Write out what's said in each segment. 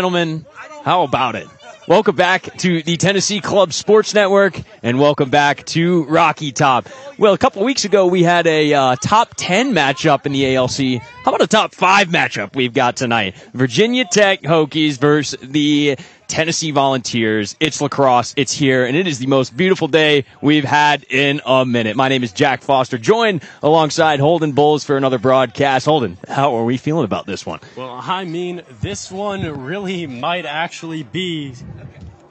Gentlemen, how about it? Welcome back to the Tennessee Club Sports Network, and welcome back to Rocky Top. Well, a couple weeks ago, we had a top 10 matchup in the ALC. How about a top 5 matchup we've got tonight? Virginia Tech Hokies versus the Tennessee Volunteers. It's lacrosse. It's here, and it is the most beautiful day we've had in a minute. My name is Jack Foster, joined alongside Holden Boles for another broadcast. Holden, how are we feeling about this one? Well, I mean, this one really might actually be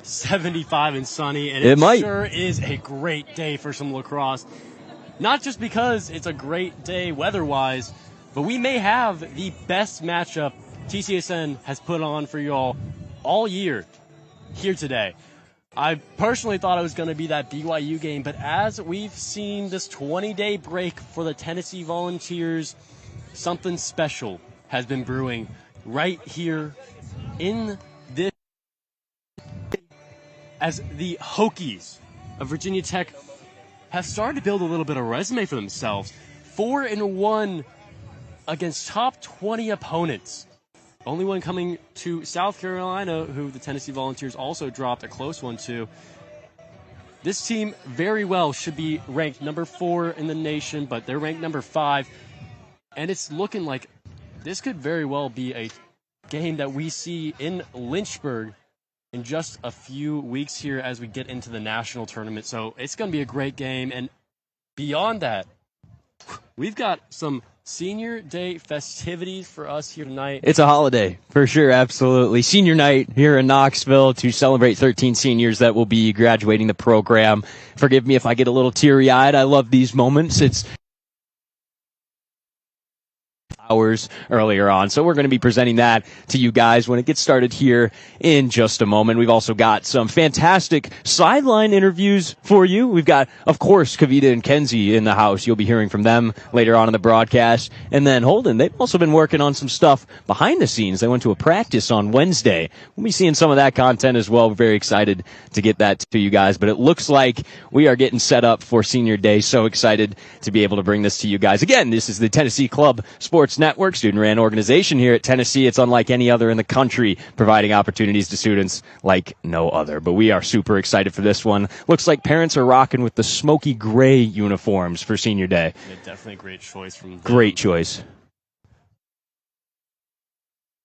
75 and sunny, and it sure is a great day for some lacrosse. Not just because it's a great day weather-wise, but we may have the best matchup TCSN has put on for y'all all year here today. I personally thought it was going to be that BYU game, but as we've seen this 20-day break for the Tennessee Volunteers, something special has been brewing right here in this, as the Hokies of Virginia Tech have started to build a little bit of resume for themselves. 4-1 against top 20 opponents. Only one coming to South Carolina, who the Tennessee Volunteers also dropped a close one to. This team very well should be ranked number 4 in the nation, but they're ranked number 5. And it's looking like this could very well be a game that we see in Lynchburg in just a few weeks here as we get into the national tournament. So it's going to be a great game. And beyond that, we've got some Senior Day festivities for us here tonight. It's a holiday, for sure, absolutely. Senior night here in Knoxville to celebrate 13 seniors that will be graduating the program. Forgive me if I get a little teary-eyed. I love these moments. It's hours earlier on. So we're going to be presenting that to you guys when it gets started here in just a moment. We've also got some fantastic sideline interviews for you. We've got, of course, Kavita and Kenzie in the house. You'll be hearing from them later on in the broadcast. And then Holden, they've also been working on some stuff behind the scenes. They went to a practice on Wednesday. We'll be seeing some of that content as well. We're very excited to get that to you guys. But it looks like we are getting set up for Senior Day. So excited to be able to bring this to you guys. Again, this is the Tennessee Club Sports Network, student-ran organization here at Tennessee. It's unlike any other in the country, providing opportunities to students like no other. But we are super excited for this one. Looks like parents are rocking with the smoky gray uniforms for Senior Day. Yeah, definitely a great choice from them. Great choice.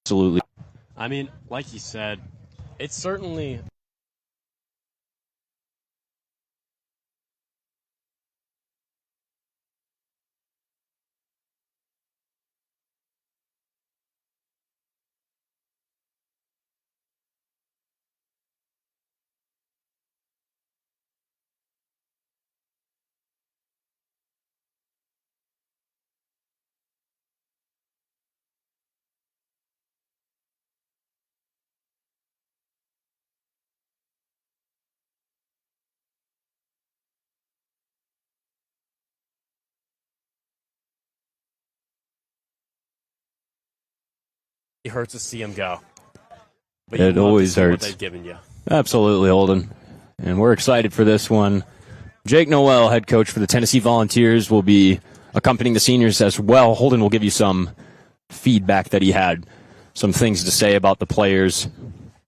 Absolutely. I mean, like you said, it's certainly it hurts to see him go. But it always hurts. What they've given you. Absolutely, Holden. And we're excited for this one. Jake Noel, head coach for the Tennessee Volunteers, will be accompanying the seniors as well. Holden will give you some feedback that he had, some things to say about the players.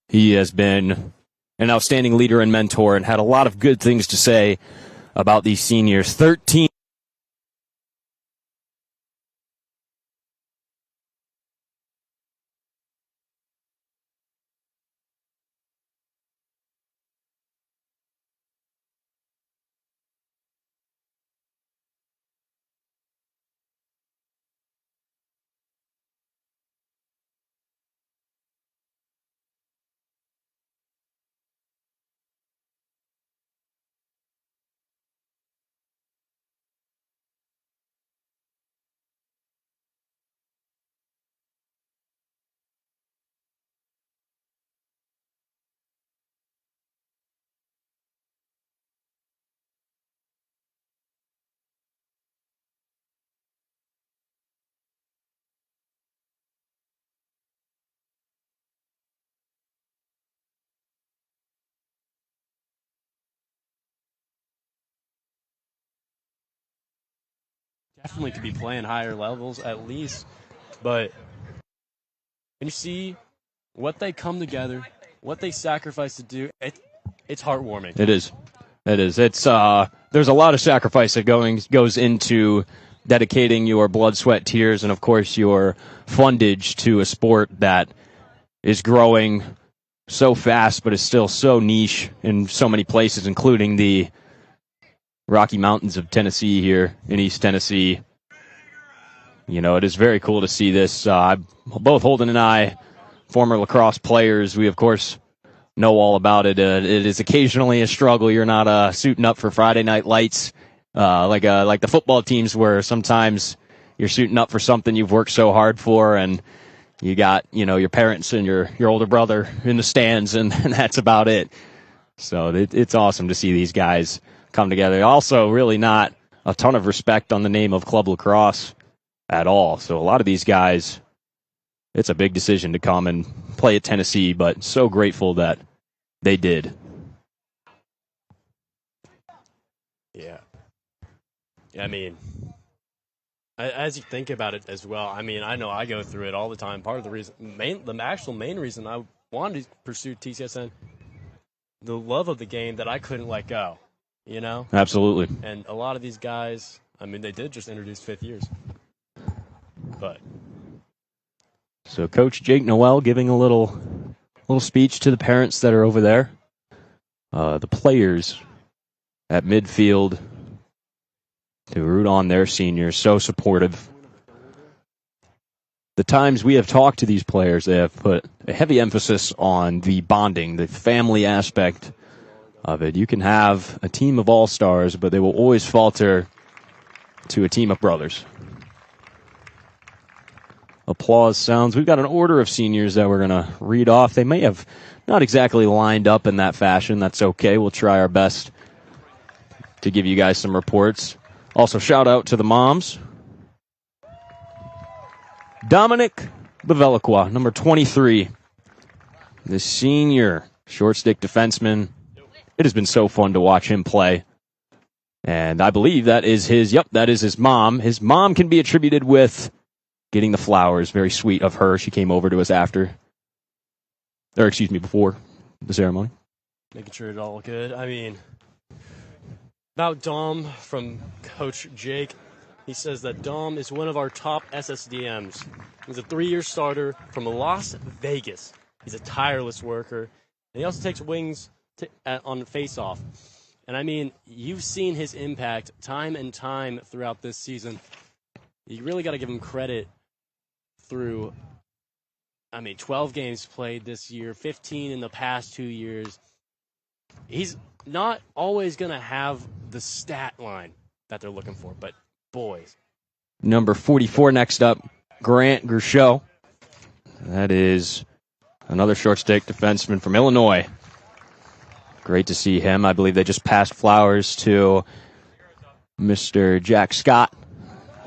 He has been an outstanding leader and mentor and had a lot of good things to say about these seniors. 13. Definitely could be playing higher levels at least, but when you see what they come together, what they sacrifice to do, it's heartwarming. It is. It is. It's there's a lot of sacrifice that goes into dedicating your blood, sweat, tears, and of course your fundage to a sport that is growing so fast, but is still so niche in so many places, including the Rocky Mountains of Tennessee here in East Tennessee. You know, it is very cool to see this. Both Holden and I, former lacrosse players, we of course know all about it. It is occasionally a struggle. You're not suiting up for Friday night lights like the football teams where sometimes you're suiting up for something you've worked so hard for, and you got, you know, your parents and your older brother in the stands, and that's about it. So it's awesome to see these guys come together. Also, really not a ton of respect on the name of Club Lacrosse at all. So a lot of these guys, it's a big decision to come and play at Tennessee, but so grateful that they did. Yeah. I mean, as you think about it as well, I mean, I know I go through it all the time. Part of the reason, the actual main reason I wanted to pursue TCSN, the love of the game that I couldn't let go, you know? Absolutely. And a lot of these guys, I mean, they did just introduce fifth years. But so Coach Jake Noel giving a little speech to the parents that are over there. The players at midfield to root on their seniors, so supportive. The times we have talked to these players, they have put a heavy emphasis on the bonding, the family aspect of it. You can have a team of all-stars, but they will always falter to a team of brothers. Applause sounds. We've got an order of seniors that we're going to read off. They may have not exactly lined up in that fashion. That's okay. We'll try our best to give you guys some reports. Also, shout out to the moms. Dominic Bevelicqua, number 23. The senior short stick defenseman. It has been so fun to watch him play. And I believe that is his mom. His mom can be attributed with getting the flowers. Very sweet of her. She came over to us before the ceremony. Making sure it's all good. I mean, about Dom from Coach Jake, he says that Dom is one of our top SSDMs. He's a 3-year starter from Las Vegas. He's a tireless worker. And he also takes wings on face-off. And I mean, you've seen his impact time and time throughout this season. You really got to give him credit through, 12 games played this year, 15 in the past 2 years. He's not always going to have the stat line that they're looking for, but boys. Number 44 next up, Grant Gershow. That is another short stick defenseman from Illinois. Great to see him. I believe they just passed flowers to Mr. Jack Scott.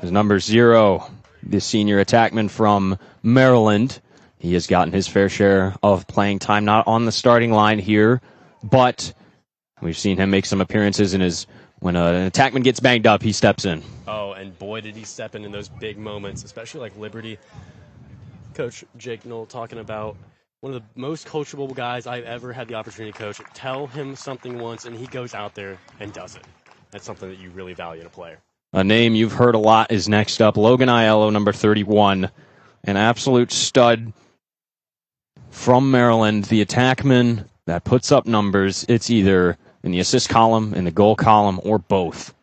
His number 0, the senior attackman from Maryland. He has gotten his fair share of playing time, not on the starting line here, but we've seen him make some appearances when an attackman gets banged up, he steps in. Oh, and boy, did he step in those big moments, especially like Liberty. Coach Jake Knoll talking about one of the most coachable guys I've ever had the opportunity to coach. Tell him something once, and he goes out there and does it. That's something that you really value in a player. A name you've heard a lot is next up, Logan Aiello, number 31. An absolute stud from Maryland, the attackman that puts up numbers. It's either in the assist column, in the goal column, or both.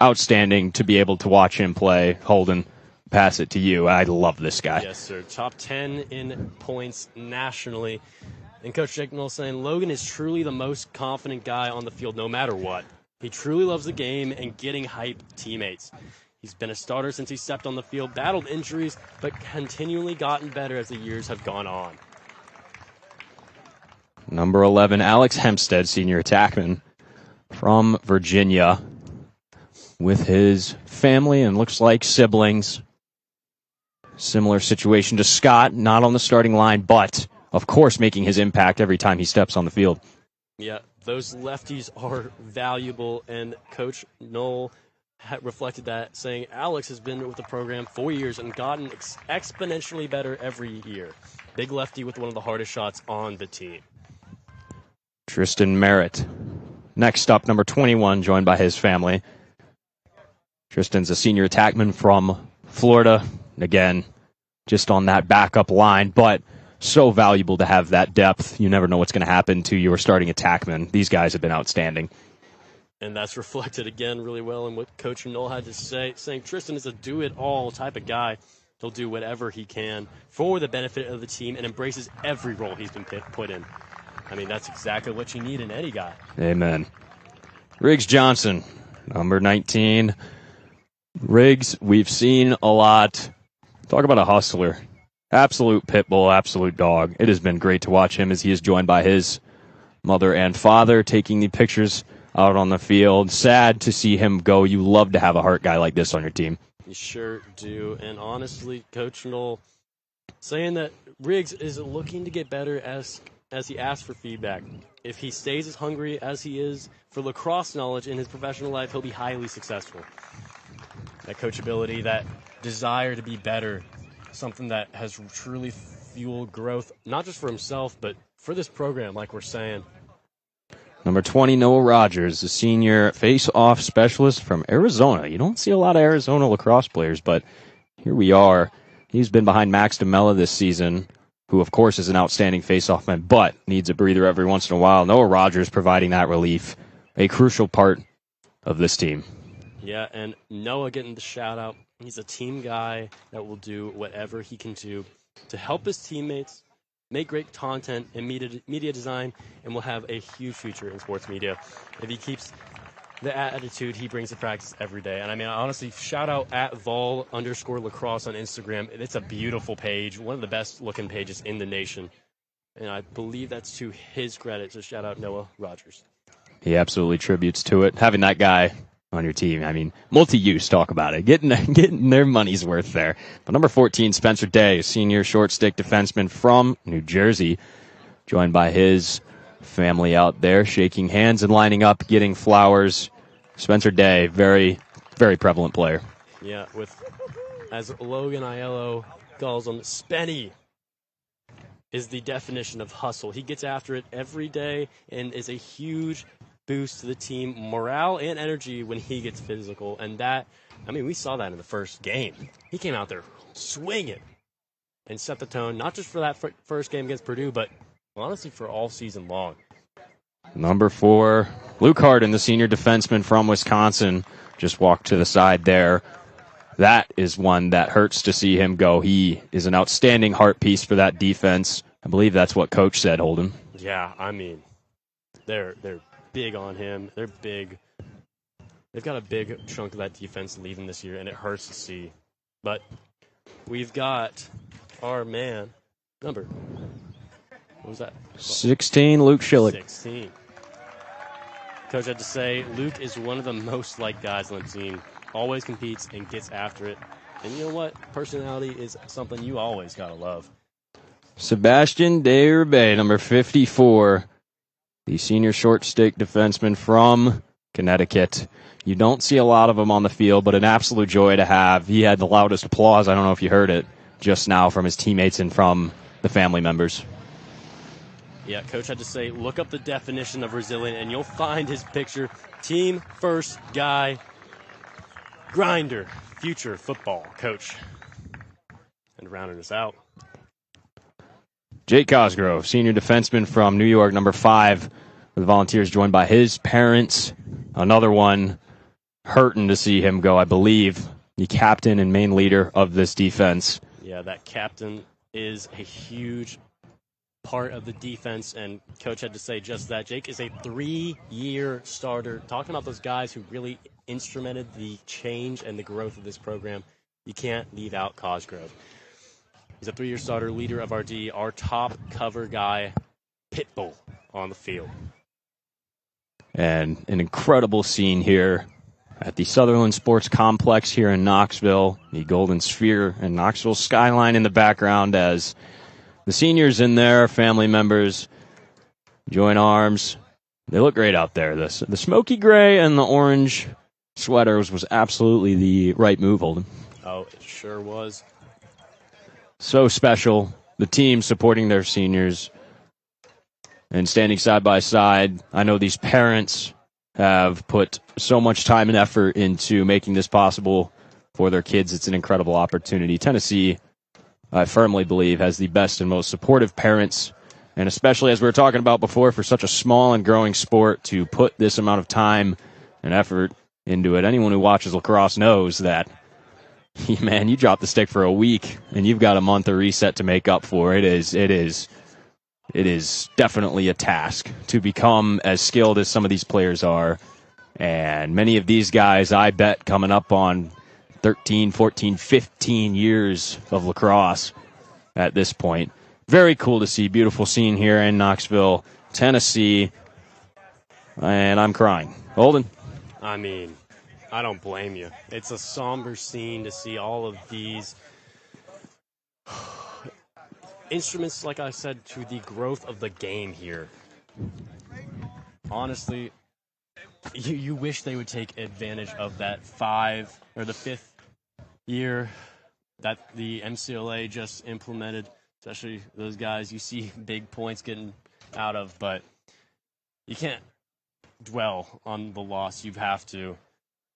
Outstanding to be able to watch him play. Holden, pass it to you. I love this guy. Yes, sir. Top 10 in points nationally. And Coach Jake Knoll saying Logan is truly the most confident guy on the field no matter what. He truly loves the game and getting hype teammates. He's been a starter since he stepped on the field, battled injuries, but continually gotten better as the years have gone on. Number 11, Alex Hempstead, senior attackman from Virginia, with his family and looks like siblings. Similar situation to Scott, not on the starting line, but of course making his impact every time he steps on the field. Yeah, those lefties are valuable, and Coach Knoll reflected that, saying Alex has been with the program 4 years and gotten exponentially better every year. Big lefty with one of the hardest shots on the team. Tristan Merritt. Next up, number 21, joined by his family. Tristan's a senior attackman from Florida. Again, just on that backup line, but so valuable to have that depth. You never know what's going to happen to your starting attackman. These guys have been outstanding. And that's reflected again really well in what Coach Knoll had to say, saying Tristan is a do-it-all type of guy. He'll do whatever he can for the benefit of the team and embraces every role he's been put in. I mean, that's exactly what you need in any guy. Amen. Riggs Johnson, number 19. Riggs, we've seen a lot. Talk about a hustler. Absolute pit bull, absolute dog. It has been great to watch him as he is joined by his mother and father taking the pictures out on the field. Sad to see him go. You love to have a heart guy like this on your team. You sure do. And honestly, Coach Knoll saying that Riggs is looking to get better as he asks for feedback. If he stays as hungry as he is for lacrosse knowledge in his professional life, he'll be highly successful. That coachability, that desire to be better, something that has truly fueled growth, not just for himself, but for this program, like we're saying. Number 20, Noah Rogers, a senior face-off specialist from Arizona. You don't see a lot of Arizona lacrosse players, but here we are. He's been behind Max DeMella this season, who, of course, is an outstanding face-off man, but needs a breather every once in a while. Noah Rogers providing that relief, a crucial part of this team. Yeah, and Noah getting the shout-out. He's a team guy that will do whatever he can do to help his teammates, make great content in media design, and will have a huge future in sports media if he keeps the attitude he brings to practice every day. And I mean, honestly, shout out at @vol_lacrosse on Instagram. It's a beautiful page, one of the best looking pages in the nation. And I believe that's to his credit. So shout out Noah Rogers. He absolutely tributes to it. Having that guy on your team, I mean, multi-use, talk about it. Getting their money's worth there. But number 14, Spencer Day, senior short stick defenseman from New Jersey, joined by his family out there, shaking hands and lining up, getting flowers. Spencer Day, very, very prevalent player. Yeah, with, as Logan Aiello calls him, Spenny is the definition of hustle. He gets after it every day and is a huge boost to the team morale and energy when he gets physical. And that, I mean, we saw that in the first game. He came out there swinging and set the tone, not just for that first game against Purdue, but honestly for all season long. Number 4, Luke Harden, the senior defenseman from Wisconsin, just walked to the side there. That is one that hurts to see him go. He is an outstanding heart piece for that defense. I believe that's what Coach said, Holden. Yeah, I mean, they're big on him. They're big. They've got a big chunk of that defense leaving this year, and it hurts to see. But we've got our man, number, what was that? 16, Luke Schillick. 16. Coach had to say, Luke is one of the most liked guys on the team. Always competes and gets after it. And you know what? Personality is something you always got to love. Sebastian Derbay, number 54, the senior short stick defenseman from Connecticut. You don't see a lot of them on the field, but an absolute joy to have. He had the loudest applause, I don't know if you heard it, just now from his teammates and from the family members. Yeah, Coach had to say, look up the definition of resilient, and you'll find his picture. Team first guy, grinder, future football coach. And rounding us out, Jake Cosgrove, senior defenseman from New York, number 5, with the Volunteers, joined by his parents. Another one hurting to see him go, I believe, the captain and main leader of this defense. Yeah, that captain is a huge part of the defense, and Coach had to say just that. Jake is a 3-year starter. Talking about those guys who really instrumented the change and the growth of this program, you can't leave out Cosgrove. He's a 3-year starter, leader of our D, our top cover guy, Pitbull on the field. And an incredible scene here at the Sutherland Sports Complex here in Knoxville. The Golden Sphere and Knoxville skyline in the background as the seniors in there, family members, join arms. They look great out there. The smoky gray and the orange sweaters was absolutely the right move, Holden. Oh, it sure was. So special. The team supporting their seniors and standing side by side. I know these parents have put so much time and effort into making this possible for their kids. It's an incredible opportunity. Tennessee, I firmly believe, has the best and most supportive parents, and especially as we were talking about before, for such a small and growing sport to put this amount of time and effort into it. Anyone who watches lacrosse knows that, man, you drop the stick for a week and you've got a month of reset to make up for. It is definitely a task to become as skilled as some of these players are. And many of these guys, I bet, coming up on 13, 14, 15 years of lacrosse at this point. Very cool to see. Beautiful scene here in Knoxville, Tennessee. And I'm crying. Holden? I mean, I don't blame you. It's a somber scene to see all of these instruments, like I said, to the growth of the game here. Honestly, you wish they would take advantage of that the fifth year that the MCLA just implemented, especially those guys you see big points getting out of, but you can't dwell on the loss. You have to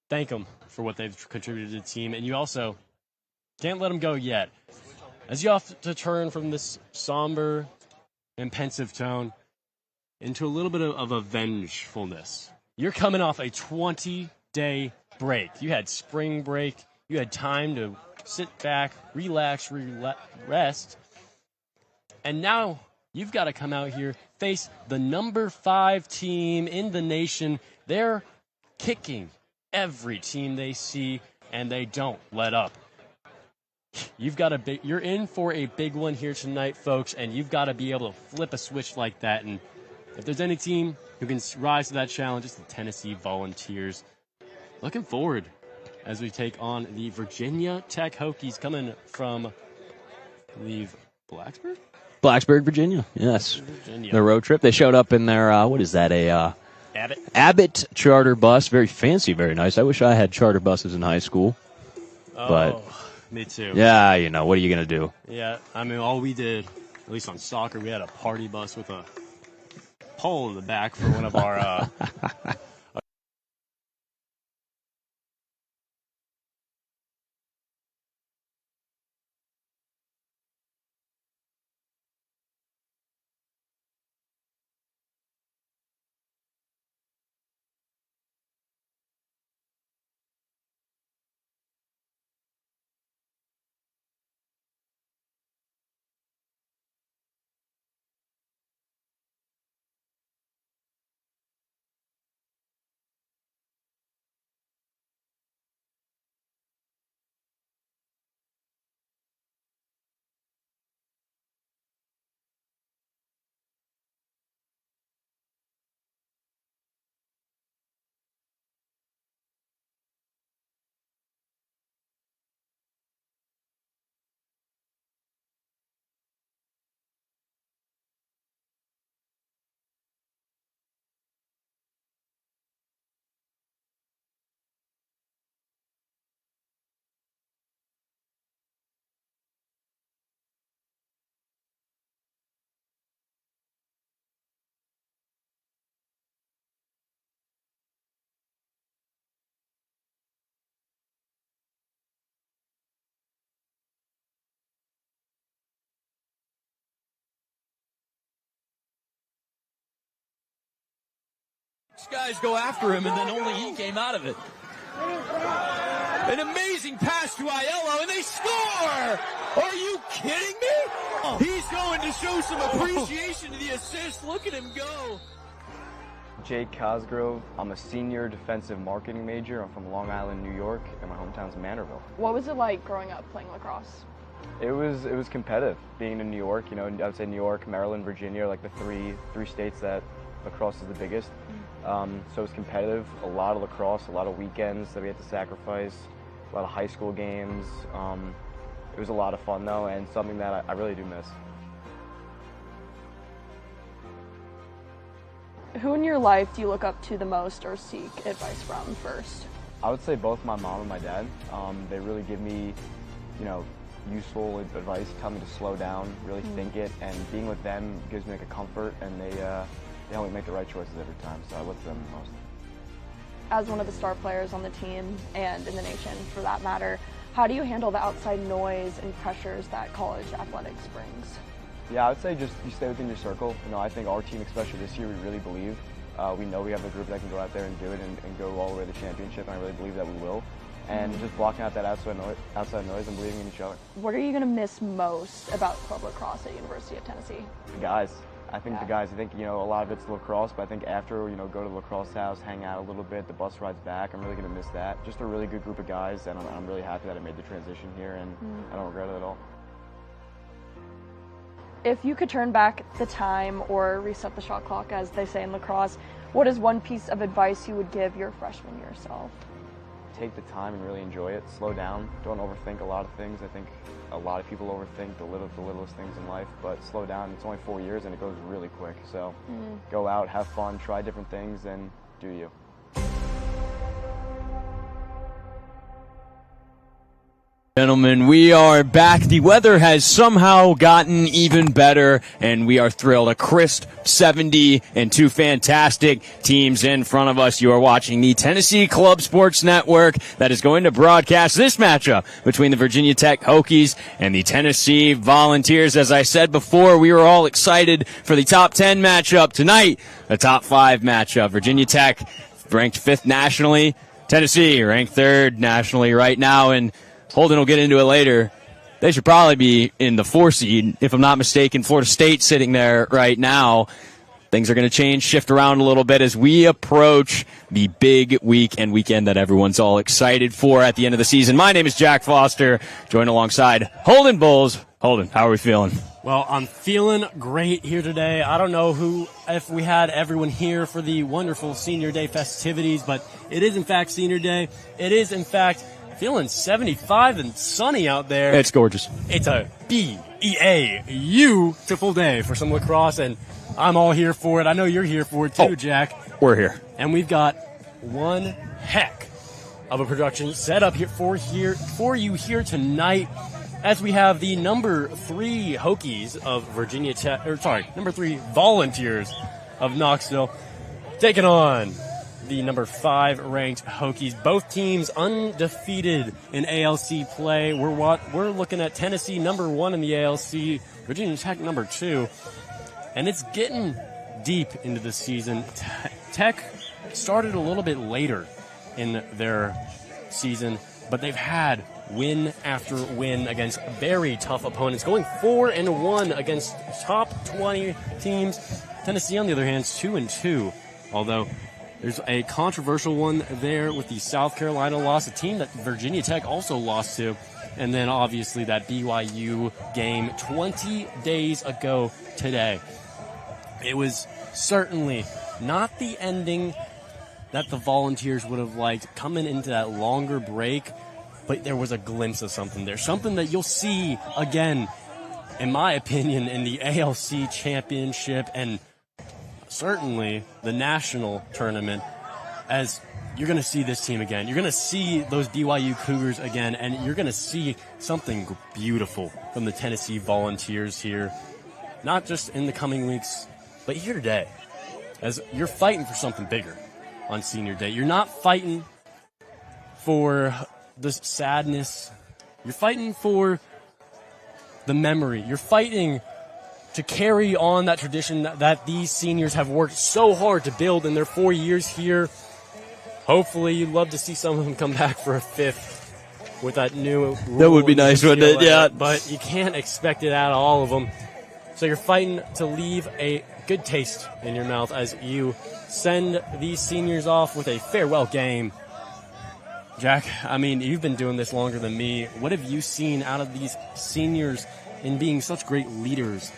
thank them for what they've contributed to the team, and you also can't let them go yet. As you have to turn from this somber and pensive tone into a little bit of a vengefulness. You're coming off a 20-day break. You had spring break. You had time to sit back, relax, rest. And now you've got to come out here, face the number 5 team in the nation. They're kicking every team they see, and they don't let up. You're in for a big one here tonight, folks, and you've got to be able to flip a switch like that. And if there's any team who can rise to that challenge, it's the Tennessee Volunteers. Looking forward as we take on the Virginia Tech Hokies coming from, I believe, Blacksburg? Blacksburg, Virginia. Yes. Virginia. Their road trip. They showed up in their, what is that, Abbott charter bus. Very fancy, very nice. I wish I had charter buses in high school. But me too. Yeah, what are you going to do? Yeah, I mean, all we did, at least on soccer, we had a party bus with a pole in the back for one of our guys go after him, and then only he came out of it. An amazing pass to Aiello, and they score! Are you kidding me? He's going to show some appreciation to the assist. Look at him go. Jake Cosgrove. I'm a senior defensive marketing major. I'm from Long Island, New York, and my hometown's Manorville. What was it like growing up playing lacrosse? It was competitive being in New York. I would say New York, Maryland, Virginia are like the three states that lacrosse is the biggest. So it was competitive, a lot of lacrosse, a lot of weekends that we had to sacrifice, a lot of high school games. It was a lot of fun though, and something that I really do miss. Who in your life do you look up to the most or seek advice from first? I would say both my mom and my dad. They really give me, useful advice, tell me to slow down, really think it, and being with them gives me like a comfort, and they help me make the right choices every time, so I look to them the most. As one of the star players on the team and in the nation for that matter, how do you handle the outside noise and pressures that college athletics brings? Yeah, I would say just you stay within your circle. I think our team, especially this year, we really believe. We know we have the group that can go out there and do it and go all the way to the championship, and I really believe that we will. And just blocking out that outside noise and believing in each other. What are you going to miss most about club lacrosse at University of Tennessee? The guys. I think the guys. I think, a lot of it's lacrosse, but I think after, go to the lacrosse house, hang out a little bit, the bus rides back, I'm really going to miss that. Just a really good group of guys, and I'm really happy that I made the transition here, and I don't regret it at all. If you could turn back the time or reset the shot clock, as they say in lacrosse, what is one piece of advice you would give your freshman year self? Take the time and really enjoy it. Slow down. Don't overthink a lot of things. I think a lot of people overthink the littlest things in life, but slow down. It's only 4 years and it goes really quick. So go out, have fun, try different things, and do you. Gentlemen, we are back. The weather has somehow gotten even better, and we are thrilled. A crisp 70 and two fantastic teams in front of us. You are watching the Tennessee Club Sports Network that is going to broadcast this matchup between the Virginia Tech Hokies and the Tennessee Volunteers. As I said before, we were all excited for the top 10 matchup tonight, a top 5 matchup. Virginia Tech ranked 5th nationally. Tennessee ranked 3rd nationally right now, and Holden will get into it later. They should probably be in the 4 seed, if I'm not mistaken. Florida State sitting there right now. Things are going to change, shift around a little bit as we approach the big week and weekend that everyone's all excited for at the end of the season. My name is Jack Foster, joined alongside Holden Boles. Holden, how are we feeling? Well, I'm feeling great here today. I don't know if we had everyone here for the wonderful Senior Day festivities, but it is in fact Senior Day. It is in fact feeling 75 and sunny out there. It's gorgeous. It's a beautiful day for some lacrosse, and I'm all here for it. I know you're here for it too, Jack. We're here. And we've got one heck of a production set up here for you here tonight, as we have the number 3 Hokies of Virginia Tech, number 3 Volunteers of Knoxville taking on the number 5 ranked Hokies. Both teams undefeated in ALC play. We're looking at Tennessee number 1 in the ALC, Virginia Tech number 2, and it's getting deep into the season. Tech started a little bit later in their season, but they've had win after win against very tough opponents, going 4-1 against top 20 teams. Tennessee, on the other hand, is 2-2, although there's a controversial one there with the South Carolina loss, a team that Virginia Tech also lost to, and then obviously that BYU game 20 days ago today. It was certainly not the ending that the Volunteers would have liked coming into that longer break, but there was a glimpse of something there, something that you'll see again, in my opinion, in the ALC championship and certainly the national tournament, as you're going to see this team again. You're going to see those BYU Cougars again, and you're going to see something beautiful from the Tennessee Volunteers here, not just in the coming weeks, but here today, as you're fighting for something bigger on Senior Day. You're not fighting for the sadness. You're fighting for the memory. You're fighting to carry on that tradition that these seniors have worked so hard to build in their 4 years here. Hopefully, you'd love to see some of them come back for a 5th with that new rule. That would be nice, wouldn't it? Yeah. But you can't expect it out of all of them. So you're fighting to leave a good taste in your mouth as you send these seniors off with a farewell game. Jack, I mean, you've been doing this longer than me. What have you seen out of these seniors in being such great leaders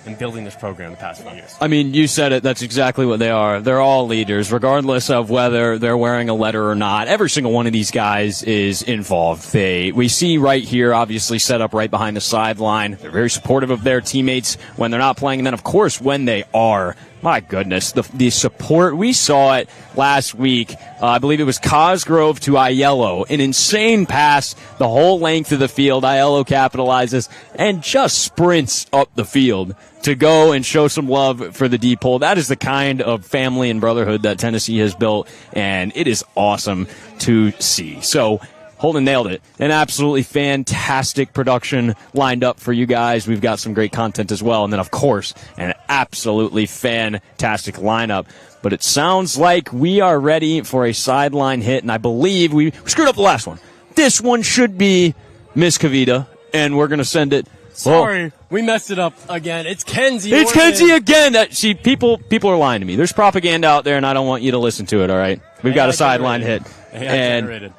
in building this program the past few years? I mean, you said it. That's exactly what they are. They're all leaders, regardless of whether they're wearing a letter or not. Every single one of these guys is involved. We see right here, obviously set up right behind the sideline. They're very supportive of their teammates when they're not playing. And then, of course, when they are My goodness, the support. We saw it last week. I believe it was Cosgrove to Aiello. An insane pass the whole length of the field. Aiello capitalizes and just sprints up the field to go and show some love for the deep hole. That is the kind of family and brotherhood that Tennessee has built, and it is awesome to see. So Holden nailed it. An absolutely fantastic production lined up for you guys. We've got some great content as well. And then, of course, an absolutely fantastic lineup. But it sounds like we are ready for a sideline hit, and I believe we screwed up the last one. This one should be Miss Kavita, and we're going to send it. Sorry, we messed it up again. It's Kenzie. It's Kenzie again. See, people are lying to me. There's propaganda out there, and I don't want you to listen to it, all right? We've got a sideline hit. And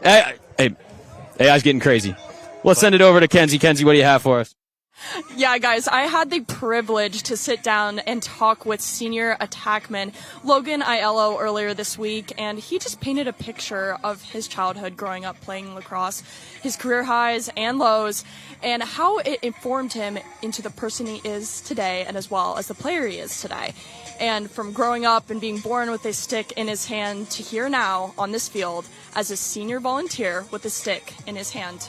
AI's getting crazy. Let's send it over to Kenzie. Kenzie, what do you have for us? Yeah, guys, I had the privilege to sit down and talk with senior attackman Logan Aiello earlier this week, and he just painted a picture of his childhood growing up playing lacrosse, his career highs and lows, and how it informed him into the person he is today and as well as the player he is today. And from growing up and being born with a stick in his hand to here now on this field as a senior volunteer with a stick in his hand.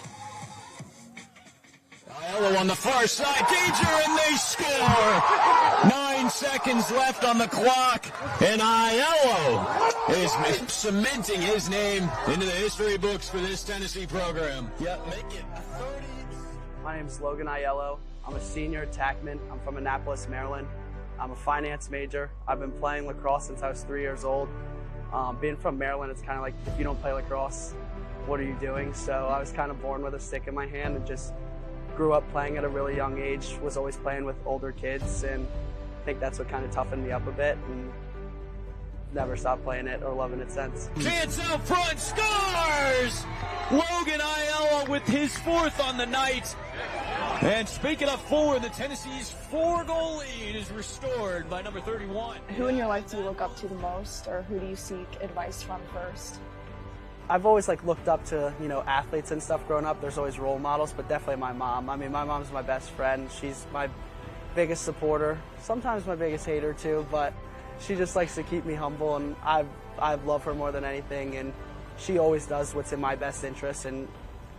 Aiello on the far side, danger, and they score! 9 seconds left on the clock, and Aiello is cementing his name into the history books for this Tennessee program. Yep, make it a 30. My name is Logan Aiello. I'm a senior attackman. I'm from Annapolis, Maryland. I'm a finance major. I've been playing lacrosse since I was 3 years old. Being from Maryland, it's kind of like, if you don't play lacrosse, what are you doing? So I was kind of born with a stick in my hand and just grew up playing at a really young age, was always playing with older kids, and I think that's what kind of toughened me up a bit, and never stopped playing it or loving it since. Chance out front, scores! Logan Aiello with his 4th on the night. And speaking of 4, the Tennessee's 4-goal lead is restored by number 31. Who in your life do you look up to the most, or who do you seek advice from first? I've always looked up to, athletes and stuff growing up. There's always role models, but definitely my mom. I mean, my mom's my best friend. She's my biggest supporter, sometimes my biggest hater too, but she just likes to keep me humble, and I love her more than anything, and she always does what's in my best interest. And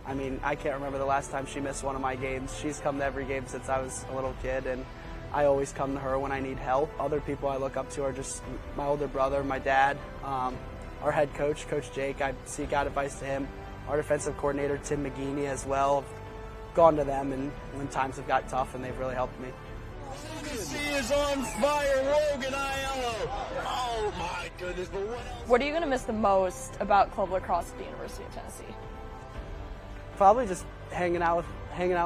I mean, I can't remember the last time she missed one of my games. She's come to every game since I was a little kid, and I always come to her when I need help. Other people I look up to are just my older brother, my dad, our head coach, Coach Jake. I seek out advice to him. Our defensive coordinator, Tim McGeaney, as well. I've gone to them and when times have got tough, and they've really helped me. Tennessee is on fire, Logan Aiello. Oh my goodness, but what else? What are you going to miss the most about club lacrosse at the University of Tennessee? Probably just hanging out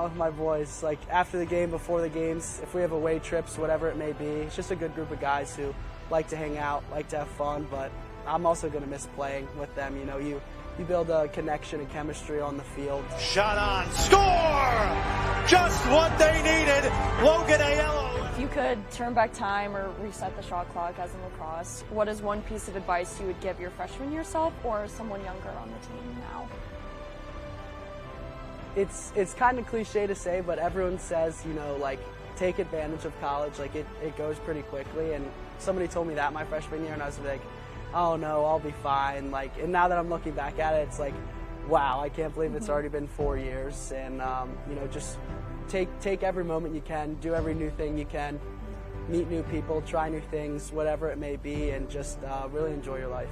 with my boys, after the game, before the games, if we have away trips, whatever it may be. It's just a good group of guys who like to hang out, like to have fun, but I'm also going to miss playing with them. You build a connection and chemistry on the field. Shot on, score! Just what they needed, Logan Aiello. If you could turn back time or reset the shot clock as in lacrosse, what is one piece of advice you would give your freshman yourself or someone younger on the team now? It's kind of cliche to say, but everyone says, take advantage of college. It goes pretty quickly, and somebody told me that my freshman year, and I was like, oh no, I'll be fine. And now that I'm looking back at it, it's like, wow, I can't believe it's already been 4 years. And just take every moment you can, do every new thing you can, meet new people, try new things, whatever it may be, and just really enjoy your life.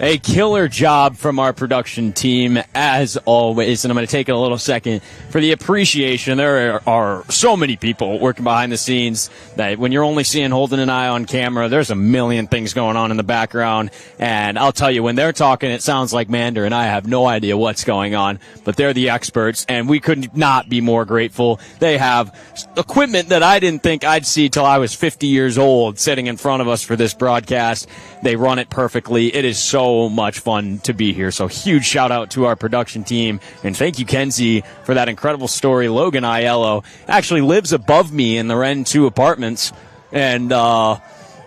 A killer job from our production team, as always, and I'm going to take a little second for the appreciation. There are so many people working behind the scenes that when you're only seeing Holden and I on camera, there's a million things going on in the background, and I'll tell you, when they're talking, it sounds like Mander, and I have no idea what's going on, but they're the experts, and we could not be more grateful. They have equipment that I didn't think I'd see till I was 50 years old sitting in front of us for this broadcast. They run it perfectly. It is so much fun to be here. So huge shout out to our production team. And thank you, Kenzie, for that incredible story. Logan Aiello actually lives above me in the Ren 2 apartments. And,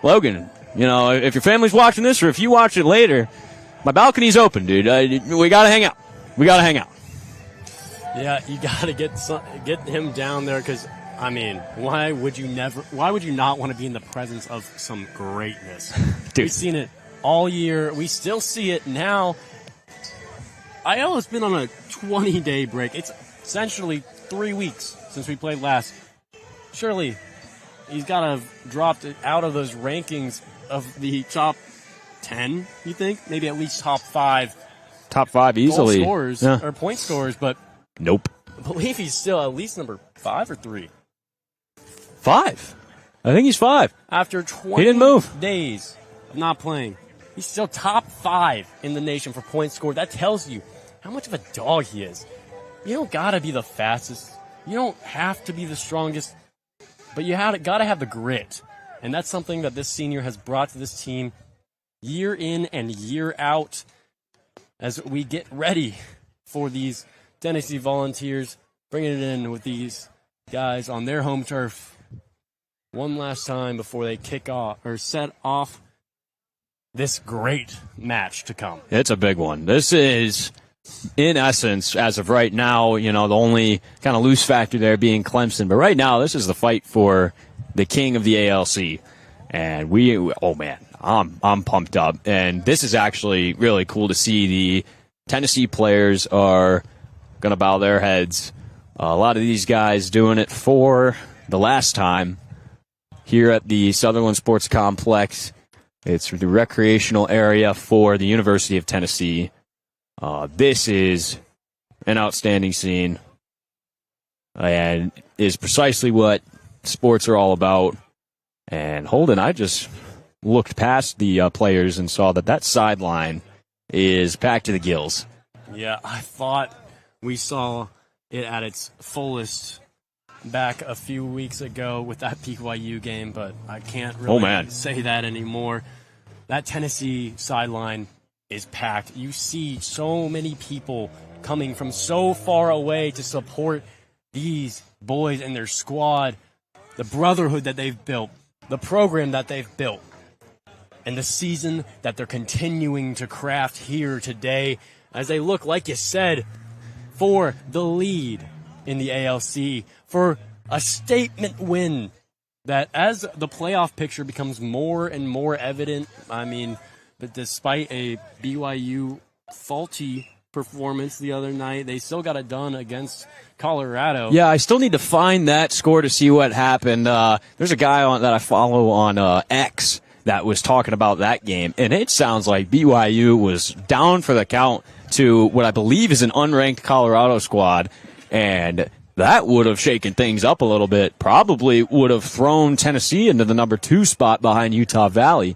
Logan, if your family's watching this or if you watch it later, my balcony's open, dude. We gotta hang out. Yeah, you got to get him down there because, I mean, why would you not want to be in the presence of some greatness? Dude. We've seen it all year. We still see it now. Aiello's been on a 20-day break. It's essentially 3 weeks since we played last. Surely he's got to have dropped it out of those rankings of the top 10, you think? Maybe at least top 5. Top 5 easily. Goal scorers or point scorers, but nope. I believe he's still at least number 5 or 3. 5. I think he's 5. After 20 He didn't move. days of not playing, he's still top 5 in the nation for points scored. That tells you how much of a dog he is. You don't got to be the fastest. You don't have to be the strongest, but you got to have the grit. And that's something that this senior has brought to this team year in and year out as we get ready for these Tennessee Volunteers, bringing it in with these guys on their home turf one last time before they kick off or set off this great match to come. It's a big one. This is, in essence, as of right now, the only kind of loose factor there being Clemson. But right now, this is the fight for the king of the ALC. And oh man, I'm pumped up. And this is actually really cool to see. The Tennessee players are going to bow their heads. A lot of these guys doing it for the last time here at the Sutherland Sports Complex. It's the recreational area for the University of Tennessee. This is an outstanding scene and is precisely what sports are all about. And Holden, I just looked past the players and saw that sideline is packed to the gills. Yeah, I thought we saw it at its fullest back a few weeks ago with that BYU game, but I can't really say that anymore. That Tennessee sideline is packed. You see so many people coming from so far away to support these boys and their squad, the brotherhood that they've built, the program that they've built, and the season that they're continuing to craft here today as they look, like you said, for the lead in the ALC, for a statement win that as the playoff picture becomes more and more evident, I mean, but despite a BYU faulty performance the other night, they still got it done against Colorado. Yeah, I still need to find that score to see what happened. There's a guy that I follow on X that was talking about that game, and it sounds like BYU was down for the count to what I believe is an unranked Colorado squad, and that would have shaken things up a little bit. Probably would have thrown Tennessee into the number 2 spot behind Utah Valley.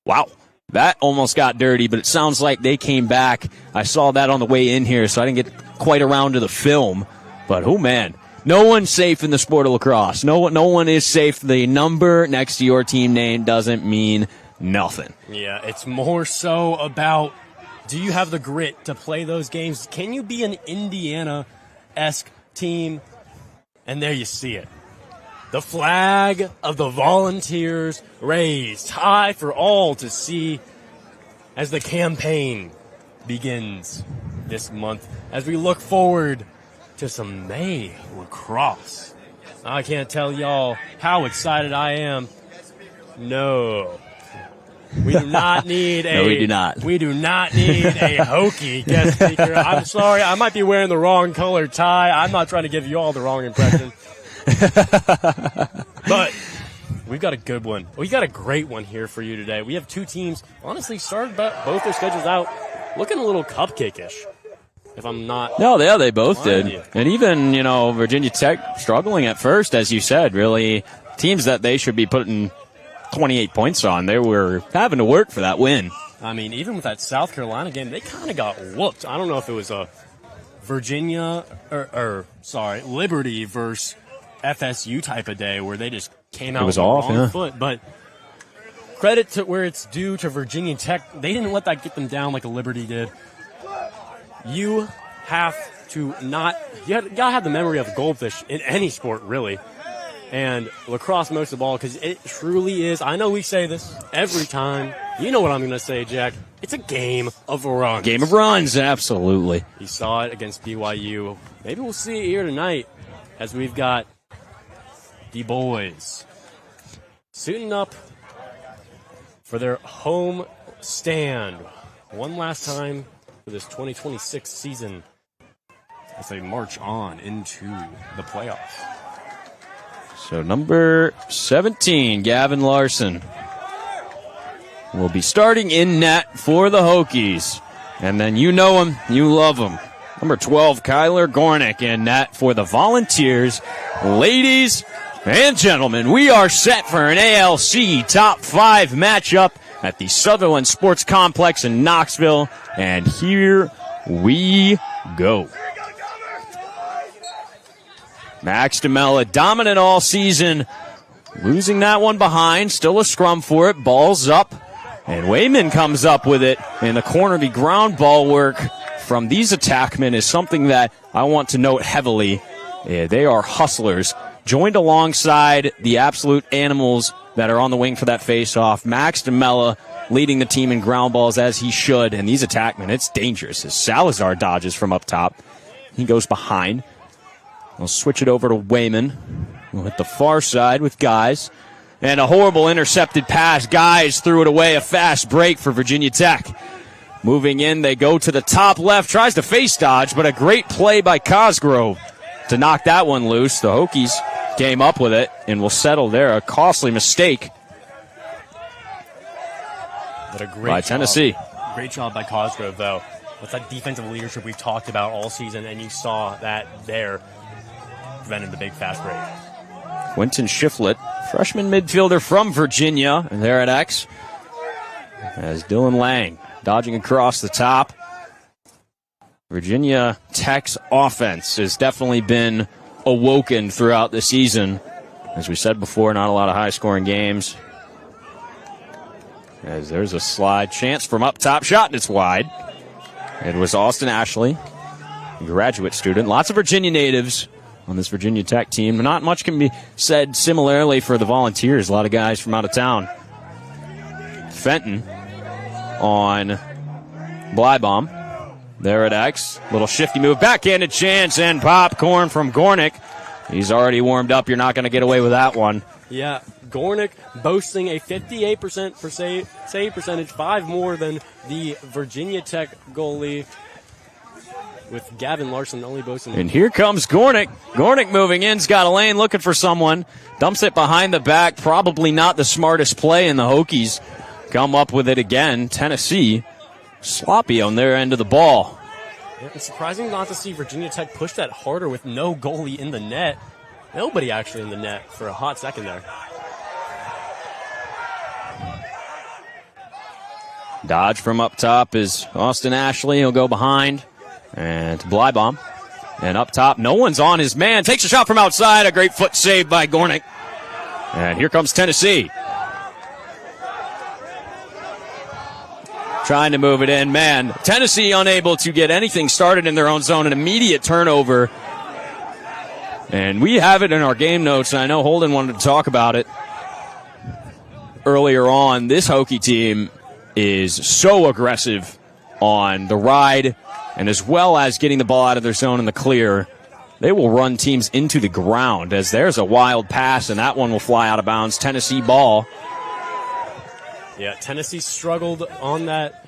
Wow. That almost got dirty, but it sounds like they came back. I saw that on the way in here, so I didn't get quite around to the film. But, oh, man, no one's safe in the sport of lacrosse. No one is safe. The number next to your team name doesn't mean nothing. Yeah, it's more so about, do you have the grit to play those games? Can you be an Indiana-esque team? And there you see it. The flag of the Volunteers raised high for all to see as the campaign begins this month, as we look forward to some May lacrosse. I can't tell y'all how excited I am. No. We do not need no, we do not. We do not need a hokey guest speaker. I'm sorry, I might be wearing the wrong color tie. I'm not trying to give you all the wrong impression. But we've got a good one. We got a great one here for you today. We have two teams, honestly, started both their schedules out looking a little cupcake-ish, if I'm not. No, yeah, they both did. And even, Virginia Tech struggling at first, as you said, really teams that they should be putting 28 points on. They were having to work for that win. I mean, even with that South Carolina game, they kind of got whooped. I don't know if it was a Virginia Liberty versus FSU type of day where they just came out with the wrong foot. But credit to where it's due to Virginia Tech. They didn't let that get them down like a Liberty did. You have to not – you got to have the memory of a goldfish in any sport, really. and lacrosse most of all, because it truly is. I know we say this every time. You know what I'm going to say, Jack. It's a game of runs. Game of runs, absolutely. You saw it against BYU. Maybe we'll see it here tonight as we've got the boys suiting up for their home stand one last time for this 2026 season as they march on into the playoffs. So number 17, Gavin Larson, will be starting in net for the Hokies. And then you know him, you love him. Number 12, Kyler Gornick in net for the Volunteers. Ladies and gentlemen, we are set for an ALC Top 5 matchup at the Sutherland Sports Complex in Knoxville. And here we go. Max DeMella, dominant all season, losing that one behind. Still a scrum for it. Ball's up. And Wayman comes up with it in the corner. The ground ball work from these attackmen is something that I want to note heavily. Yeah, they are hustlers. Joined alongside the absolute animals that are on the wing for that face-off. Max DeMella leading the team in ground balls as he should. And these attackmen, it's dangerous as Salazar dodges from up top. He goes behind. We'll switch it over to Wayman. We'll hit the far side with Guys. And a horrible intercepted pass. Guys threw it away. A fast break for Virginia Tech. Moving in, they go to the top left. Tries to face dodge, but a great play by Cosgrove to knock that one loose. The Hokies came up with it and will settle there. A costly mistake but a great by Tennessee. Great job by Cosgrove, though. That's that defensive leadership we've talked about all season, and you saw that there. Prevented the big fast break. Quentin Shiflett, freshman midfielder from Virginia, and there at X. As Dylan Lang dodging across the top. Virginia Tech's offense has definitely been awoken throughout the season. As we said before, not a lot of high-scoring games. As there's a slide chance from up top, shot, and it's wide. It was Austin Ashley, a graduate student. Lots of Virginia natives on this Virginia Tech team. Not much can be said similarly for the Volunteers. A lot of guys from out of town. Fenton on Blybaum. There at X. Little shifty move. Backhanded chance and popcorn from Gornick. He's already warmed up. You're not going to get away with that one. Yeah, Gornick boasting a 58% save percentage, 5 more than the Virginia Tech goalie, with Gavin Larson only boasting. And here comes Gornick. Gornick moving in. He's got a lane looking for someone. Dumps it behind the back. Probably not the smartest play, and the Hokies come up with it again. Tennessee sloppy on their end of the ball. Yeah, it's surprising not to see Virginia Tech push that harder with no goalie in the net. Nobody actually in the net for a hot second there. Dodge from up top is Austin Ashley. He'll go behind. And to Blybaum. And up top, no one's on his man. Takes a shot from outside. A great foot save by Gornick. And here comes Tennessee. Trying to move it in. Man, Tennessee unable to get anything started in their own zone. An immediate turnover. And we have it in our game notes. And I know Holden wanted to talk about it earlier on. This Hokie team is so aggressive on the ride, and as well as getting the ball out of their zone in the clear. They will run teams into the ground, as there's a wild pass, and that one will fly out of bounds. Tennessee ball. Yeah, Tennessee struggled on that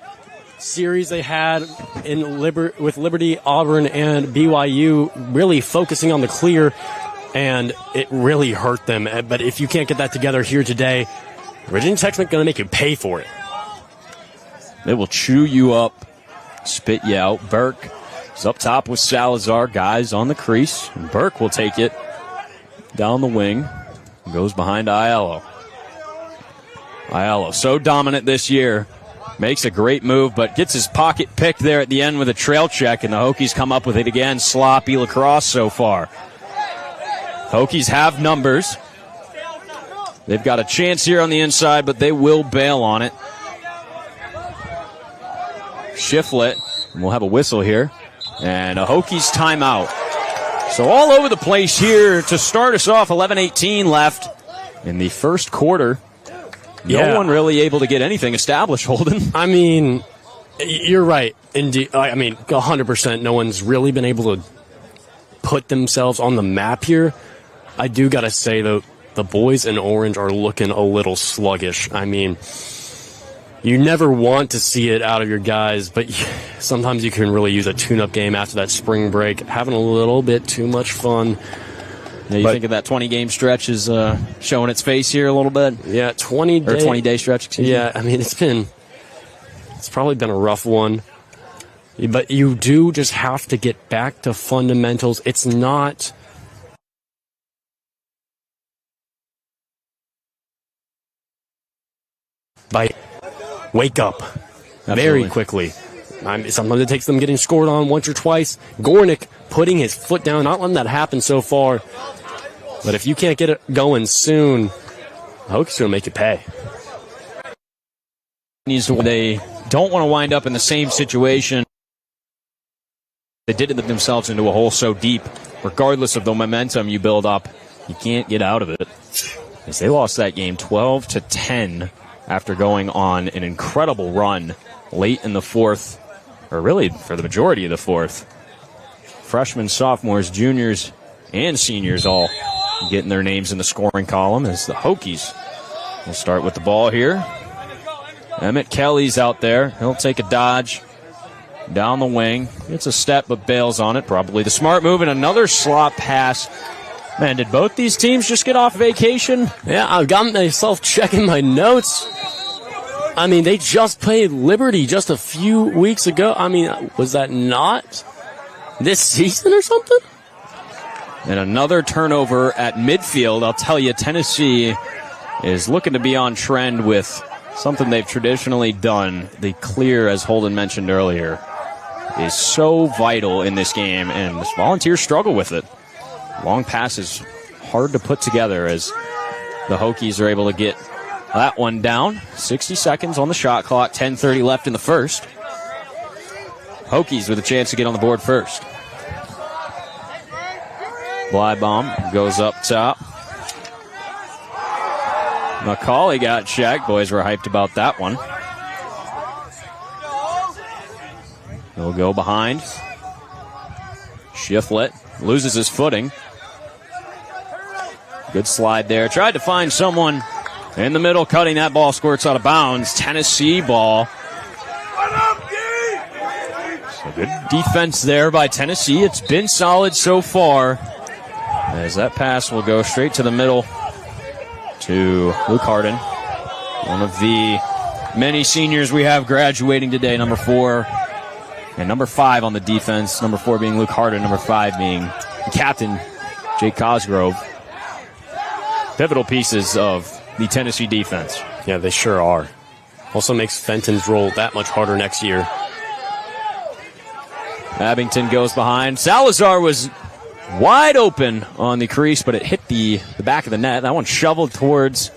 series they had with Liberty, Auburn, and BYU, really focusing on the clear, and it really hurt them. But if you can't get that together here today, Virginia Tech's going to make you pay for it. They will chew you up, spit you out. Burke is up top with Salazar. Guys on the crease. And Burke will take it down the wing. Goes behind Aiello. Aiello, so dominant this year. Makes a great move, but gets his pocket picked there at the end with a trail check, and the Hokies come up with it again. Sloppy lacrosse so far. Hokies have numbers. They've got a chance here on the inside, but they will bail on it. Shiflett, we'll have a whistle here, and a Hokies timeout. So all over the place here to start us off. 11:18 left in the first quarter. No one really able to get anything established, Holden. I mean, you're right. Indeed. I mean, 100%. No one's really been able to put themselves on the map here. I do got to say, though, the boys in orange are looking a little sluggish. I mean, you never want to see it out of your guys, but sometimes you can really use a tune-up game after that spring break. Having a little bit too much fun. Yeah, you think of that 20-game stretch is showing its face here a little bit? Yeah, 20-day stretch, excuse me. Yeah, I mean, it's probably been a rough one. But you do just have to get back to fundamentals. It's not... Wake up. Absolutely. Very quickly. Sometimes it takes them getting scored on once or twice. Gornick putting his foot down, not letting that happen so far. But if you can't get it going soon, the Hokies are going to make you pay. They don't want to wind up in the same situation. They did themselves into a hole so deep. Regardless of the momentum you build up, you can't get out of it. As they lost that game 12-10 after going on an incredible run late in the fourth, or really for the majority of the fourth. Freshmen, sophomores, juniors, and seniors all getting their names in the scoring column as the Hokies will start with the ball here. Emmett Kelly's out there. He'll take a dodge down the wing. Gets a step but bails on it. Probably the smart move, and another slot pass. Man, did both these teams just get off vacation? Yeah, I've got myself checking my notes. I mean, they just played Liberty just a few weeks ago. I mean, was that not this season or something? And another turnover at midfield. I'll tell you, Tennessee is looking to be on trend with something they've traditionally done. The clear, as Holden mentioned earlier, is so vital in this game, and the Volunteers struggle with it. Long passes hard to put together as the Hokies are able to get that one down. 60 seconds on the shot clock, 10:30 left in the first. Hokies with a chance to get on the board first. Fly bomb goes up top. McCauley got checked. Boys were hyped about that one. He'll go behind. Shiflett loses his footing. Good slide there. Tried to find someone in the middle, cutting that ball, squirts out of bounds. Tennessee ball. So good defense there by Tennessee. It's been solid so far, as that pass will go straight to the middle to Luke Harden, one of the many seniors we have graduating today, number 4 and number 5 on the defense, number 4 being Luke Harden, number 5 being the captain, Jake Cosgrove. Pivotal pieces of the Tennessee defense. Yeah, they sure are. Also makes Fenton's role that much harder next year. Abington goes behind. Salazar was wide open on the crease, but it hit the back of the net. That one shoveled towards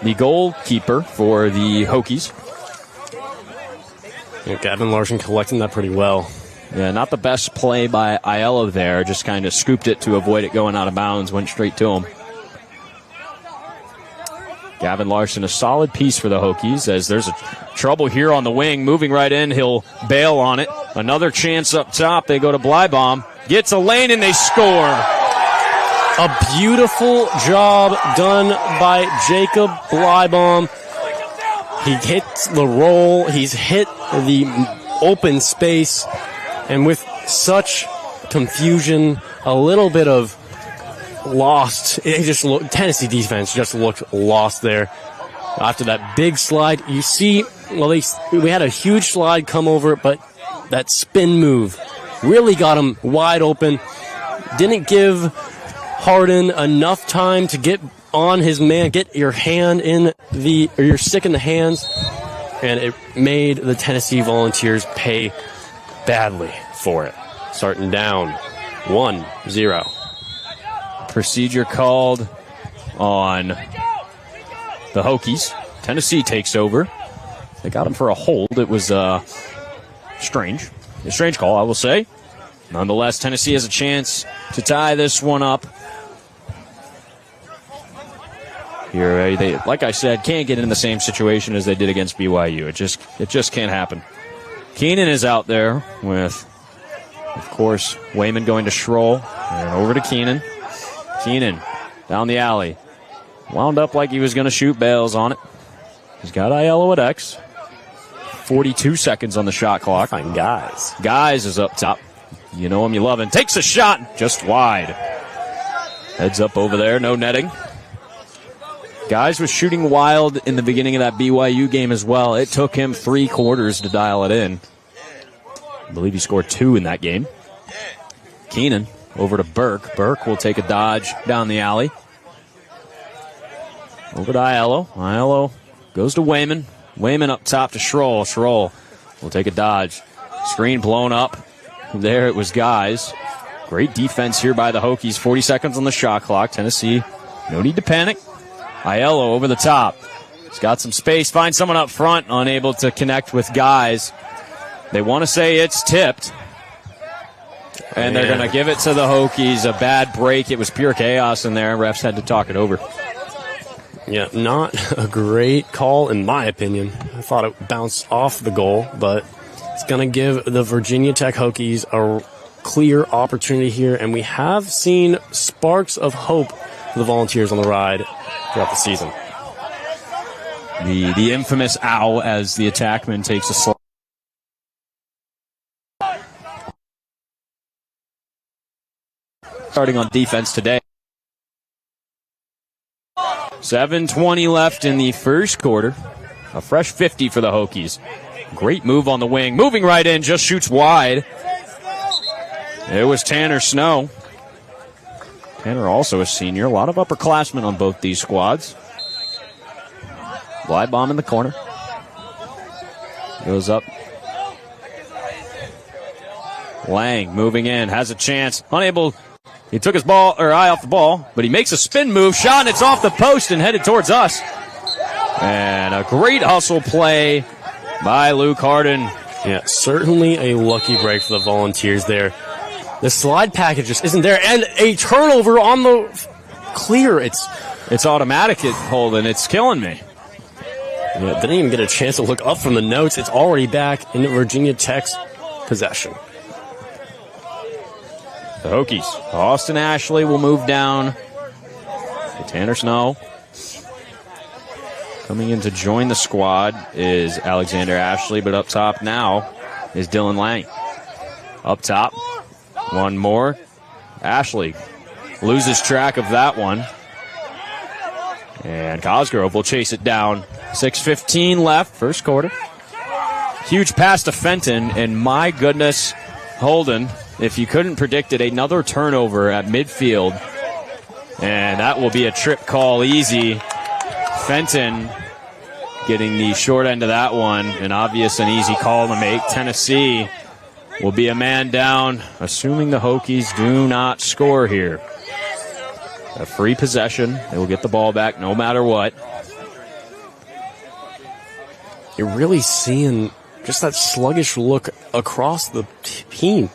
the goalkeeper for the Hokies. Yeah, Gavin Larson collecting that pretty well. Yeah, not the best play by Aiello there. Just kind of scooped it to avoid it going out of bounds. Went straight to him. Gavin Larson, a solid piece for the Hokies, as there's a trouble here on the wing. Moving right in, he'll bail on it. Another chance up top. They go to Blybaum. Gets a lane, and they score. A beautiful job done by Jacob Blybaum. He hits the roll. He's hit the open space. And with such confusion, a little bit of lost. Tennessee defense just looked lost there. After that big slide, you see, well, we had a huge slide come over, but that spin move really got him wide open. Didn't give Harden enough time to get on his man, get your hand in your stick in the hands, and it made the Tennessee Volunteers pay badly for it. Starting down 1-0. Procedure called on the Hokies. Tennessee takes over. They got him for a hold. It was a strange call, I will say. Nonetheless, Tennessee has a chance to tie this one up. Here, they, like I said, can't get in the same situation as they did against BYU. It just can't happen. Keenan is out there with, of course, Wayman going to Schroll. And over to Keenan. Keenan down the alley. Wound up like he was going to shoot Bales on it. He's got Aiello at X. 42 seconds on the shot clock. Fine, Guys. Guys is up top. You know him, you love him. Takes a shot just wide. Heads up over there, no netting. Guys was shooting wild in the beginning of that BYU game as well. It took him 3 quarters to dial it in. I believe he scored 2 in that game. Keenan over to Burke. Burke will take a dodge down the alley. Over to Aiello. Aiello goes to Wayman. Wayman up top to Schroll. Schroll will take a dodge. Screen blown up. There it was Guys. Great defense here by the Hokies. 40 seconds on the shot clock. Tennessee, no need to panic. Aiello over the top. He's got some space. Finds someone up front. Unable to connect with Guys. They want to say it's tipped. And they're going to give it to the Hokies. A bad break. It was pure chaos in there. Refs had to talk it over. Yeah, not a great call in my opinion. I thought it bounced off the goal, but it's going to give the Virginia Tech Hokies a clear opportunity here. And we have seen sparks of hope for the Volunteers on the ride throughout the season. The infamous ow as the attackman takes a slide. Starting on defense today. 7:20 left in the first quarter. A fresh 50 for the Hokies. Great move on the wing. Moving right in, just shoots wide. It was Tanner Snow. Tanner also a senior. A lot of upperclassmen on both these squads. Glide bomb in the corner. Goes up. Lang moving in. Has a chance. Unable. He took his eye off the ball, but he makes a spin move. Shot, and it's off the post and headed towards us. And a great hustle play by Luke Harden. Yeah, certainly a lucky break for the Volunteers there. The slide package just isn't there. And a turnover on the clear. It's automatic at Holden. It's killing me. Yeah, didn't even get a chance to look up from the notes. It's already back into Virginia Tech's possession. The Hokies. Austin Ashley will move down to Tanner Snow. Coming in to join the squad is Alexander Ashley, but up top now is Dylan Lang. Up top, one more. Ashley loses track of that one. And Cosgrove will chase it down. 6:15 left, first quarter. Huge pass to Fenton, and my goodness, Holden, if you couldn't predict it, another turnover at midfield. And that will be a trip call easy. Fenton getting the short end of that one. An obvious and easy call to make. Tennessee will be a man down, assuming the Hokies do not score here. A free possession. They will get the ball back no matter what. You're really seeing just that sluggish look across the team.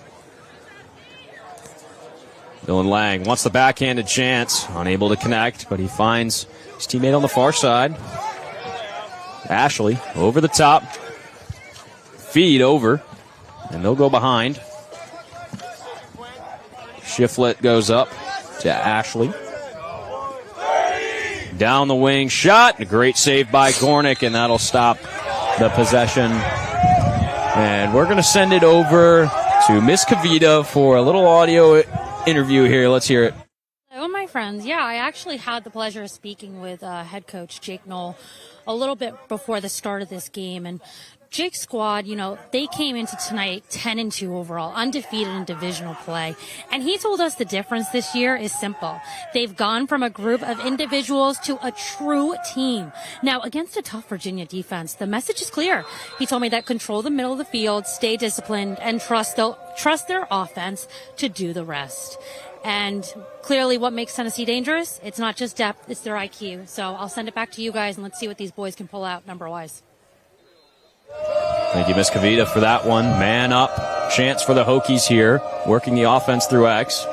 Dylan Lang wants the backhanded chance. Unable to connect, but he finds his teammate on the far side. Ashley over the top. Feed over. And they'll go behind. Shiflett goes up to Ashley. Down the wing, shot. A great save by Gornick, and that'll stop the possession. And we're going to send it over to Miss Kavita for a little audio interview here. Let's hear it. Hello, my friends. Yeah, I actually had the pleasure of speaking with head coach Jake Knoll a little bit before the start of this game. And Jake's squad, you know, they came into tonight 10-2 overall, undefeated in divisional play. And he told us the difference this year is simple. They've gone from a group of individuals to a true team. Now, against a tough Virginia defense, the message is clear. He told me that control the middle of the field, stay disciplined, and trust their offense to do the rest. And clearly what makes Tennessee dangerous, it's not just depth, it's their IQ. So I'll send it back to you guys, and let's see what these boys can pull out number-wise. Thank you, Miss Kavita, for that one. Man up. Chance for the Hokies here. Working the offense through X.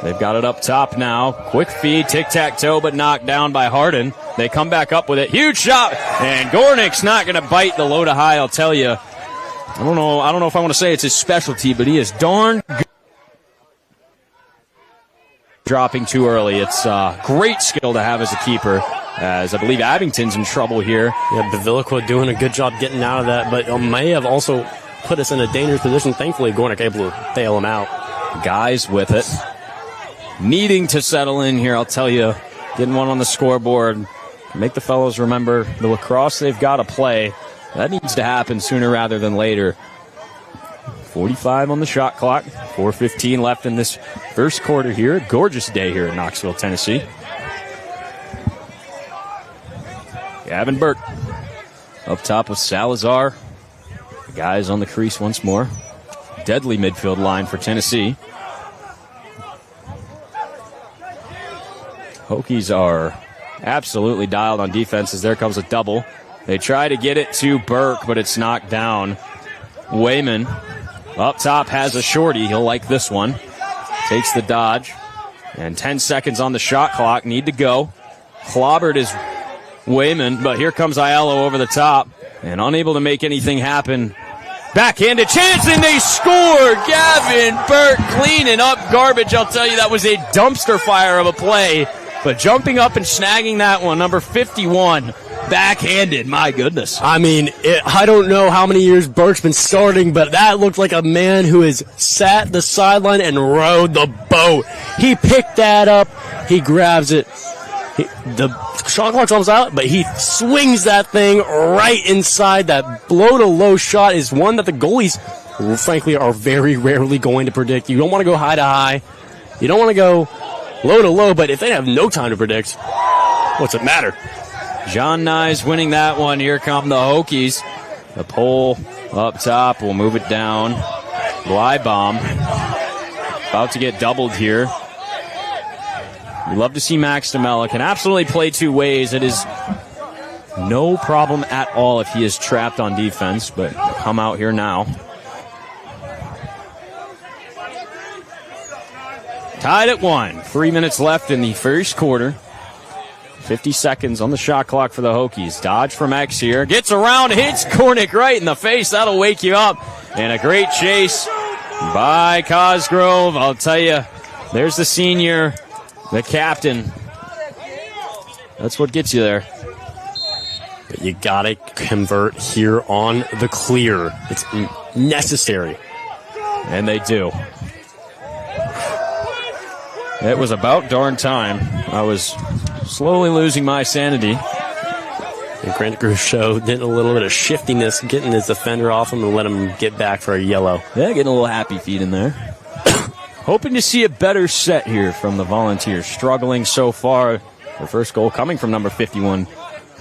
They've got it up top now. Quick feed, tic-tac-toe, but knocked down by Harden. They come back up with it. Huge shot, and Gornick's not going to bite the low to high, I'll tell you. I don't know if I want to say it's his specialty, but he is darn good. Dropping too early. It's great skill to have as a keeper, as I believe Abington's in trouble here. Yeah, Bevilacqua doing a good job getting out of that, but may have also put us in a dangerous position. Thankfully, Gornick able to bail him out. Guys with it. Needing to settle in here, I'll tell you. Getting one on the scoreboard. Make the fellows remember the lacrosse they've got to play. That needs to happen sooner rather than later. 45 on the shot clock. 4:15 left in this first quarter here. A gorgeous day here in Knoxville, Tennessee. Gavin Burke up top with Salazar. The guys on the crease once more. Deadly midfield line for Tennessee. Hokies are absolutely dialed on defense as there comes a double. They try to get it to Burke, but it's knocked down. Wayman up top has a shorty. He'll like this one. Takes the dodge. And 10 seconds on the shot clock. Need to go. Clobbered is Wayman, but here comes Aiello over the top. And unable to make anything happen. Backhanded chance, and they score! Gavin Burke cleaning up garbage. I'll tell you, that was a dumpster fire of a play. But jumping up and snagging that one, number 51, backhanded. My goodness. I mean, I don't know how many years Burke's been starting, but that looked like a man who has sat the sideline and rode the boat. He picked that up. He grabs it. The shot clock's almost out, but he swings that thing right inside. That blow-to-low shot is one that the goalies, frankly, are very rarely going to predict. You don't want to go high to high. You don't want to go low to low, but if they have no time to predict, what's it matter? John Nye's winning that one. Here come the Hokies. The pole up top. We'll move it down. Glide bomb. About to get doubled here. We love to see Max DeMella. Can absolutely play two ways. It is no problem at all if he is trapped on defense, but come out here now. Tied at 1. 3 minutes left in the first quarter. 50 seconds on the shot clock for the Hokies. Dodge from X here. Gets around, hits Gornick right in the face. That'll wake you up. And a great chase by Cosgrove. I'll tell you, there's the senior, the captain. That's what gets you there. But you gotta convert here on the clear. It's necessary. And they do. It was about darn time. I was slowly losing my sanity. And Grant Groucho did a little bit of shiftiness, getting his defender off him and let him get back for a yellow. Yeah, getting a little happy feet in there. Hoping to see a better set here from the Volunteers. Struggling so far. Their first goal coming from number 51,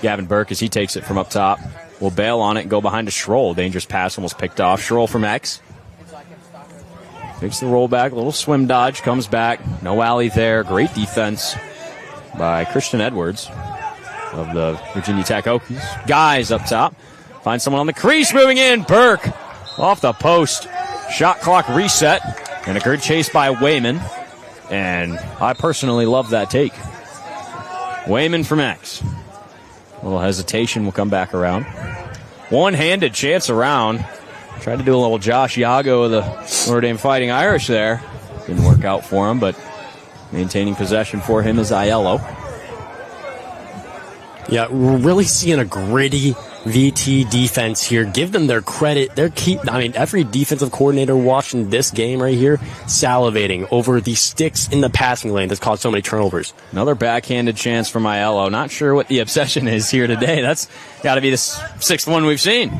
Gavin Burke, as he takes it from up top. Will bail on it and go behind to Schroll. Dangerous pass almost picked off. Schroll from X. Takes the roll back, a little swim dodge, comes back. No alley there. Great defense by Christian Edwards of the Virginia Tech Hokies. Guys up top. Find someone on the crease moving in. Burke off the post. Shot clock reset. And a good chase by Wayman. And I personally love that take. Wayman from X. A little hesitation, will come back around. One-handed chance around. Tried to do a little Josh Yago of the Notre Dame Fighting Irish there. Didn't work out for him, but maintaining possession for him is Aiello. Yeah, we're really seeing a gritty VT defense here. Give them their credit. Every defensive coordinator watching this game right here salivating over the sticks in the passing lane that's caused so many turnovers. Another backhanded chance from Aiello. Not sure what the obsession is here today. That's got to be the sixth one we've seen.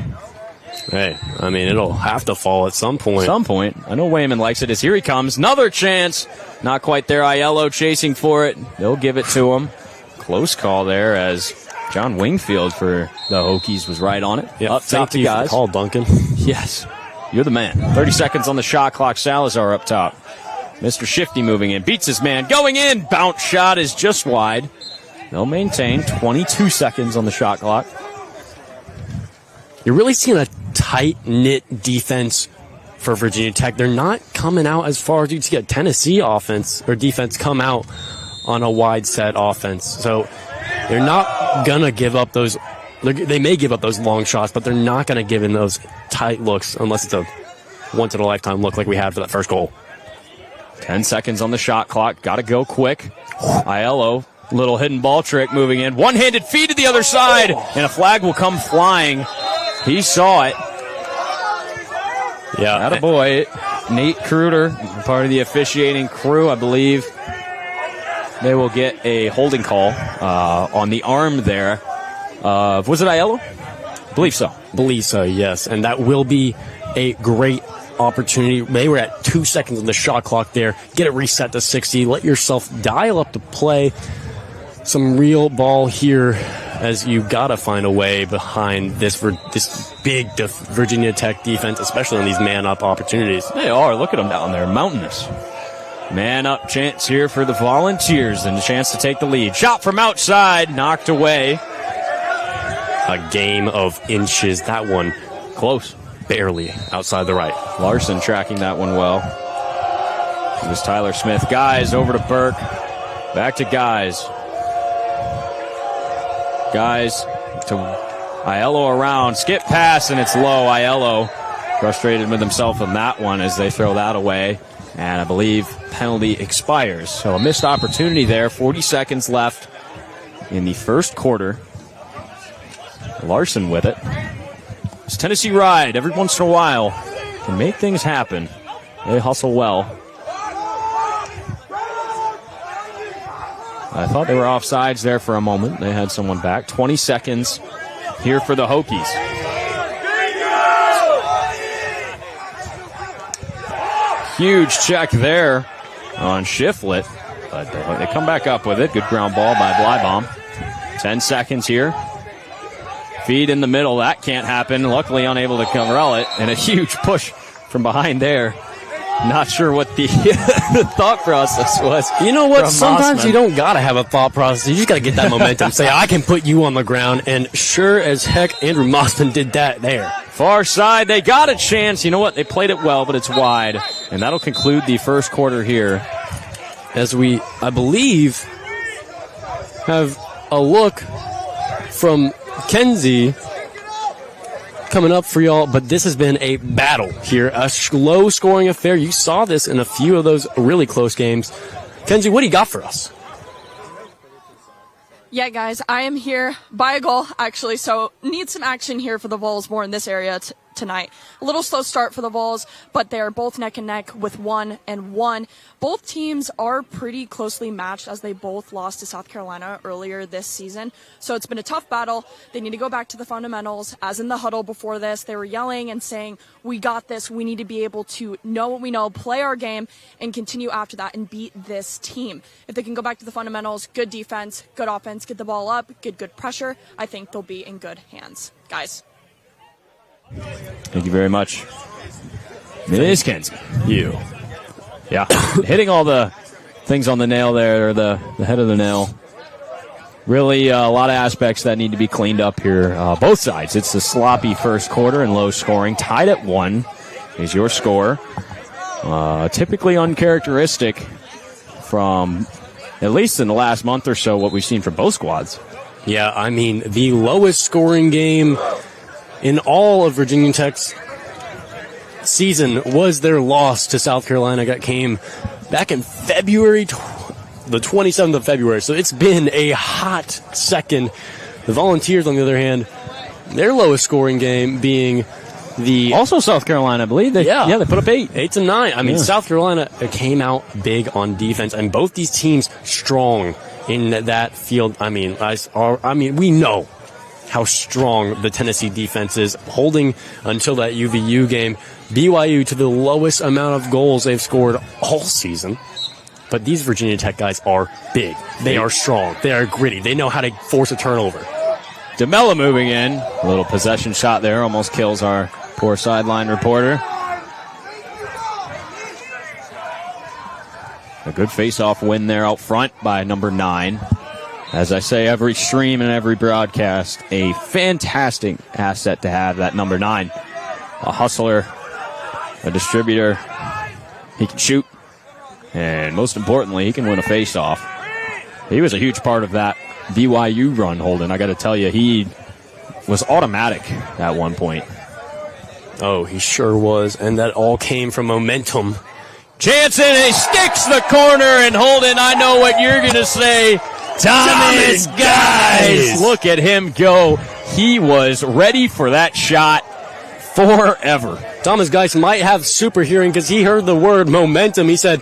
Hey, it'll have to fall at some point. Some point. I know Wayman likes it as here he comes. Another chance. Not quite there. Aiello chasing for it. They'll give it to him. Close call there as John Wingfield for the Hokies was right on it. Yeah, up top to guys. Call, Duncan. Yes, you're the man. 30 seconds on the shot clock. Salazar up top. Mr. Shifty moving in. Beats his man. Going in. Bounce shot is just wide. They'll maintain 22 seconds on the shot clock. You're really seeing a tight-knit defense for Virginia Tech. They're not coming out as far as you see a Tennessee offense or defense come out on a wide set offense. So they're not going to give up those. They may give up those long shots, but they're not going to give in those tight looks unless it's a once-in-a-lifetime look like we had for that first goal. 10 seconds on the shot clock. Got to go quick. Aiello, little hidden ball trick moving in. One-handed feed to the other side, and a flag will come flying. He saw it. Yeah. Attaboy. Nate Kruder, part of the officiating crew, I believe. They will get a holding call on the arm there. Was it Aiello? Believe so. Believe so, yes. And that will be a great opportunity. They were at 2 seconds on the shot clock there. Get it reset to 60. Let yourself dial up to play. Some real ball here as you got to find a way behind this big Virginia Tech defense, especially on these man-up opportunities. They are. Look at them down there. Mountainous. Man-up chance here for the Volunteers and a chance to take the lead. Shot from outside. Knocked away. A game of inches. That one close. Barely outside the right. Larson tracking that one well. It was Tyler Smith. Guys over to Burke. Back to Guys. Guys to Aiello around. Skip pass, and it's low. Aiello frustrated with himself on that one as they throw that away. And I believe penalty expires. So a missed opportunity there. 40 seconds left in the first quarter. Larson with it. It's Tennessee Ride. Every once in a while can make things happen. They hustle well. I thought they were offsides there for a moment. They had someone back. 20 seconds here for the Hokies. Huge check there on Shiflett. But they come back up with it. Good ground ball by Blybaum. 10 seconds here. Feed in the middle. That can't happen. Luckily unable to corral it. And a huge push from behind there. Not sure what the thought process was. You know what? Sometimes Mossman. You don't got to have a thought process. You just got to get that momentum. Say, I can put you on the ground. And sure as heck, Andrew Mossman did that there. Far side. They got a chance. You know what? They played it well, but it's wide. And that'll conclude the first quarter here. As we, I believe, have a look from Kenzie coming up for y'all, but this has been a battle here, a low scoring affair. You saw this in a few of those really close games. Kenzie, what do you got for us? Yeah, guys, I am here by a goal, actually, so need some action here for the Vols more in this area tonight. A little slow start for the Vols, but they're both neck and neck with 1-1. Both teams are pretty closely matched as they both lost to South Carolina earlier this season. So it's been a tough battle. They need to go back to the fundamentals. As in the huddle before this, they were yelling and saying, we got this. We need to be able to know what we know, play our game, and continue after that and beat this team. If they can go back to the fundamentals, good defense, good offense, get the ball up, get good pressure, I think they'll be in good hands. Guys. Thank you very much. It is Kenzie. You. Yeah. Hitting all the things on the nail there, or the head of the nail. Really a lot of aspects that need to be cleaned up here. Both sides. It's the sloppy first quarter and low scoring. Tied at 1 is your score. Typically uncharacteristic from, at least in the last month or so, what we've seen from both squads. Yeah, I mean, the lowest scoring game in all of Virginia Tech's season was their loss to South Carolina. That came back in February, the 27th of February. So it's been a hot second. The Volunteers, on the other hand, their lowest scoring game being the... Also South Carolina, I believe. They put up 8. 8 to 9. I mean, South Carolina came out big on defense, and both these teams strong in that field. I mean, we know how strong the Tennessee defense is, holding until that UVU game. BYU to the lowest amount of goals they've scored all season. But these Virginia Tech guys are big. They are strong. They are gritty. They know how to force a turnover. DeMella moving in. A little possession shot there. Almost kills our poor sideline reporter. A good face-off win there out front by number 9. As I say, every stream and every broadcast, a fantastic asset to have, that number 9. A hustler a distributor. He can shoot. And most importantly, he can win a face-off. He was a huge part of that BYU run, Holden. I got to tell you, he was automatic at one point. Oh, he sure was. And that all came from momentum. Jansen, he sticks the corner, and Holden, I know what you're going to say. Thomas Guys! Look at him go. He was ready for that shot forever. Thomas Geis might have super hearing because he heard the word momentum. He said,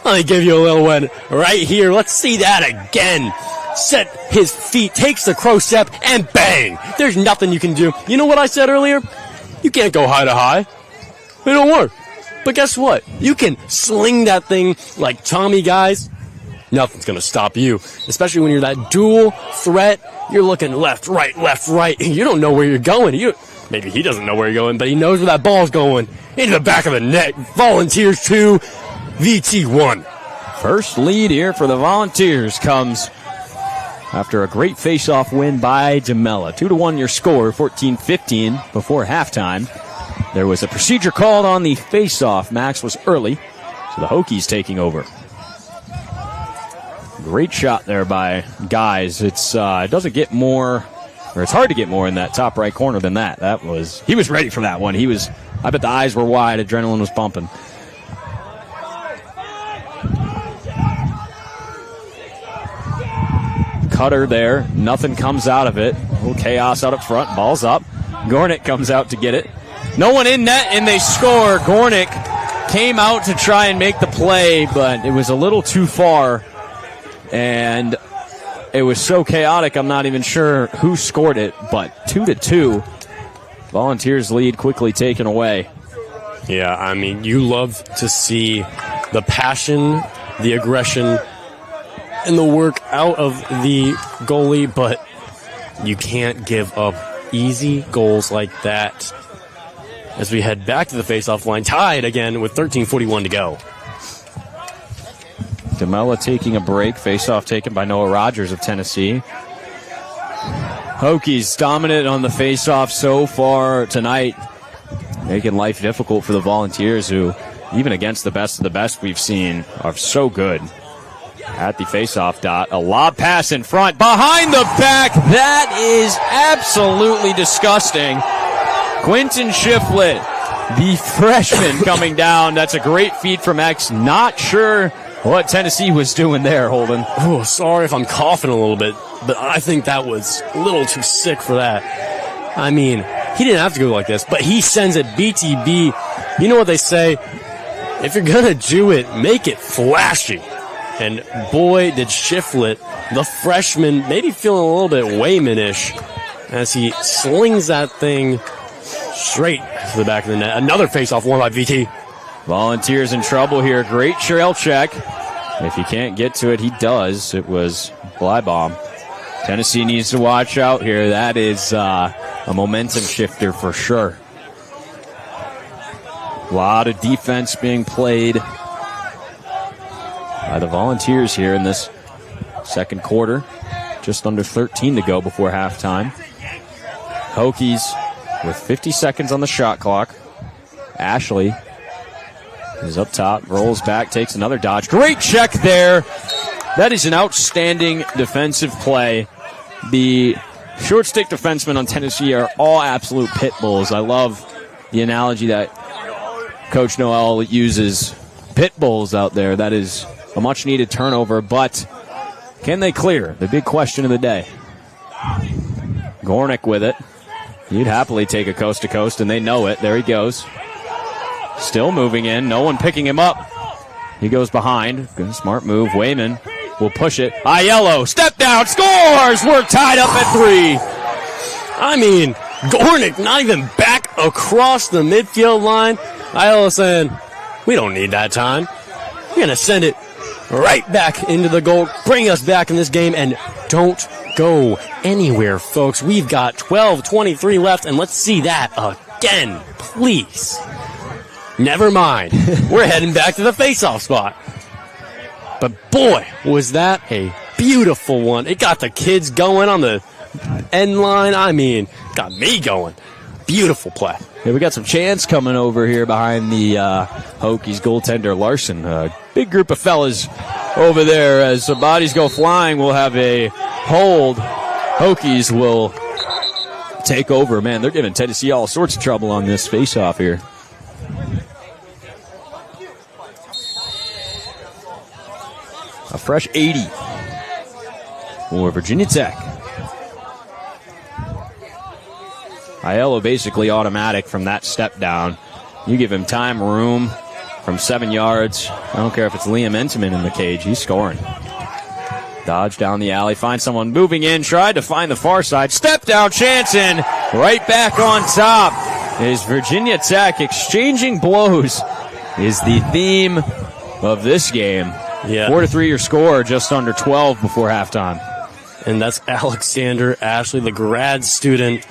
let me give you a little one right here. Let's see that again. Set his feet, takes the crow step, and bang. There's nothing you can do. You know what I said earlier? You can't go high to high. It don't work. But guess what? You can sling that thing like Tommy Guys. Nothing's going to stop you, especially when you're that dual threat. You're looking left, right. You don't know where you're going. Maybe he doesn't know where you're going, but he knows where that ball's going. Into the back of the net. Volunteers 2, VT 1. First lead here for the Volunteers comes after a great face-off win by DeMella. 2-1 your score, 14-15 before halftime. There was a procedure called on the face-off. Max was early, so the Hokies taking over. Great shot there by Guys. It doesn't get more, or it's hard to get more in that top right corner than that. He was ready for that one. I bet the eyes were wide. Adrenaline was pumping. Cutter there. Nothing comes out of it. A little chaos out up front. Ball's up. Gornick comes out to get it. No one in net, and they score. Gornick came out to try and make the play, but it was a little too far. And it was so chaotic, I'm not even sure who scored it, but 2-2. Volunteers lead quickly taken away. Yeah, I mean, you love to see the passion, the aggression, and the work out of the goalie, but you can't give up easy goals like that. As we head back to the faceoff line, tied again with 13:41 to go. DeMella taking a break. Faceoff taken by Noah Rogers of Tennessee. Hokies dominant on the faceoff so far tonight, making life difficult for the Volunteers, who, even against the best of the best we've seen, are so good. At the faceoff dot, a lob pass in front, behind the back. That is absolutely disgusting. Quinton Shiflett, the freshman, coming down. That's a great feed from X. Not sure what Tennessee was doing there, Holden. Oh, sorry if I'm coughing a little bit, but I think that was a little too sick for that. I mean, he didn't have to go like this, but he sends it BTB. You know what they say? If you're going to do it, make it flashy. And boy, did Shiflett, the freshman, maybe feeling a little bit Wayman-ish as he slings that thing straight to the back of the net. Another face-off won by VT. Volunteers in trouble here. Great trail check. If he can't get to it, he does. It was Blybomb. Tennessee needs to watch out here. That is a momentum shifter for sure. A lot of defense being played by the Volunteers here in this second quarter. Just under 13 to go before halftime. Hokies with 50 seconds on the shot clock. Ashley is up top, rolls back, takes another dodge. Great check there. That is an outstanding defensive play. The short stick defensemen on Tennessee are all absolute pit bulls. I love the analogy that Coach Noel uses. Pit bulls out there. That is a much needed turnover, but can they clear? The big question of the day. Gornick with it. He'd happily take a coast to coast, and they know it. There he goes. Still moving in. No one picking him up. He goes behind. Good, smart move. Wayman will push it. Aiello, step down, scores! We're tied up at 3. I mean, Gornick not even back across the midfield line. Aiello saying, we don't need that time. We're going to send it right back into the goal. Bring us back in this game, and don't go anywhere, folks. We've got 12:23 left, and let's see that again, please. Never mind. We're heading back to the face-off spot. But boy, was that a beautiful one. It got the kids going on the end line. I mean, got me going. Beautiful play. Hey, we got some chants coming over here behind the Hokies goaltender Larson. Big group of fellas over there. As the bodies go flying, we'll have a hold. Hokies will take over. Man, they're giving Tennessee all sorts of trouble on this face-off here. A fresh 80 for Virginia Tech. Aiello basically automatic from that step down. You give him time, room from 7 yards. I don't care if it's Liam Entenman in the cage. He's scoring. Dodge down the alley, find someone moving in, tried to find the far side. Step down, Chanson, right back on top. Is Virginia Tech exchanging blows is the theme of this game. Yeah. 4-3 your score, just under 12 before halftime. And that's Alexander Ashley, the grad student,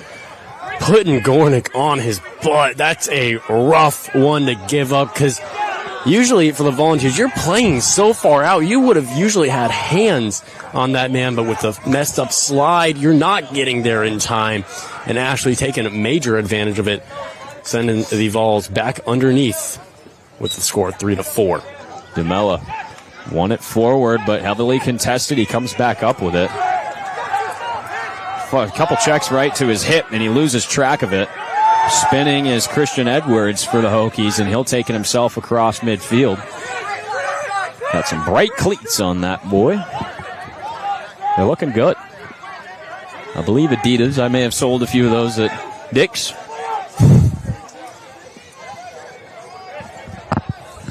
putting Gornick on his butt. That's a rough one to give up, because usually for the Volunteers, you're playing so far out, you would have usually had hands on that man, but with the messed up slide, you're not getting there in time. And Ashley taking a major advantage of it, sending the Vols back underneath with the score 3-4. DeMella won it forward, but heavily contested. He comes back up with it. A couple checks right to his hip, and he loses track of it. Spinning is Christian Edwards for the Hokies, and he'll take it himself across midfield. Got some bright cleats on that boy. They're looking good. I believe Adidas. I may have sold a few of those at Dick's.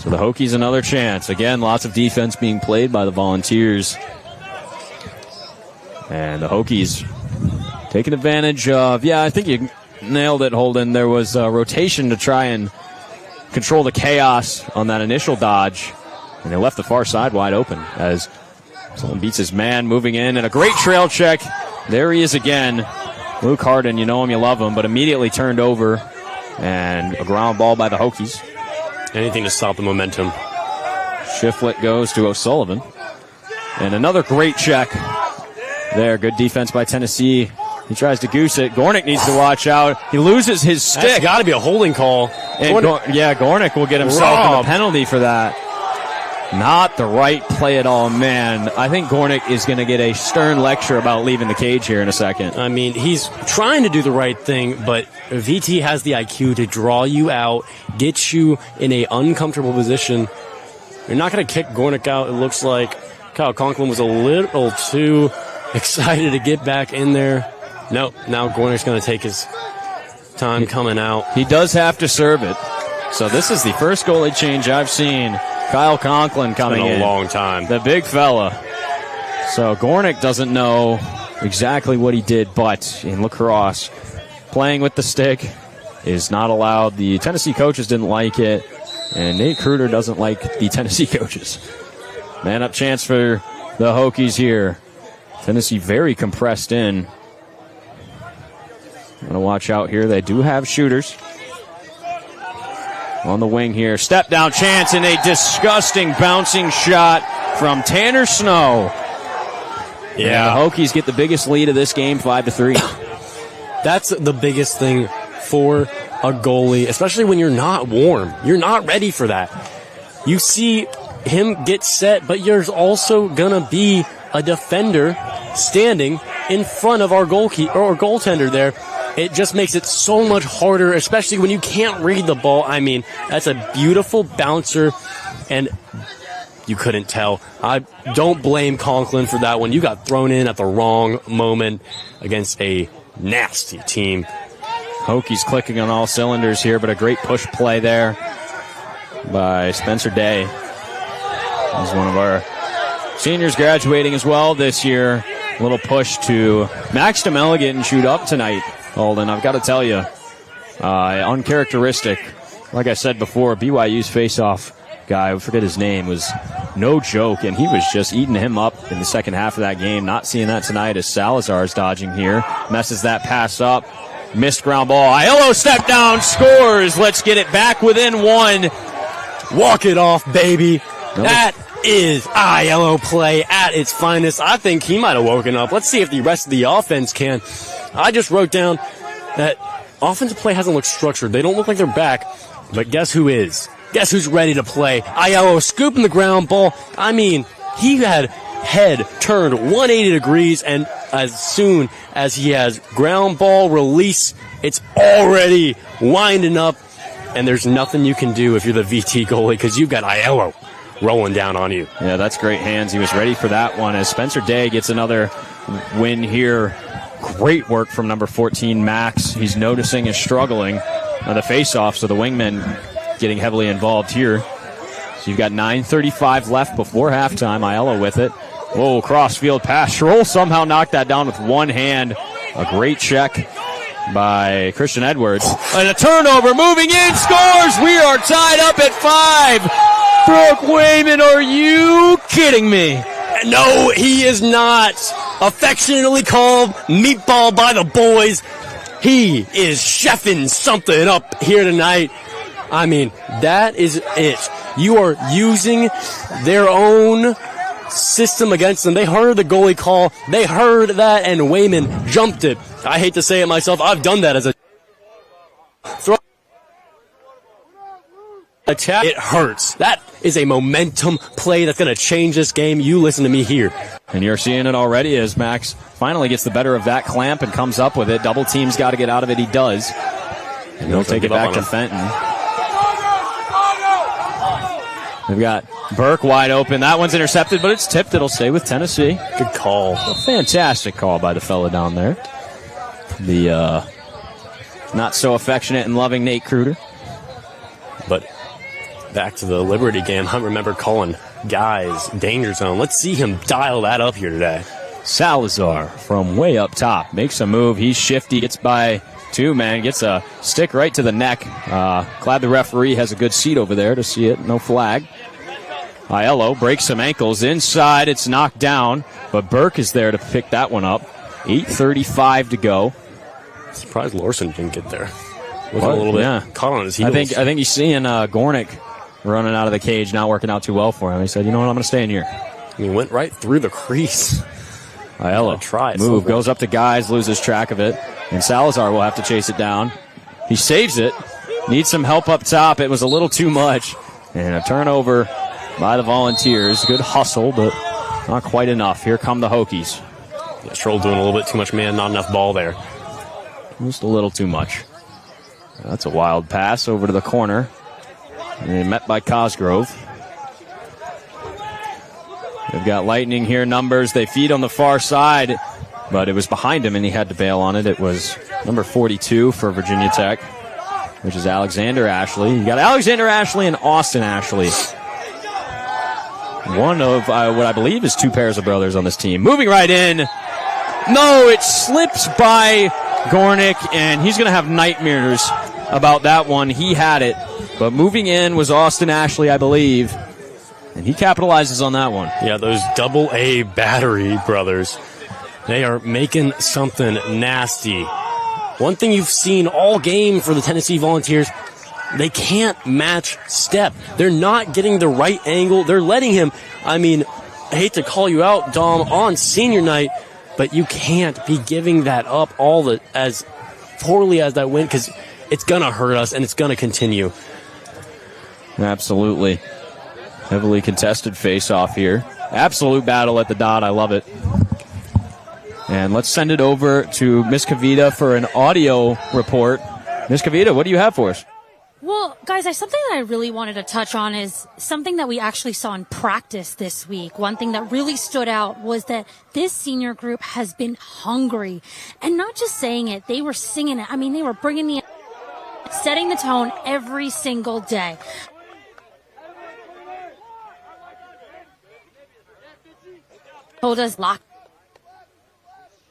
So the Hokies another chance. Again, lots of defense being played by the Volunteers. And the Hokies taking advantage of, I think you nailed it, Holden. There was a rotation to try and control the chaos on that initial dodge. And they left the far side wide open as someone beats his man moving in. And a great trail check. There he is again. Luke Harden, you know him, you love him, but immediately turned over. And a ground ball by the Hokies. Anything to stop the momentum. Shiflett goes to O'Sullivan. And another great check there. Good defense by Tennessee. He tries to goose it. Gornick needs to watch out. He loses his stick. That's got to be a holding call. And Gornick will get himself a penalty for that. Not the right play at all, man. I think Gornick is going to get a stern lecture about leaving the cage here in a second. I mean, he's trying to do the right thing, but VT has the IQ to draw you out, get you in an uncomfortable position. You're not going to kick Gornick out. It looks like Kyle Conklin was a little too excited to get back in there. Nope, now Gornick's going to take his time coming out. He does have to serve it. So this is the first goalie change I've seen. Kyle Conklin coming in. It's been a long time. The big fella. So Gornick doesn't know exactly what he did, but in lacrosse, playing with the stick is not allowed. The Tennessee coaches didn't like it, and Nate Kruger doesn't like the Tennessee coaches. Man up chance for the Hokies here. Tennessee very compressed in. I'm going to watch out here. They do have shooters on the wing here. Step down chance and a disgusting bouncing shot from Tanner Snow. Yeah. And the Hokies get the biggest lead of this game, 5-3. That's the biggest thing for a goalie, especially when you're not warm. You're not ready for that. You see him get set, but there's also going to be a defender standing in front of our goaltender there. It just makes it so much harder, especially when you can't read the ball. I mean, that's a beautiful bouncer, and you couldn't tell. I don't blame Conklin for that one. You got thrown in at the wrong moment against a nasty team. Hokies clicking on all cylinders here, but a great push play there by Spencer Day. He's one of our seniors graduating as well this year. A little push to Max DeMella getting chewed up tonight. Holden, I've got to tell you, uncharacteristic. Like I said before, BYU's face-off guy, I forget his name, was no joke, and he was just eating him up in the second half of that game. Not seeing that tonight as Salazar's dodging here. Messes that pass up. Missed ground ball. Aiello step down, scores. Let's get it back within one. Walk it off, baby. That is Aiello play at its finest. I think he might have woken up. Let's see if the rest of the offense can. I just wrote down that offensive play hasn't looked structured. They don't look like they're back, but guess who is? Guess who's ready to play? Aiello scooping the ground ball. I mean, he had head turned 180 degrees, and as soon as he has ground ball release, it's already winding up, and there's nothing you can do if you're the VT goalie because you've got Aiello rolling down on you. Yeah, that's great hands. He was ready for that one as Spencer Day gets another win here. Great work from number 14, Max. He's noticing is struggling on the face-off, so the wingman getting heavily involved here. So you've got 9:35 left before halftime. Aiello with it. Whoa, cross-field pass. Schroll somehow knocked that down with one hand. A great check by Christian Edwards. And a turnover, moving in, scores! We are tied up at 5. Brooke Wayman, are you kidding me? No, he is not. Affectionately called Meatball by the boys. He is chefing something up here tonight. I mean, that is it. You are using their own system against them. They heard the goalie call. They heard that, and Wayman jumped it. I hate to say it myself. I've done that as a throw. Attack. It hurts. That is a momentum play that's going to change this game. You listen to me here. And you're seeing it already as Max finally gets the better of that clamp and comes up with it. Double team's got to get out of it. He does. And they'll take it back to Fenton. We've got Burke wide open. That one's intercepted, but it's tipped. It'll stay with Tennessee. Good call. A fantastic call by the fella down there. The not so affectionate and loving Nate Kruder. But back to the Liberty game, I remember calling guys danger zone. Let's see him dial that up here today. Salazar from way up top makes a move. He's shifty. Gets by two, man. Gets a stick right to the neck. Glad the referee has a good seat over there to see it. No flag. Aiello breaks some ankles inside. It's knocked down, but Burke is there to pick that one up. 8:35 to go. Surprised Larson didn't get there. Looking a little bit caught on his heels. I think he's seeing Gornick running out of the cage, not working out too well for him. He said, you know what, I'm going to stay in here. He went right through the crease. Aiello tries. Move, goes up to guys, loses track of it. And Salazar will have to chase it down. He saves it. Needs some help up top. It was a little too much. And a turnover by the Volunteers. Good hustle, but not quite enough. Here come the Hokies. Yeah, Schroll doing a little bit too much man, not enough ball there. Just a little too much. That's a wild pass over to the corner. And met by Cosgrove. They've got Lightning here, numbers. They feed on the far side, but it was behind him and he had to bail on it. It was number 42 for Virginia Tech, which is Alexander Ashley. You got Alexander Ashley and Austin Ashley. One of what I believe is two pairs of brothers on this team. Moving right in. No, it slips by Gornick, and he's going to have nightmares about that one. He had it, but moving in was Austin Ashley, I believe, and he capitalizes on that one. Yeah, those AA battery brothers, they are making something nasty. One thing you've seen all game for the Tennessee Volunteers, they can't match step. They're not getting the right angle. They're letting him, I mean, I hate to call you out, Dom, on senior night, but you can't be giving that up as poorly as that went, because it's going to hurt us and it's going to continue. Absolutely. Heavily contested face-off here. Absolute battle at the dot. I love it. And let's send it over to Miss Kavita for an audio report. Miss Kavita, what do you have for us? Well, guys, something that I really wanted to touch on is something that we actually saw in practice this week. One thing that really stood out was that this senior group has been hungry. And not just saying it, they were singing it. I mean, they were bringing setting the tone every single day. Told us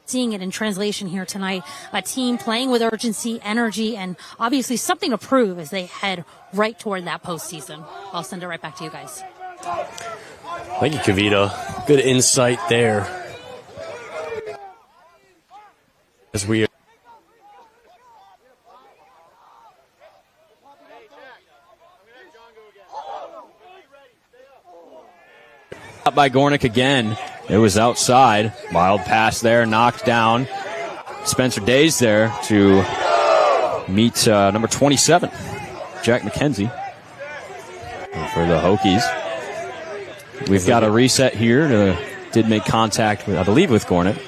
seeing it in translation here tonight. A team playing with urgency, energy, and obviously something to prove as they head right toward that postseason. I'll send it right back to you guys. Thank you, Kavita. Good insight there. As we by Gornick again. It was outside. Wild pass there, knocked down. Spencer Day's there to meet number 27, Jack McKenzie. And for the Hokies, we've got a reset here. Did make contact, I believe, with Gornick.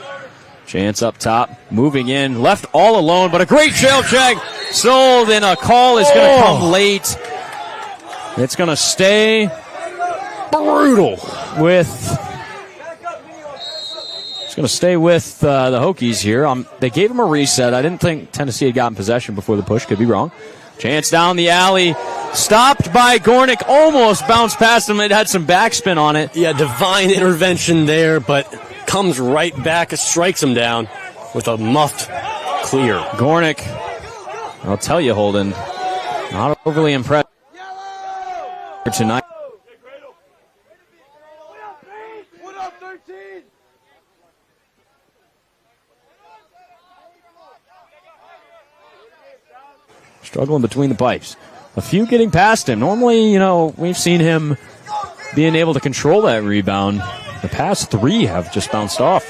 Chance up top, moving in, left all alone, but a great trail check. Sold, and a call is going to come late. It's going to stay brutal with... It's going to stay with the Hokies here. They gave him a reset. I didn't think Tennessee had gotten possession before the push. Could be wrong. Chance down the alley. Stopped by Gornick. Almost bounced past him. It had some backspin on it. Yeah, divine intervention there, but comes right back, strikes him down with a muffed clear. Gornick, I'll tell you, Holden, not overly impressed tonight. Struggling between the pipes. A few getting past him. Normally, we've seen him being able to control that rebound. The past 3 have just bounced off.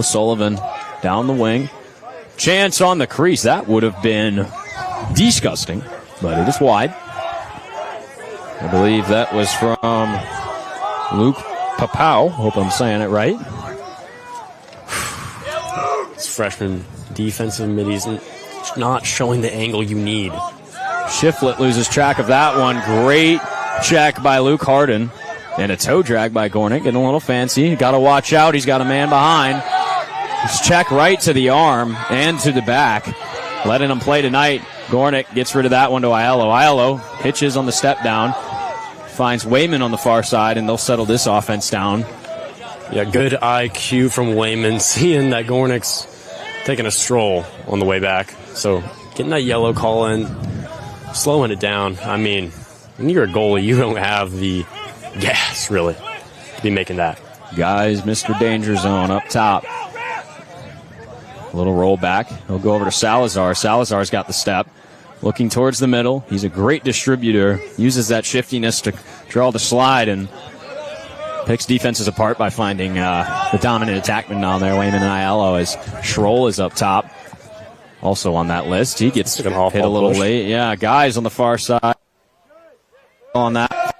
Sullivan down the wing. Chance on the crease. That would have been disgusting, but it is wide. I believe that was from Luke Papau. Hope I'm saying it right. This freshman defensive mid isn't not showing the angle you need. Shiflett loses track of that one. Great check by Luke Harden. And a toe drag by Gornick. Getting a little fancy. Got to watch out. He's got a man behind. Just check right to the arm and to the back. Letting him play tonight. Gornick gets rid of that one to Aiello. Aiello pitches on the step down. Finds Wayman on the far side, and they'll settle this offense down. Yeah, good IQ from Wayman, seeing that Gornick's taking a stroll on the way back. So getting that yellow call in, slowing it down. I mean, when you're a goalie, you don't have the gas, really, to be making that. Guys, Mr. Danger Zone up top. A little roll back. He'll go over to Salazar. Salazar's got the step. Looking towards the middle. He's a great distributor. Uses that shiftiness to draw the slide and picks defenses apart by finding the dominant attackman down there, Wayman and Aiello, as Schroll is up top. Also on that list. He gets hit a little late. Yeah, guys on the far side on that.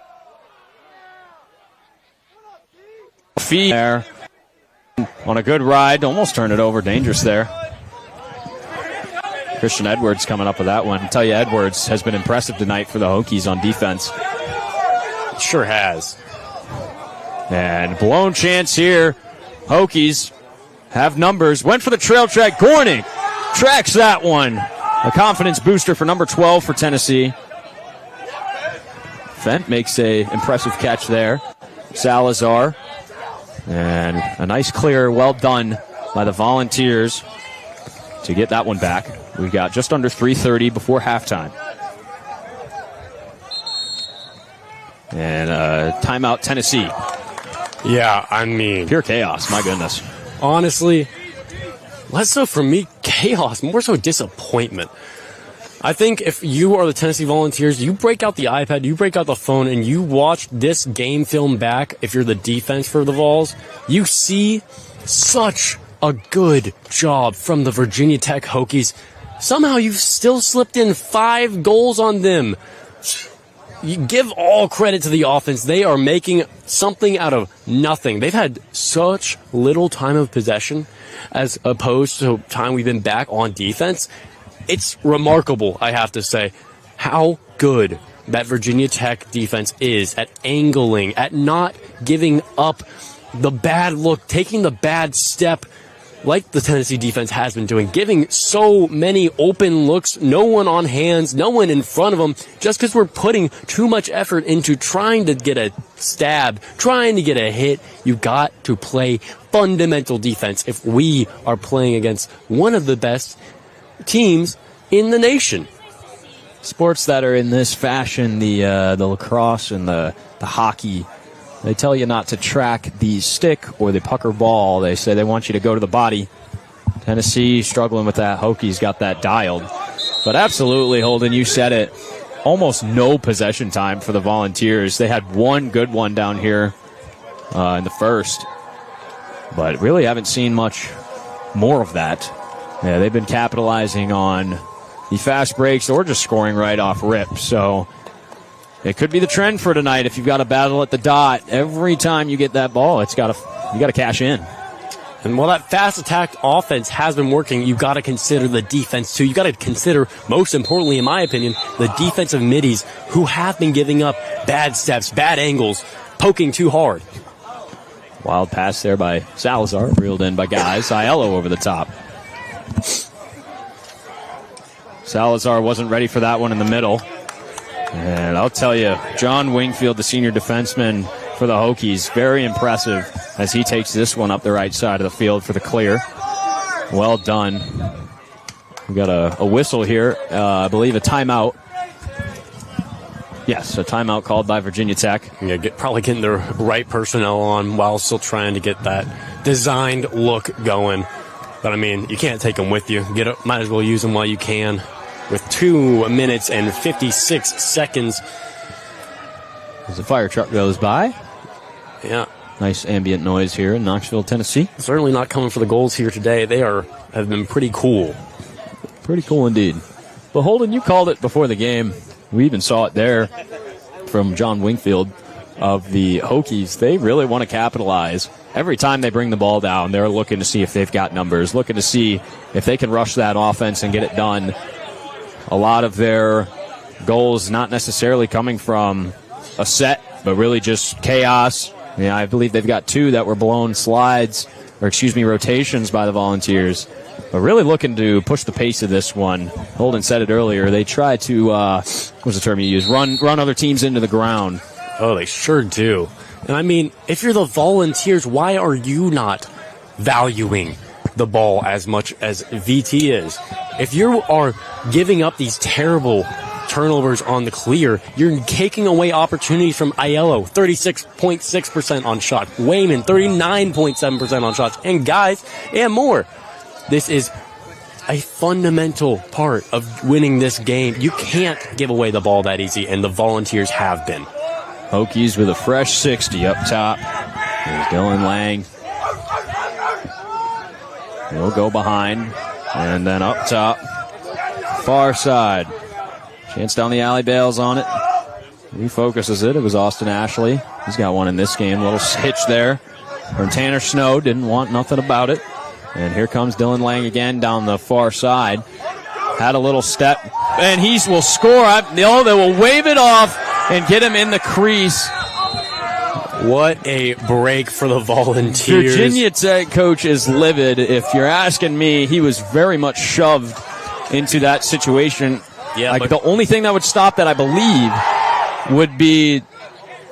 Feet there. On a good ride. Almost turned it over. Dangerous there. Christian Edwards coming up with that one. I tell you, Edwards has been impressive tonight for the Hokies on defense. Sure has. And blown chance here. Hokies have numbers. Went for the trail track. Gornick tracks that one. A confidence booster for number 12 for Tennessee. Fent makes a impressive catch there. Salazar. And a nice clear, well done by the Volunteers to get that one back. We've got just under 3:30 before halftime. And timeout, Tennessee. Yeah, I mean, pure chaos, my goodness. Honestly, less so for me, chaos, more so disappointment. I think if you are the Tennessee Volunteers, you break out the iPad, you break out the phone, and you watch this game film back, if you're the defense for the Vols, you see such a good job from the Virginia Tech Hokies. Somehow you've still slipped in 5 goals on them. You give all credit to the offense. They are making something out of nothing. They've had such little time of possession as opposed to time we've been back on defense. It's remarkable, I have to say, how good that Virginia Tech defense is at angling, at not giving up the bad look, taking the bad step like the Tennessee defense has been doing, giving so many open looks, no one on hands, no one in front of them, just because we're putting too much effort into trying to get a stab, trying to get a hit. You've got to play fundamental defense if we are playing against one of the best teams in the nation. Sports that are in this fashion, the lacrosse and the hockey, they tell you not to track the stick or the pucker ball. They say they want you to go to the body. Tennessee struggling with that. Hokies got that dialed. But absolutely, Holden, you said it. Almost no possession time for the Volunteers. They had one good one down here in the first. But really haven't seen much more of that. Yeah, they've been capitalizing on the fast breaks or just scoring right off rip. So it could be the trend for tonight. If you've got a battle at the dot, every time you get that ball, you got to cash in. And while that fast attack offense has been working, you've got to consider the defense too. You've got to consider, most importantly, in my opinion, the defensive middies who have been giving up bad steps, bad angles, poking too hard. Wild pass there by Salazar, reeled in by guys. Aiello over the top. Salazar wasn't ready for that one in the middle. And I'll tell you, John Wingfield, the senior defenseman for the Hokies, very impressive as he takes this one up the right side of the field for the clear. Well done. We got a whistle here. I believe a timeout. Yes, a timeout called by Virginia Tech. Yeah, probably getting their right personnel on while still trying to get that designed look going. But, I mean, you can't take them with you. Might as well use them while you can. With 2 minutes and 56 seconds. As the fire truck goes by. Yeah. Nice ambient noise here in Knoxville, Tennessee. Certainly not coming for the goals here today. They have been pretty cool. Pretty cool indeed. But Holden, you called it before the game. We even saw it there from John Wingfield of the Hokies. They really want to capitalize. Every time they bring the ball down, they're looking to see if they've got numbers, looking to see if they can rush that offense and get it done. A lot of their goals not necessarily coming from a set, but really just chaos. Yeah, I believe they've got 2 that were blown rotations by the Volunteers. But really looking to push the pace of this one. Holden said it earlier. They try to, what's the term you use? Run other teams into the ground. Oh, they sure do. And I mean, if you're the Volunteers, why are you not valuing the ball as much as VT is? If you are giving up these terrible turnovers on the clear, you're taking away opportunities from Aiello, 36.6% on shots, Wayman, 39.7% on shots, and guys, and more. This is a fundamental part of winning this game. You can't give away the ball that easy, and the Volunteers have been. Hokies with a fresh 60 up top. There's Dylan Lang. He'll go behind, and then up top, far side. Chance down the alley, Bales on it. Refocuses it. It was Austin Ashley. He's got one in this game. Little hitch there from Tanner Snow. Didn't want nothing about it. And here comes Dylan Lang again down the far side. Had a little step, and he will score. They will wave it off and get him in the crease. What a break for the Volunteers. Virginia Tech coach is livid. If you're asking me, he was very much shoved into that situation. Yeah, the only thing that would stop that, I believe, would be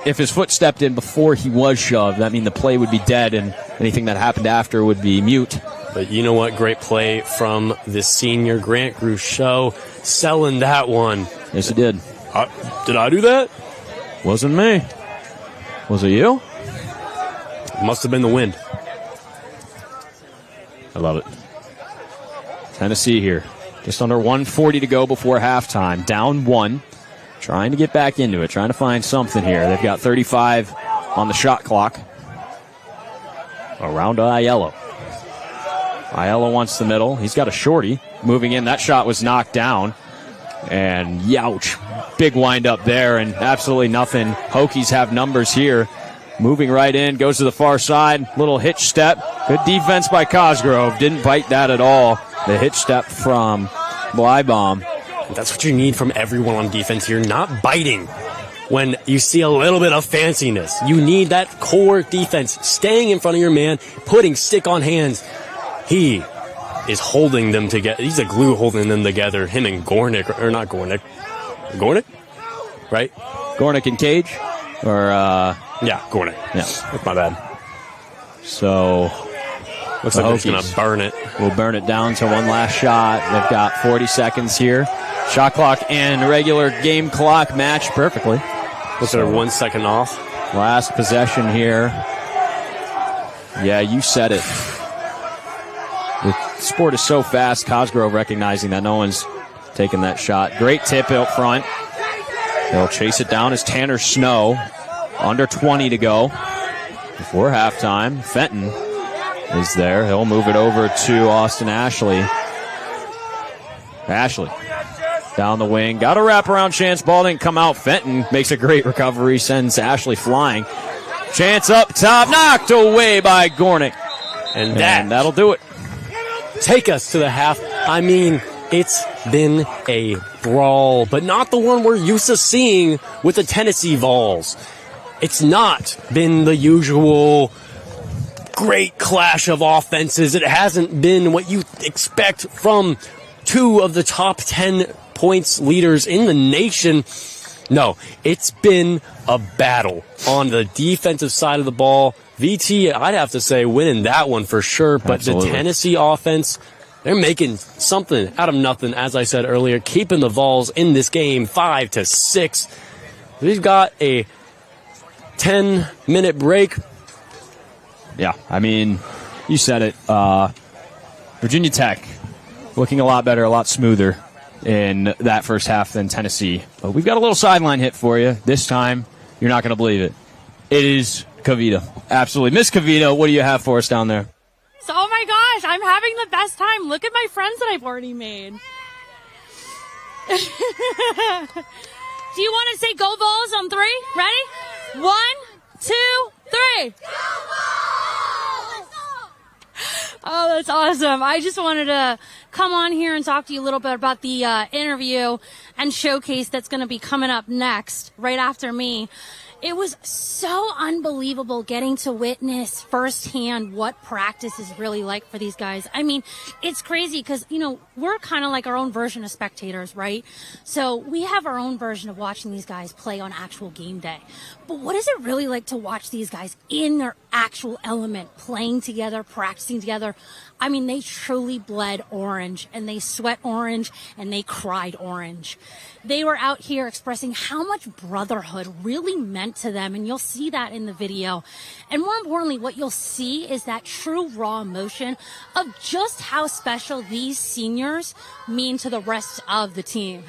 if his foot stepped in before he was shoved. That means the play would be dead, and anything that happened after would be mute. But you know what? Great play from the senior Grant Groucho, selling that one. Yes, he did. Did I do that? Wasn't me. Was it you? Must have been the wind. I love it. Tennessee here. Just under 1:40 to go before halftime. Down 1. Trying to get back into it. Trying to find something here. They've got 35 on the shot clock. Around to Aiello. Aiello wants the middle. He's got a shorty. Moving in. That shot was knocked down. And youch. Big wind up there, and absolutely nothing. Hokies have numbers here. Moving right in, goes to the far side. Little hitch step. Good defense by Cosgrove. Didn't bite that at all. The hitch step from Blybaum. That's what you need from everyone on defense here, not biting when you see a little bit of fanciness. You need that core defense, staying in front of your man, putting stick on hands. He is holding them together. He's a glue holding them together. Him and Gornick, or not Gornick. Gornick? Right? Gornick and Cage? Or, yeah, Gornick. Yeah. That's my bad. So, looks like they're going to burn it. We'll burn it down to one last shot. They've got 40 seconds here. Shot clock and regular game clock match perfectly. Looks like they're 1 second off. Last possession here. Yeah, you said it. The sport is so fast. Cosgrove recognizing that no one's taking that shot. Great tip out front. They'll chase it down as Tanner Snow. Under 20 to go before halftime. Fenton is there. He'll move it over to Austin Ashley. Ashley down the wing. Got a wraparound chance. Ball didn't come out. Fenton makes a great recovery. Sends Ashley flying. Chance up top. Knocked away by Gornick. And that'll do it. Take us to the half. I mean, it's been a brawl, but not the one we're used to seeing with the Tennessee Vols. It's not been the usual great clash of offenses. It hasn't been what you expect from two of the top 10 points leaders in the nation. No, it's been a battle on the defensive side of the ball. VT, I'd have to say, winning that one for sure. But Absolutely. The Tennessee offense, they're making something out of nothing, as I said earlier, keeping the Vols in this game 5-6. We've got a 10-minute break. Yeah, I mean, you said it. Virginia Tech looking a lot better, a lot smoother in that first half than Tennessee. But we've got a little sideline hit for you. This time, you're not going to believe it. It is Kavita. Absolutely. Miss Kavita, what do you have for us down there? So, oh my gosh, I'm having the best time. Look at my friends that I've already made. Do you want to say go Vols on 3? Ready? 1, 2, 3. Go Vols! Oh, that's awesome. I just wanted to come on here and talk to you a little bit about the interview and showcase that's going to be coming up next, right after me. It was so unbelievable getting to witness firsthand what practice is really like for these guys. I mean, it's crazy because, you know, we're kind of like our own version of spectators, right? So we have our own version of watching these guys play on actual game day. But what is it really like to watch these guys in their actual element, playing together, practicing together? I mean, they truly bled orange, and they sweat orange, and they cried orange. They were out here expressing how much brotherhood really meant to them, and you'll see that in the video. And more importantly, what you'll see is that true raw emotion of just how special these seniors mean to the rest of the team.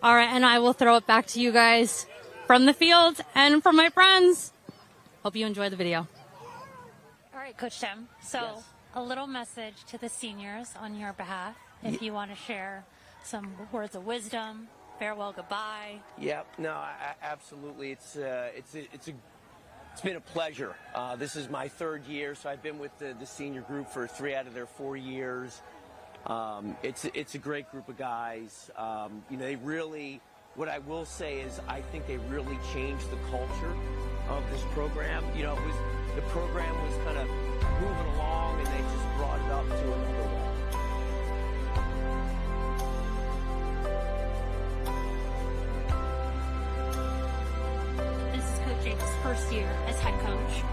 All right, and I will throw it back to you guys from the field and from my friends. Hope you enjoy the video. All right, Coach Tim. So yes. A little message to the seniors on your behalf, if you want to share some words of wisdom, farewell, goodbye. Yep. No, absolutely. It's been a pleasure. This is my 3rd year, so I've been with the senior group for 3 out of their 4 years. It's a great group of guys. You know, they really, what I will say is I think they really changed the culture of this program. You know, the program was kind of moving along, and they just brought it up to another level. This is Coach Jake's first year as head coach.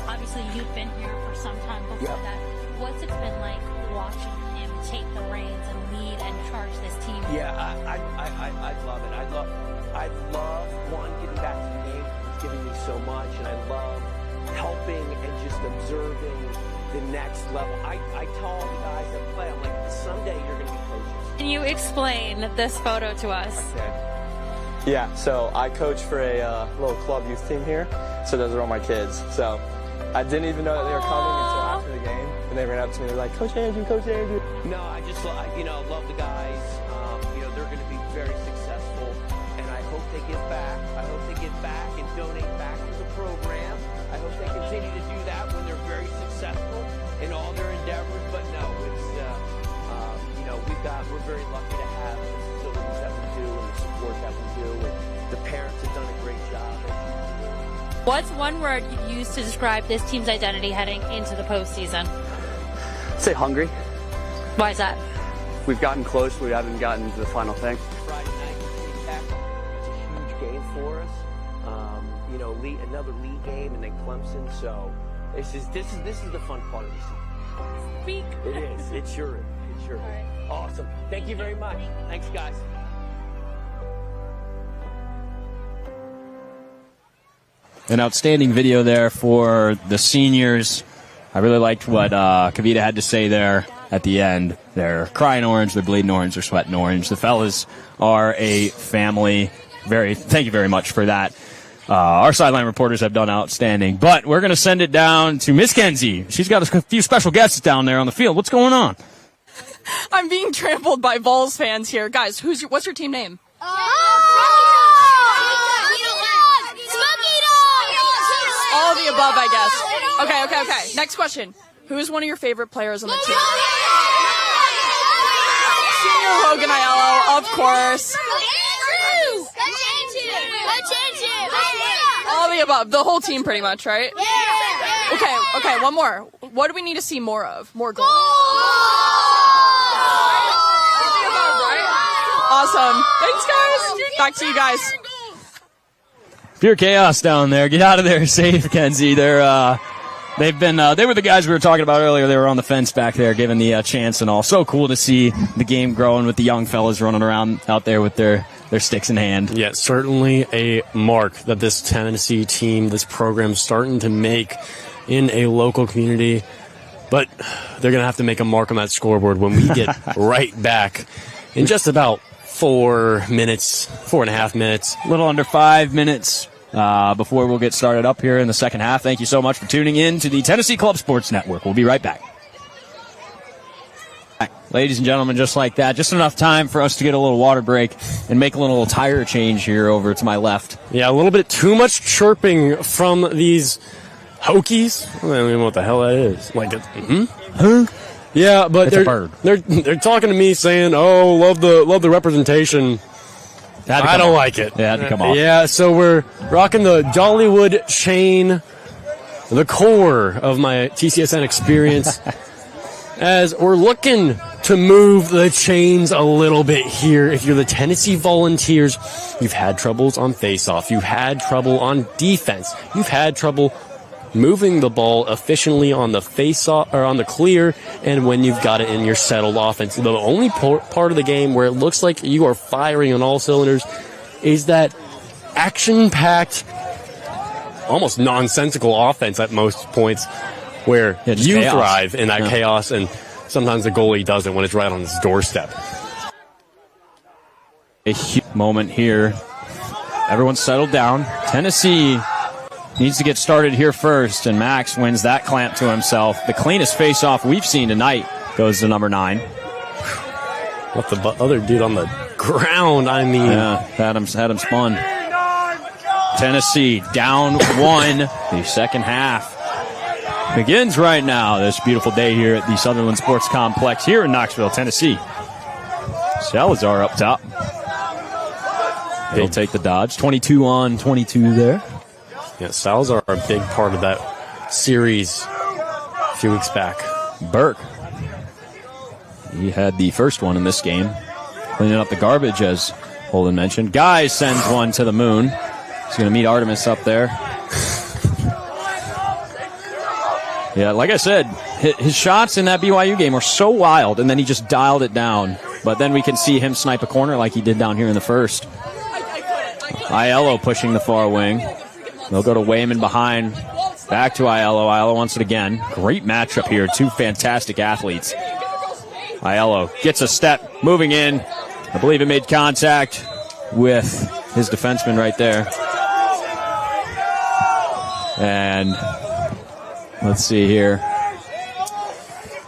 Obviously, you've been here for some time before that. What's it been like watching him take the reins and lead and charge this team? Yeah, I love it. I love one, getting back to the game. It's giving me so much, and I love helping and just observing the next level. I tell all the guys that play, I'm like, someday you're going to be coaches. Can you explain this photo to us? Okay. Yeah, so I coach for a little club youth team here, so those are all my kids. So I didn't even know that they were coming until after the game, and they ran up to me, they're like, Coach Andrew, Coach Andrew. No, I just, you know, love the guys. You know, they're going to be very successful, and I hope they give back. I hope they give back and donate back to the program. I hope they continue to do that when they're very successful in all their endeavors. But no, it's, you know, we're very lucky to have the facilities that we do and the support that we do. And the parents have done a great job. What's one word you'd use to describe this team's identity heading into the postseason? Say hungry. Why is that? We've gotten close, but we haven't gotten to the final thing. Friday night, it's a huge game for us. You know, another league game, and then Clemson. So this is the fun part of the season. Speak. It is. It sure is. It sure is. Right. Awesome. Thank you very much. Thanks, guys. An outstanding video there for the seniors. I really liked what Kavita had to say there at the end. They're crying orange, they're bleeding orange, they're sweating orange. The fellas are a family. Thank you very much for that. Our sideline reporters have done outstanding. But we're going to send it down to Miss Kenzie. She's got a few special guests down there on the field. What's going on? I'm being trampled by Boles fans here. Guys, what's your team name? All of the above, I guess. Okay. Next question. Who is one of your favorite players on the team? Senior Logan Aiello, of course. All the above. The whole team pretty much, right? Yeah. Okay, one more. What do we need to see more of? More goals? Awesome. Thanks, guys. Back to you guys. Pure chaos down there. Get out of there safe, Kenzie. They were the guys we were talking about earlier. They were on the fence back there, giving the chance and all. So cool to see the game growing with the young fellas running around out there with their sticks in hand. Yeah, certainly a mark that this Tennessee team, this program, starting to make in a local community. But they're going to have to make a mark on that scoreboard when we get right back in just about 4.5 minutes. A little under 5 minutes before we'll get started up here in the second half. Thank you so much for tuning in to the Tennessee Club Sports Network. We'll be right back. Ladies and gentlemen, just like that, just enough time for us to get a little water break and make a little tire change here over to my left. Yeah, a little bit too much chirping from these Hokies. I don't even know what the hell that is. Like, huh? Yeah, but they're talking to me saying, "Oh, love the representation." I don't like it. Yeah, had to come off. Yeah, so we're rocking the Dollywood chain, the core of my TCSN experience. As we're looking to move the chains a little bit here. If you're the Tennessee Volunteers, you've had troubles on face-off. You've had trouble on defense. You've had trouble moving the ball efficiently on the face-off or on the clear, and when you've got it in your settled offense. The only part of the game where it looks like you are firing on all cylinders is that action-packed, almost nonsensical offense at most points, where you chaos. thrive in that chaos, and sometimes the goalie doesn't when it's right on his doorstep. A huge moment here. Everyone's settled down. Tennessee needs to get started here first, and Max wins that clamp to himself. The cleanest face-off we've seen tonight goes to number 9. What the other dude on the ground, I mean. Yeah, had him spun. Tennessee down 1. The second half begins right now. This beautiful day here at the Sutherland Sports Complex here in Knoxville, Tennessee. Salazar up top. He'll take the dodge. 22 on 22 there. Yeah, Salazar are a big part of that series a few weeks back. Burke. He had the first one in this game. Cleaning up the garbage, as Holden mentioned. Guy sends one to the moon. He's going to meet Artemis up there. Yeah, like I said, his shots in that BYU game were so wild, and then he just dialed it down. But then we can see him snipe a corner like he did down here in the first. Aiello pushing the far wing. They'll go to Wayman behind. Back to Aiello. Aiello wants it again. Great matchup here. Two fantastic athletes. Aiello gets a step, moving in. I believe it made contact with his defenseman right there. And let's see here.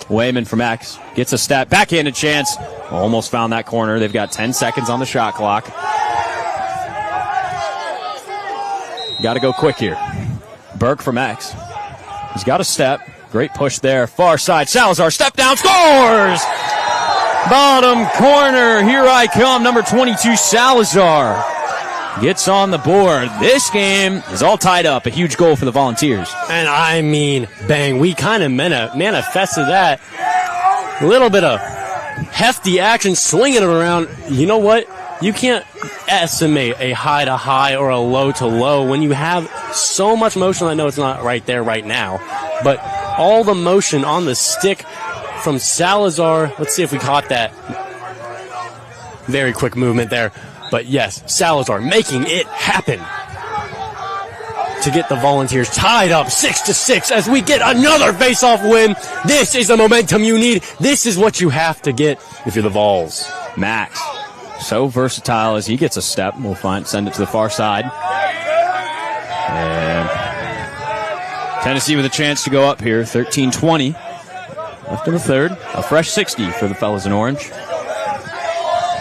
Wayman from X gets a step, backhanded chance. Almost found that corner. They've got 10 seconds on the shot clock. Got to go quick here. Burke from X. He's got a step. Great push there. Far side. Salazar, step down, scores! Bottom corner. Here I come. Number 22, Salazar gets on the board. This game is all tied up. A huge goal for the Volunteers. And I mean, bang, we kind of manifested that. A little bit of hefty action, swinging it around. You know what? You can't estimate a high to high or a low to low when you have so much motion. I know it's not right there right now, but all the motion on the stick from Salazar. Let's see if we caught that. Very quick movement there. But yes, Salazar making it happen to get the Volunteers tied up 6-6 as we get another face-off win. This is the momentum you need. This is what you have to get if you're the Vols. Max So versatile as he gets a step. We'll send it to the far side. And Tennessee with a chance to go up here. 13-20. Left in the third. A fresh 60 for the fellas in orange.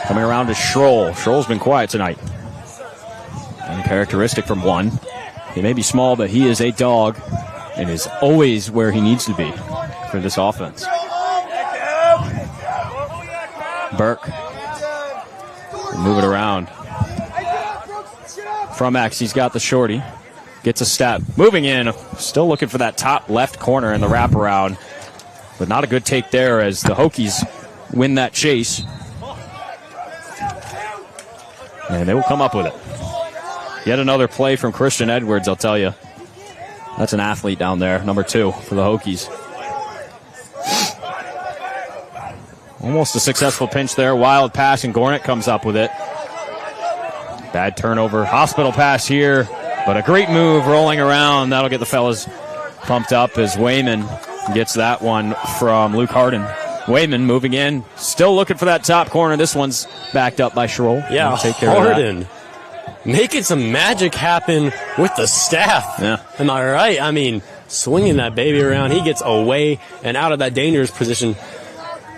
Coming around to Schroll. Schroll's been quiet tonight. Uncharacteristic from one. He may be small, but he is a dog and is always where he needs to be for this offense. Burke. Move it around. From X, he's got the shorty. Gets a step. Moving in. Still looking for that top left corner in the wraparound. But not a good take there as the Hokies win that chase. And they will come up with it. Yet another play from Christian Edwards, I'll tell you. That's an athlete down there, number 2 for the Hokies. Almost a successful pinch there. Wild pass, and Gornick comes up with it. Bad turnover. Hospital pass here, but a great move rolling around. That'll get the fellas pumped up as Wayman gets that one from Luke Harden. Wayman moving in, still looking for that top corner. This one's backed up by Schroll. Yeah, take care Harden making some magic happen with the staff. Yeah. Am I right? I mean, swinging that baby around. He gets away and out of that dangerous position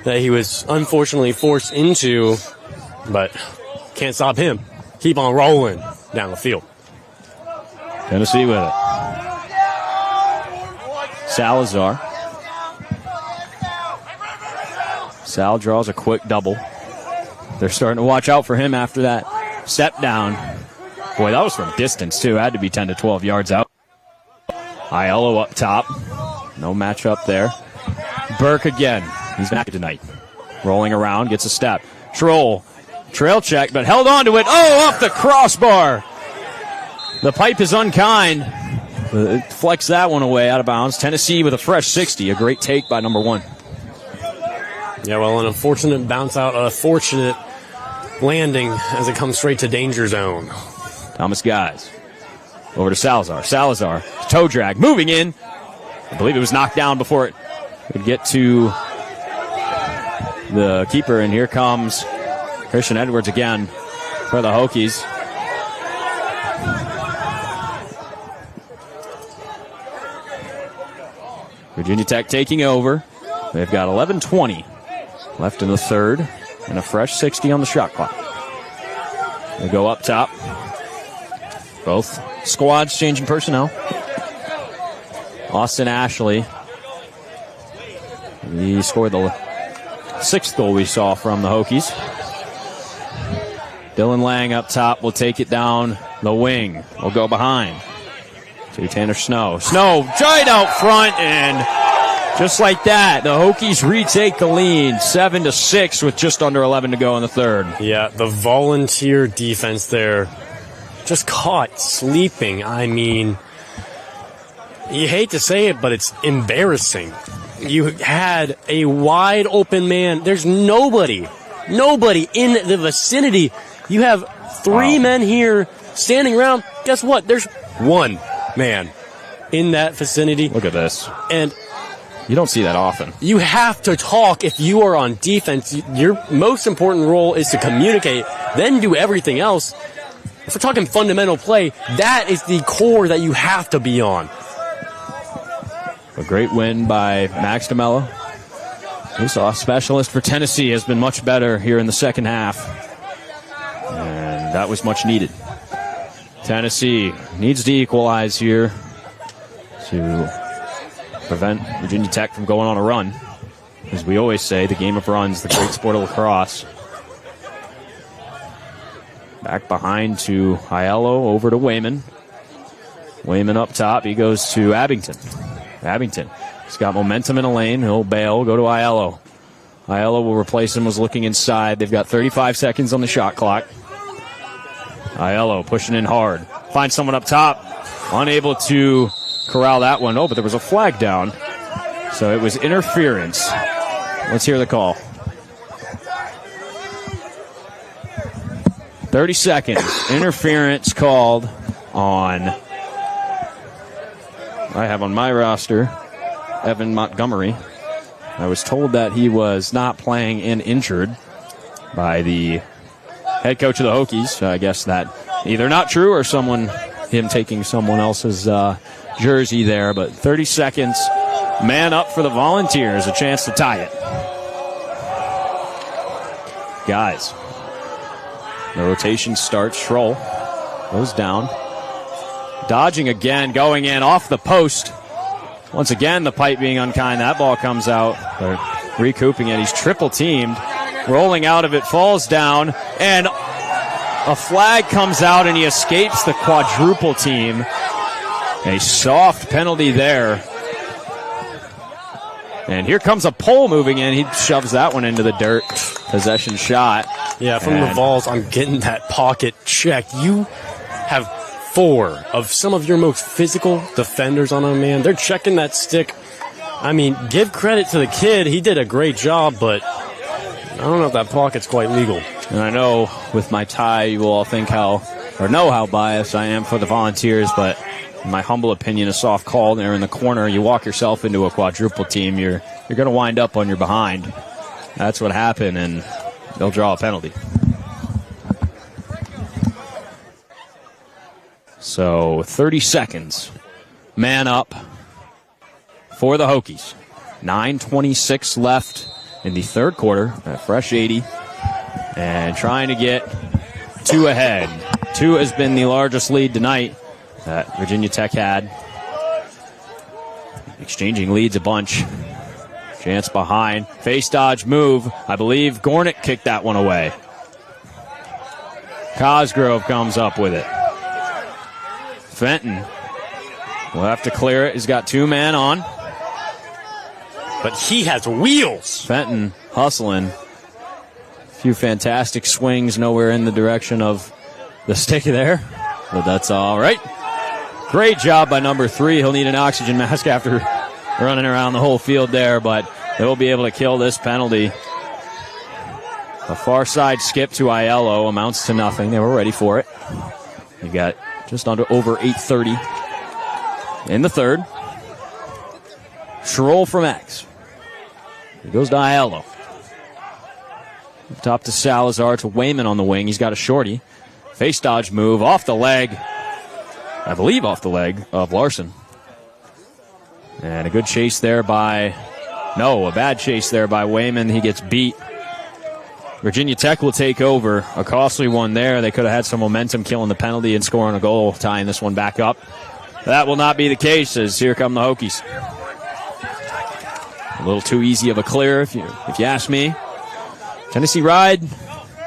that he was unfortunately forced into, but can't stop him. Keep on rolling down the field. Tennessee with it. Salazar. Sal draws a quick double. They're starting to watch out for him after that step down. Boy, that was from distance, too. Had to be 10 to 12 yards out. Aiello up top. No matchup there. Burke again. He's back tonight. Rolling around, gets a step. Troll. Trail check, but held on to it. Oh, off the crossbar. The pipe is unkind. It flecks that one away out of bounds. Tennessee with a fresh 60. A great take by number 1. Yeah, well, an unfortunate bounce out, a fortunate landing as it comes straight to danger zone. Thomas Guys. Over to Salazar. Salazar. Toe drag. Moving in. I believe it was knocked down before it would get to the keeper. And here comes Christian Edwards again for the Hokies. Virginia Tech taking over. They've got 11:20 left in the third and a fresh 60 on the shot clock. They go up top. Both squads changing personnel. Austin Ashley. He scored the 6th goal we saw from the Hokies. Dylan Lang up top will take it down the wing. Will go behind to Tanner Snow. Snow right out front, and just like that, the Hokies retake the lead, 7-6 with just under 11 to go in the third. Yeah, the volunteer defense there just caught sleeping. I mean, you hate to say it, but it's embarrassing. You had a wide open man. There's nobody in the vicinity. You have 3 men here standing around. Guess what? There's 1 man in that vicinity. Look at this. And you don't see that often. You have to talk if you are on defense. Your most important role is to communicate, then do everything else. If we're talking fundamental play, that is the core that you have to be on. A great win by Max DeMello. We saw a specialist for Tennessee has been much better here in the second half. And that was much needed. Tennessee needs to equalize here to prevent Virginia Tech from going on a run. As we always say, the game of runs, the great sport of lacrosse. Back behind to Aiello, over to Wayman. Wayman up top, he goes to Abington. Abington, he's got momentum in a lane, he'll bail, go to Aiello. Aiello will replace him, was looking inside. They've got 35 seconds on the shot clock. Aiello pushing in hard. Finds someone up top. Unable to corral that one. Oh, but there was a flag down. So it was interference. Let's hear the call. 30 seconds. Interference called on, I have on my roster, Evan Montgomery. I was told that he was not playing and injured by the head coach of the Hokies. I guess that either not true or him taking someone else's jersey there. But 30 seconds, man up for the Volunteers, a chance to tie it. Guys, the rotation starts. Schroll goes down. Dodging again, going in off the post. Once again, the pipe being unkind. That ball comes out. They're recouping it. He's triple teamed. Rolling out of it, falls down, and a flag comes out, and he escapes the quadruple team. A soft penalty there. And here comes a pole moving in. He shoves that one into the dirt. Possession shot. Yeah, from the Vols, I'm getting that pocket checked. You have 4 of some of your most physical defenders on a man. They're checking that stick. I mean, give credit to the kid. He did a great job, but I don't know if that pocket's quite legal. And I know with my tie, you will all think know how biased I am for the Volunteers, but in my humble opinion, a soft call there in the corner. You walk yourself into a quadruple team, you're going to wind up on your behind. That's what happened, and they'll draw a penalty. So 30 seconds. Man up for the Hokies. 9:26 left in the third quarter. A fresh 80. And trying to get 2 ahead. 2 has been the largest lead tonight that Virginia Tech had. Exchanging leads a bunch. Chance behind. Face dodge move. I believe Gornick kicked that one away. Cosgrove comes up with it. Fenton will have to clear it. He's got 2 men on. But he has wheels. Fenton hustling. A few fantastic swings, nowhere in the direction of the stick there. But that's all right. Great job by number 3. He'll need an oxygen mask after running around the whole field there, but they'll be able to kill this penalty. A far side skip to Aiello amounts to nothing. They were ready for it. You got just over 8:30 in the third. Schroll from X. He goes to Aiello. Top to Salazar to Wayman on the wing. He's got a shorty. Face dodge move off the leg. I believe off the leg of Larson. And a good chase there a bad chase there by Wayman. He gets beat. Virginia Tech will take over. A costly one there. They could have had some momentum killing the penalty and scoring a goal, tying this one back up. That will not be the case as here come the Hokies. A little too easy of a clear if you ask me. Tennessee Ride,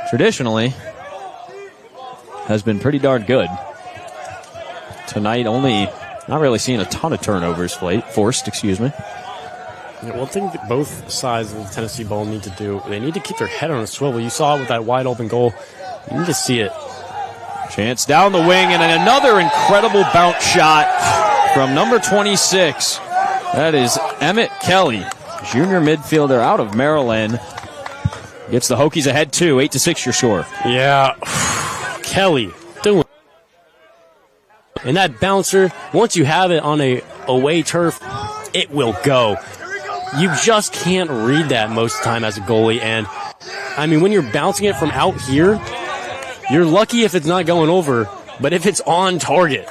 traditionally, has been pretty darn good. Tonight only not really seeing a ton of turnovers forced. Yeah, one thing that both sides of the Tennessee Bowl need to do, they need to keep their head on a swivel. You saw it with that wide open goal. You need to see it. Chance down the wing, and then another incredible bounce shot from number 26. That is Emmett Kelly, junior midfielder out of Maryland. Gets the Hokies ahead, 8-6 your score. Yeah, Kelly doing it. And that bouncer, once you have it on a away turf, it will go. You just can't read that most of the time as a goalie. And, I mean, when you're bouncing it from out here, you're lucky if it's not going over. But if it's on target,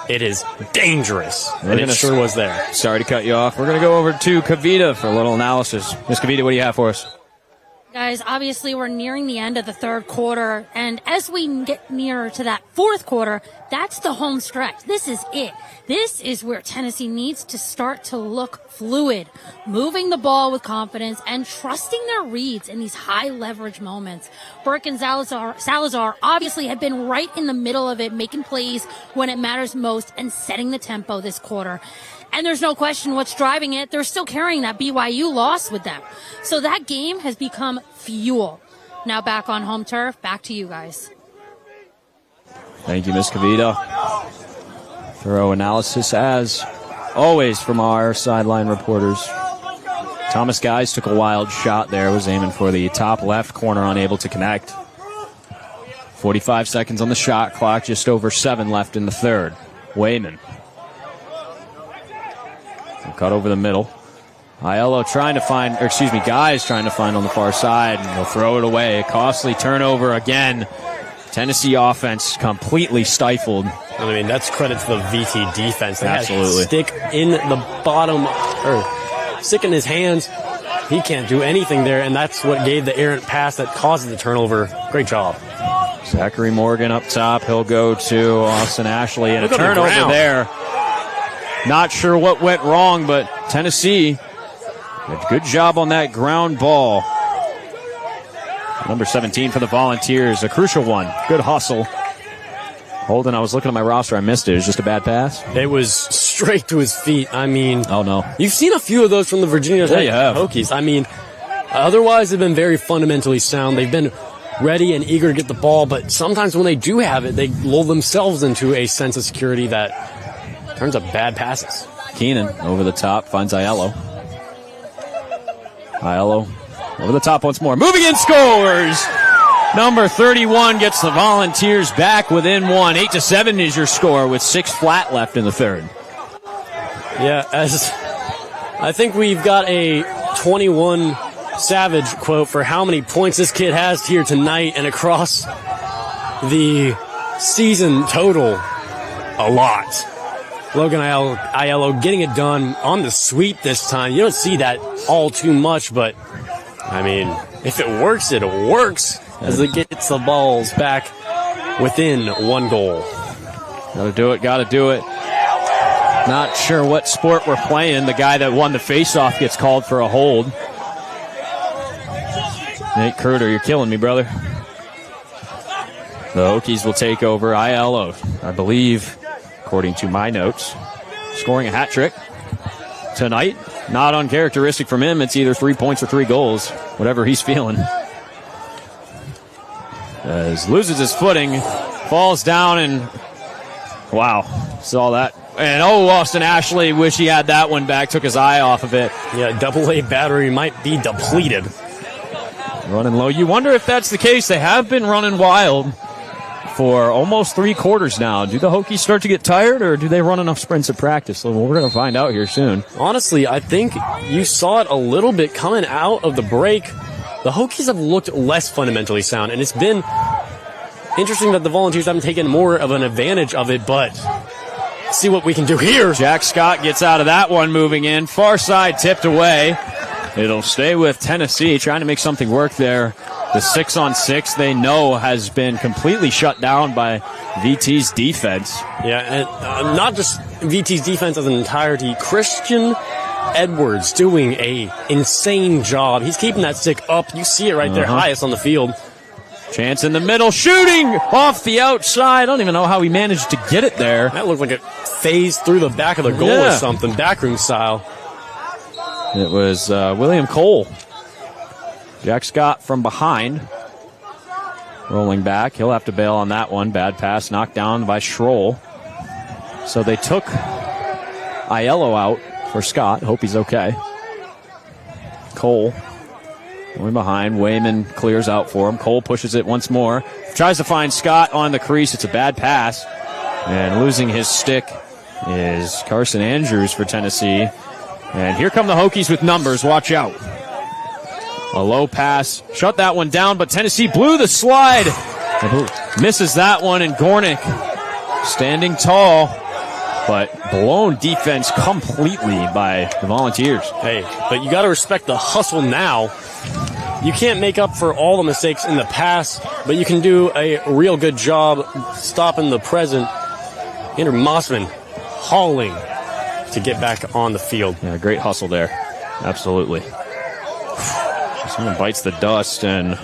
it is dangerous. And it sure was there. Sorry to cut you off. We're going to go over to Kavita for a little analysis. Miss Kavita, what do you have for us? Guys, obviously we're nearing the end of the third quarter, and as we get nearer to that fourth quarter, that's the home stretch. This is it. This is where Tennessee needs to start to look fluid, moving the ball with confidence and trusting their reads in these high leverage moments. Burke and Salazar obviously have been right in the middle of it, making plays when it matters most and setting the tempo this quarter. And there's no question what's driving it. They're still carrying that BYU loss with them. So that game has become fuel. Now back on home turf, back to you guys. Thank you, Miss Kavita. Thorough analysis, as always, from our sideline reporters. Thomas Guys took a wild shot there, was aiming for the top left corner, unable to connect. 45 seconds on the shot clock, just over 7 left in the third. Wayman. Cut over the middle. Guys trying to find on the far side, and they'll throw it away. A costly turnover again. Tennessee offense completely stifled. I mean, that's credit to the VT defense. They Absolutely. had stick in the bottom, or stick in his hands. He can't do anything there, and that's what gave the errant pass that caused the turnover. Great job. Zachary Morgan up top. He'll go to Austin Ashley, and a turnover there. Not sure what went wrong, but Tennessee did a good job on that ground ball. Number 17 for the Volunteers, a crucial one. Good hustle. Holden, I was looking at my roster. I missed it. It was just a bad pass. It was straight to his feet. I mean, oh no. You've seen a few of those from the Virginia Tech Hokies. I mean, otherwise they've been very fundamentally sound. They've been ready and eager to get the ball, but sometimes when they do have it, they lull themselves into a sense of security that turns up bad passes. Keenan over the top finds Aiello. Aiello over the top once more. Moving in, scores! Number 31 gets the Volunteers back within one. 8-7 is your score with 6 flat left in the third. Yeah, as I think we've got a 21 Savage quote for how many points this kid has here tonight and across the season total. A lot. Logan Aiello getting it done on the sweep this time. You don't see that all too much, but I mean, if it works, it works as it gets the balls back within one goal. Gotta do it. Not sure what sport we're playing. The guy that won the faceoff gets called for a hold. Nate Kruder, you're killing me, brother. The Hokies will take over. Aiello, I believe, according to my notes, scoring a hat trick tonight. Not uncharacteristic from him. It's either 3 points or 3 goals, whatever he's feeling. As loses his footing, falls down, and wow, saw that. And Austin Ashley, wish he had that one back, took his eye off of it. Yeah, AA battery might be depleted. Running low. You wonder if that's the case. They have been running wild for almost 3 quarters now. Do the Hokies start to get tired, or do they run enough sprints at practice? So we're going to find out here soon. Honestly, I think you saw it a little bit coming out of the break. The Hokies have looked less fundamentally sound, and it's been interesting that the Volunteers haven't taken more of an advantage of it, but see what we can do here. Jack Scott gets out of that one, moving in. Far side tipped away. It'll stay with Tennessee, trying to make something work there. The 6-on-6 they know has been completely shut down by VT's defense. Yeah, and not just VT's defense as an entirety. Christian Edwards doing a insane job. He's keeping that stick up. You see it right there, highest on the field. Chance in the middle, shooting off the outside. I don't even know how he managed to get it there. That looked like it phased through the back of the goal or something, backroom style. It was William Cole. Jack Scott from behind. Rolling back. He'll have to bail on that one. Bad pass knocked down by Schroll. So they took Aiello out for Scott. Hope he's okay. Cole going behind. Wayman clears out for him. Cole pushes it once more. Tries to find Scott on the crease. It's a bad pass. And losing his stick is Carson Andrews for Tennessee. And here come the Hokies with numbers. Watch out. A low pass. Shut that one down, but Tennessee blew the slide. Misses that one, and Gornick standing tall, but blown defense completely by the Volunteers. Hey, but you got to respect the hustle now. You can't make up for all the mistakes in the past, but you can do a real good job stopping the present. Andrew Mossman hauling to get back on the field. Yeah, great hustle there. Absolutely. Someone bites the dust, and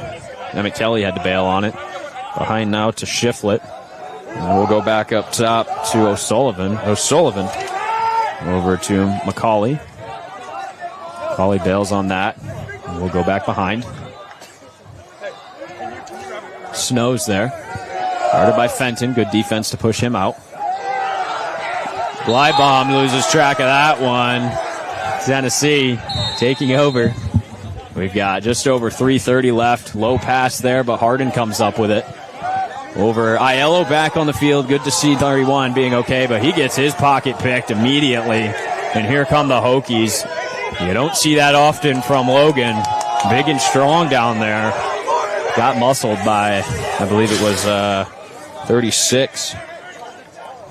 Emmett Kelly had to bail on it. Behind now to Shiflett. And we'll go back up top to O'Sullivan. O'Sullivan over to McCauley. McCauley bails on that. And we'll go back behind. Snows there. Guarded by Fenton. Good defense to push him out. Blybaum loses track of that one. Tennessee taking over. We've got just over 3:30 left. Low pass there, but Harden comes up with it. Over Aiello back on the field. Good to see 31 being okay, but he gets his pocket picked immediately. And here come the Hokies. You don't see that often from Logan. Big and strong down there. Got muscled by, I believe it was 36.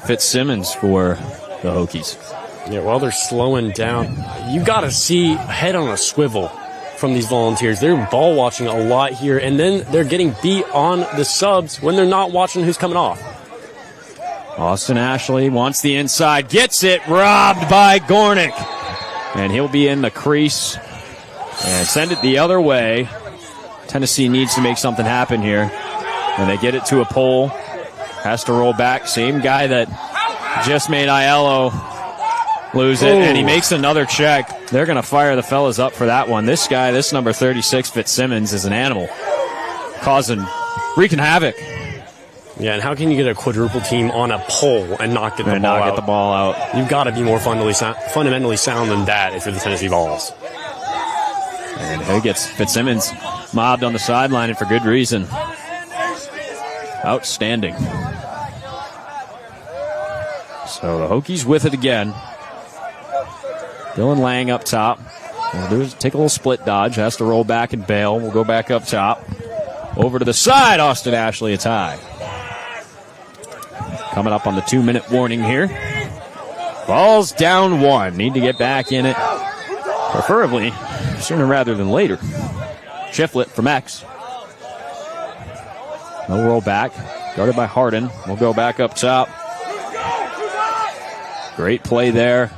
Fitzsimmons for the Hokies. Yeah, while they're slowing down, you got to see head on a swivel from these Volunteers. They're ball watching a lot here, and then they're getting beat on the subs when they're not watching who's coming off. Austin Ashley wants the inside, gets it, robbed by Gornick. And he'll be in the crease and send it the other way. Tennessee needs to make something happen here. And they get it to a pole. Has to roll back. Same guy that just made Aiello lose it. And he makes another check. They're going to fire the fellas up for that one. This guy, this number 36, Fitzsimmons, is an animal. Wreaking havoc. Yeah, and how can you get a quadruple team on a pole and not get the ball out? You've got to be more fundamentally sound than that if you're the Tennessee Vols. And he gets Fitzsimmons mobbed on the sideline, and for good reason. Outstanding. So the Hokies with it again. Dylan Lang up top. We'll do is take a little split dodge. Has to roll back and bail. We'll go back up top. Over to the side, Austin Ashley, a tie. Coming up on the 2-minute warning here. Ball's down 1. Need to get back in it. Preferably sooner rather than later. Shiflett from X. No roll back. Guarded by Harden. We'll go back up top. Great play there.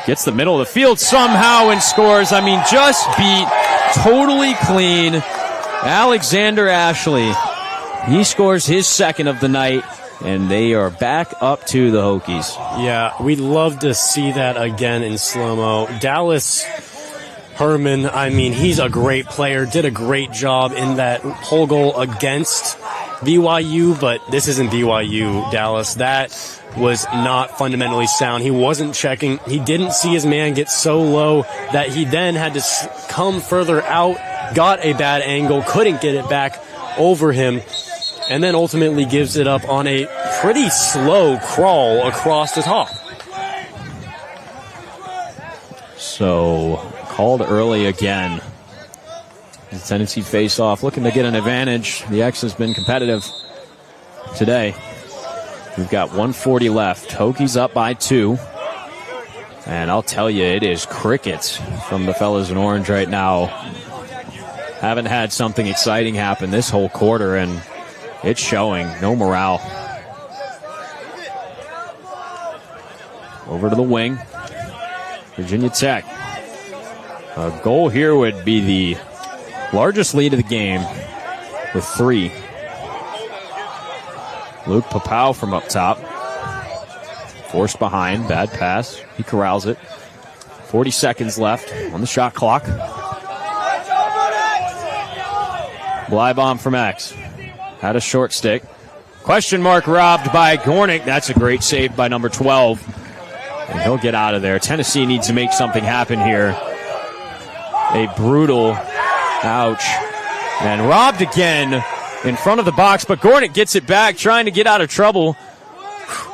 Gets the middle of the field somehow and scores. I mean, just beat totally clean Alexander Ashley. He scores his second of the night. And they are back up to the Hokies. Yeah, we'd love to see that again in slow-mo. Dallas Herrmann, I mean, he's a great player, did a great job in that pole goal against BYU, but this isn't BYU, Dallas. That was not fundamentally sound. He wasn't checking. He didn't see his man get so low that he then had to come further out, got a bad angle, couldn't get it back over him, and then ultimately gives it up on a pretty slow crawl across the top. So, called early again. The Tennessee face-off, looking to get an advantage. The X has been competitive today. We've got 1:40 left. Hokies up by 2. And I'll tell you, it is crickets from the fellas in orange right now. Haven't had something exciting happen this whole quarter, and it's showing. No morale. Over to the wing. Virginia Tech. A goal here would be the largest lead of the game with 3. Luke Papau from up top. Forced behind. Bad pass. He corrals it. 40 seconds left on the shot clock. Blybomb from X. Had a short stick. Question mark robbed by Gornick. That's a great save by number 12. And he'll get out of there. Tennessee needs to make something happen here. A brutal ouch. And robbed again in front of the box, but Gornick gets it back, trying to get out of trouble.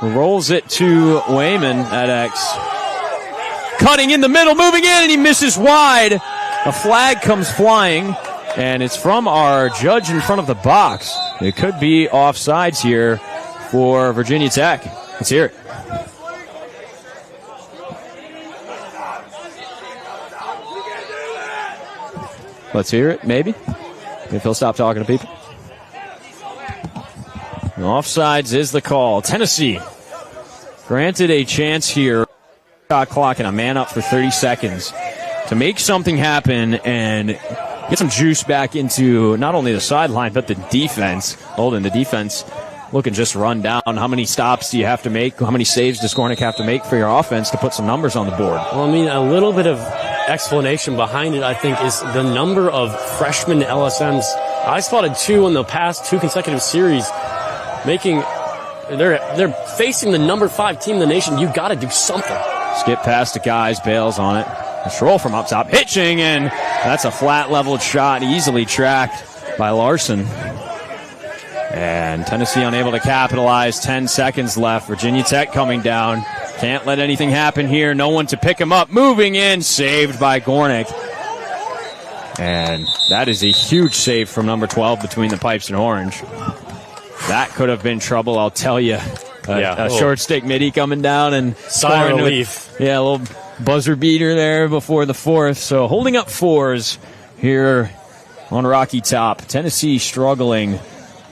Rolls it to Wayman at X. Cutting in the middle, moving in, and he misses wide. A flag comes flying, and it's from our judge in front of the box. It could be offsides here for Virginia Tech. Let's hear it. Let's hear it, maybe. If he'll stop talking to people. Offsides is the call. Tennessee granted a chance here. Shot clock and a man up for 30 seconds to make something happen and get some juice back into not only the sideline but the defense. Holden, the defense looking just run down. How many stops do you have to make? How many saves does Gornick have to make for your offense to put some numbers on the board? Well, I mean, a little bit of explanation behind it, I think, is the number of freshman LSMs. I spotted 2 in the past 2 consecutive series. They're facing the number 5 team in the nation. You got to do something. Skip past the guys, bails on it. A stroll from up top, hitching, and that's a flat leveled shot, easily tracked by Larson. And Tennessee unable to capitalize. 10 seconds left. Virginia Tech coming down. Can't let anything happen here. No one to pick him up. Moving in, saved by Gornick. And that is a huge save from number 12 between the pipes and orange. That could have been trouble, I'll tell you. A short stick midi coming down and sigh of relief. A little buzzer beater there before the fourth. So holding up fours here on Rocky Top. Tennessee struggling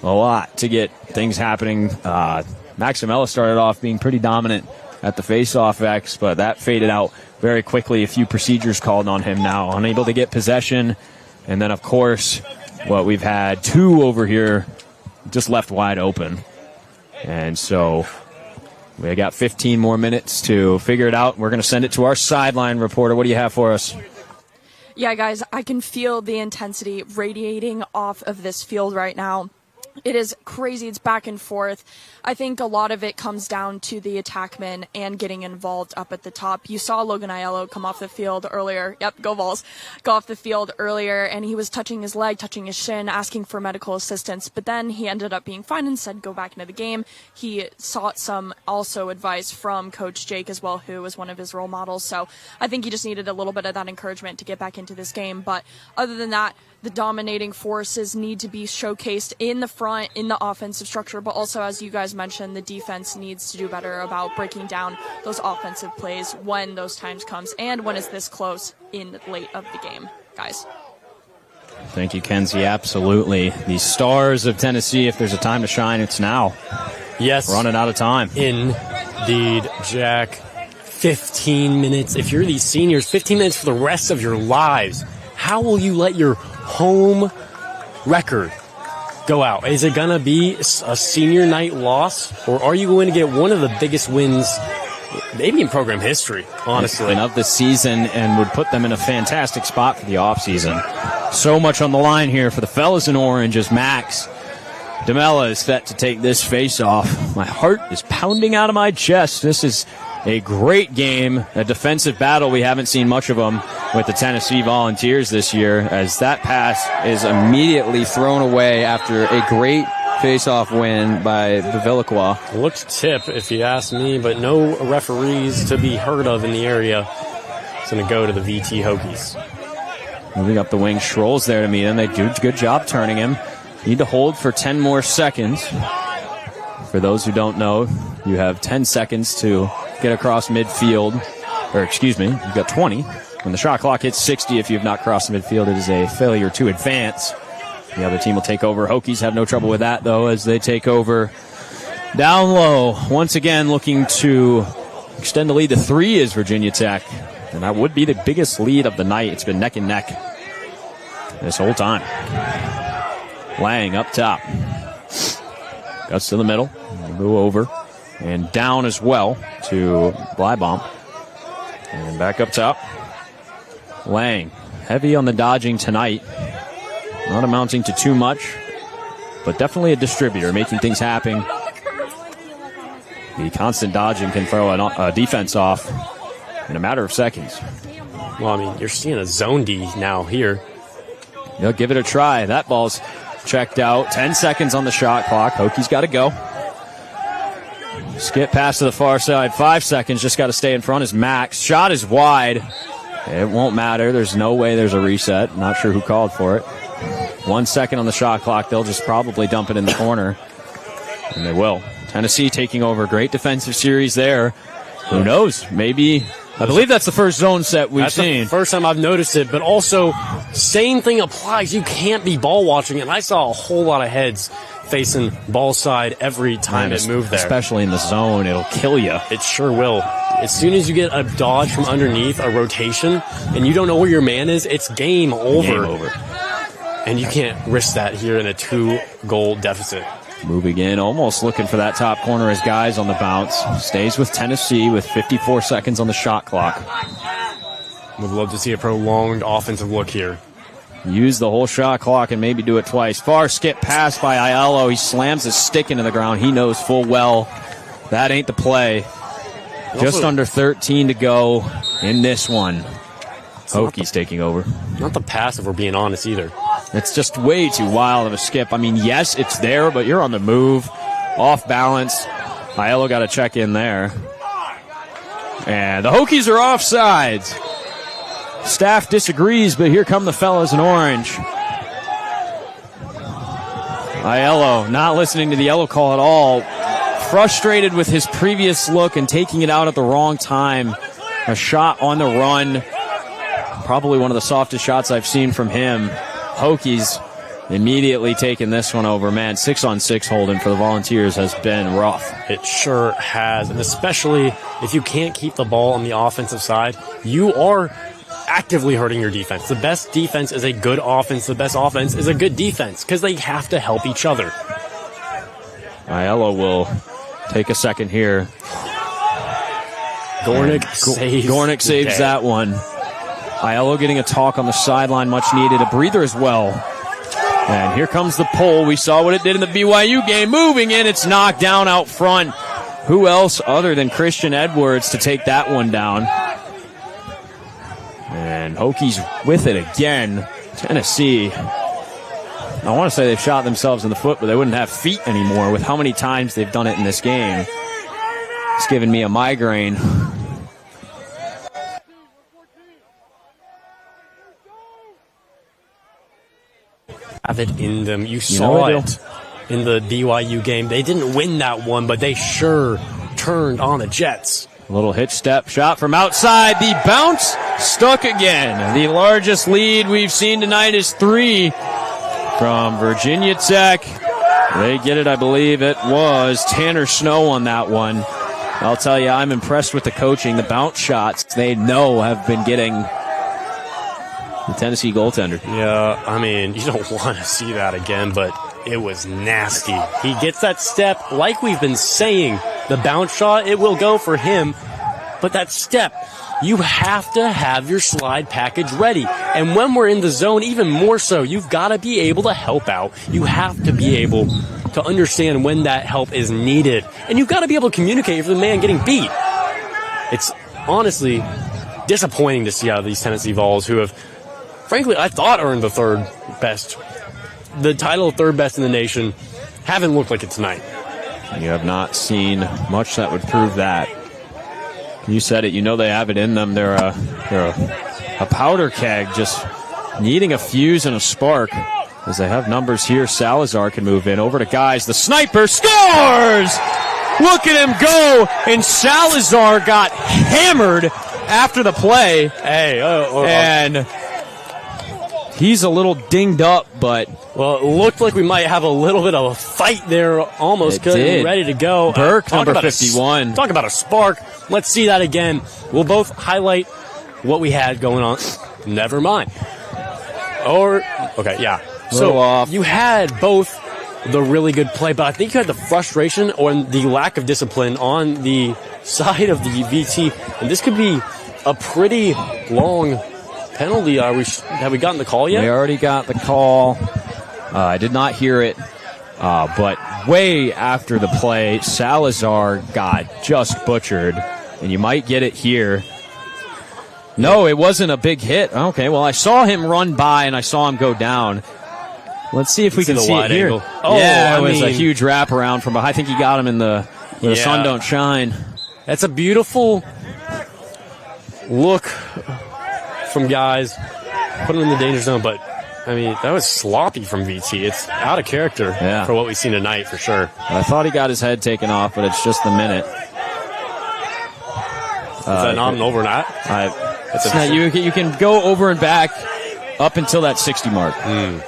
a lot to get things happening. Maxwell started off being pretty dominant at the face-off X, but that faded out very quickly. A few procedures called on him now. Unable to get possession. And then, of course, we've had two over here just left wide open. And so we got 15 more minutes to figure it out. We're going to send it to our sideline reporter. What do you have for us? Yeah, guys, I can feel the intensity radiating off of this field right now. It is crazy. It's back and forth. I think a lot of it comes down to the attackmen and getting involved up at the top. You saw Logan Aiello come off the field earlier. Yep, go Vols. Go off the field earlier, and he was touching his leg, touching his shin, asking for medical assistance. But then he ended up being fine and said go back into the game. He sought some also advice from Coach Jake as well, who was one of his role models. So I think he just needed a little bit of that encouragement to get back into this game. But other than that, the dominating forces need to be showcased in the front, in the offensive structure, but also, as you guys mentioned, the defense needs to do better about breaking down those offensive plays when those times comes and when it's this close in late of the game, guys. Thank you, Kenzie. Absolutely. The stars of Tennessee, if there's a time to shine, it's now. Yes. Running out of time. Indeed, Jack. 15 minutes. If you're these seniors, 15 minutes for the rest of your lives. How will you let your home record go out? Is it going to be a senior night loss, or are you going to get one of the biggest wins maybe in program history, honestly, and of the season, and would put them in a fantastic spot for the offseason? So much on the line here for the fellas in orange as Max DeMella is set to take this face-off. My heart is pounding out of my chest. This is a great game, a defensive battle. We haven't seen much of them with the Tennessee Volunteers this year, as that pass is immediately thrown away after a great face-off win by Bevilacqua. Looked tip, if you ask me, but no referees to be heard of in the area. It's going to go to the VT Hokies. Moving up the wing, Schroll's there to meet him. They do a good job turning him. Need to hold for 10 more seconds. For those who don't know, you have 10 seconds to get across midfield. Or, excuse me, you've got 20. When the shot clock hits 60, if you have not crossed midfield, it is a failure to advance. The other team will take over. Hokies have no trouble with that, though, as they take over down low. Once again, looking to extend the lead to 3 is Virginia Tech. And that would be the biggest lead of the night. It's been neck and neck this whole time. Lang up top. Guts to the middle. Go over. And down as well to Blybaum. And back up top. Lang. Heavy on the dodging tonight. Not amounting to too much, but definitely a distributor, making things happen. The constant dodging can throw a defense off in a matter of seconds. Well, I mean, you're seeing a zone D now here. They'll give it a try. That ball's checked out. 10 seconds on the shot clock. Hokies got to go. Skip pass to the far side. 5 seconds. Just got to stay in front is Max. Shot is wide. It won't matter. There's no way there's a reset. Not sure who called for it. 1 second on the shot clock. They'll just probably dump it in the corner. And they will. Tennessee taking over. Great defensive series there. Who knows? Maybe. I believe that's the first zone set we've seen. The first time I've noticed it, but also same thing applies. You can't be ball watching, and I saw a whole lot of heads facing ball side every time it moved there. Especially in the zone, it'll kill you. It sure will. As soon as you get a dodge from underneath, a rotation, and you don't know where your man is, it's game over. Game over. And you can't risk that here in a 2-goal deficit. Moving in, almost looking for that top corner as Guys on the bounce. Stays with Tennessee with 54 seconds on the shot clock. Would love to see a prolonged offensive look here. Use the whole shot clock and maybe do it twice. Far skip pass by Aiello. He slams his stick into the ground. He knows full well that ain't the play. Just under 13 to go in this one. Hokies taking over. Not the pass, if we're being honest, either. It's just way too wild of a skip. I mean, yes, it's there, but you're on the move. Off balance. Aiello got to check in there. And the Hokies are offsides. Staff disagrees, but here come the fellas in orange. Aiello not listening to the yellow call at all. Frustrated with his previous look and taking it out at the wrong time. A shot on the run. Probably one of the softest shots I've seen from him. Hokies immediately taking this one over. Man, 6-on-6 Holden for the Volunteers has been rough. It sure has, and especially if you can't keep the ball on the offensive side, you are actively hurting your defense. The best defense is a good offense. The best offense is a good defense because they have to help each other. Aiello will take a second here. Gornick saves that one. Aiello getting a talk on the sideline, much needed. A breather as well. And here comes the pole. We saw what it did in the BYU game. Moving in, it's knocked down out front. Who else other than Christian Edwards to take that one down? And Hokies with it again. Tennessee. I want to say they've shot themselves in the foot, but they wouldn't have feet anymore with how many times they've done it in this game. It's giving me a migraine. Have it in them. You saw it in the BYU game. They didn't win that one, but they sure turned on the Jets. A little hitch step shot from outside. The bounce stuck again. The largest lead we've seen tonight is 3 from Virginia Tech. They get it, I believe it was Tanner Snow on that one. I'll tell you, I'm impressed with the coaching. The bounce shots they know have been getting the Tennessee goaltender. Yeah, I mean, you don't want to see that again, but it was nasty. He gets that step, like we've been saying, the bounce shot, it will go for him. But that step, you have to have your slide package ready. And when we're in the zone, even more so, you've got to be able to help out. You have to be able to understand when that help is needed. And you've got to be able to communicate for the man getting beat. It's honestly disappointing to see out of these Tennessee Vols who have, frankly, I thought earned the third best. The title of third best in the nation. Haven't looked like it tonight. You have not seen much that would prove that. You said it. You know they have it in them. They're a powder keg, just needing a fuse and a spark. As they have numbers here, Salazar can move in. Over to Guys. The sniper scores! Look at him go! And Salazar got hammered after the play. And he's a little dinged up, but... Well, it looked like we might have a little bit of a fight there, almost ready to go. Burke, number 51. Talk about a spark. Let's see that again. We'll both highlight what we had going on. Never mind. Okay, yeah. So you had both the really good play, but I think you had the frustration or the lack of discipline on the side of the VT, and this could be a pretty long penalty. Have we gotten the call yet? We already got the call. I did not hear it, but way after the play, Salazar got just butchered, and you might get it here. No, it wasn't a big hit. Okay, well, I saw him run by, and I saw him go down. Let's see if we can see it here. Oh, yeah, it was a huge wraparound from behind. I think he got him in where the sun don't shine. That's a beautiful look from Guys. Put him in the danger zone, but I mean, that was sloppy from VT. It's out of character for what we've seen tonight, for sure. I thought he got his head taken off, but it's just the minute. Is that not an over and out? You can go over and back up until that 60 mark. And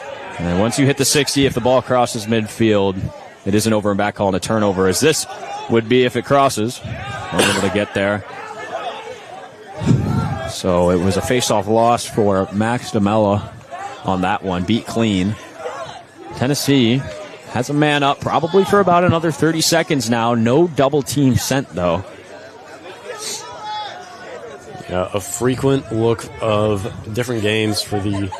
then once you hit the 60, if the ball crosses midfield, it is an over and back call and a turnover, as this would be if it crosses. Unable to get there. So it was a face-off loss for Max DeMella on that one. Beat clean. Tennessee has a man up probably for about another 30 seconds now. No double team sent, though. Yeah, a frequent look of different games for the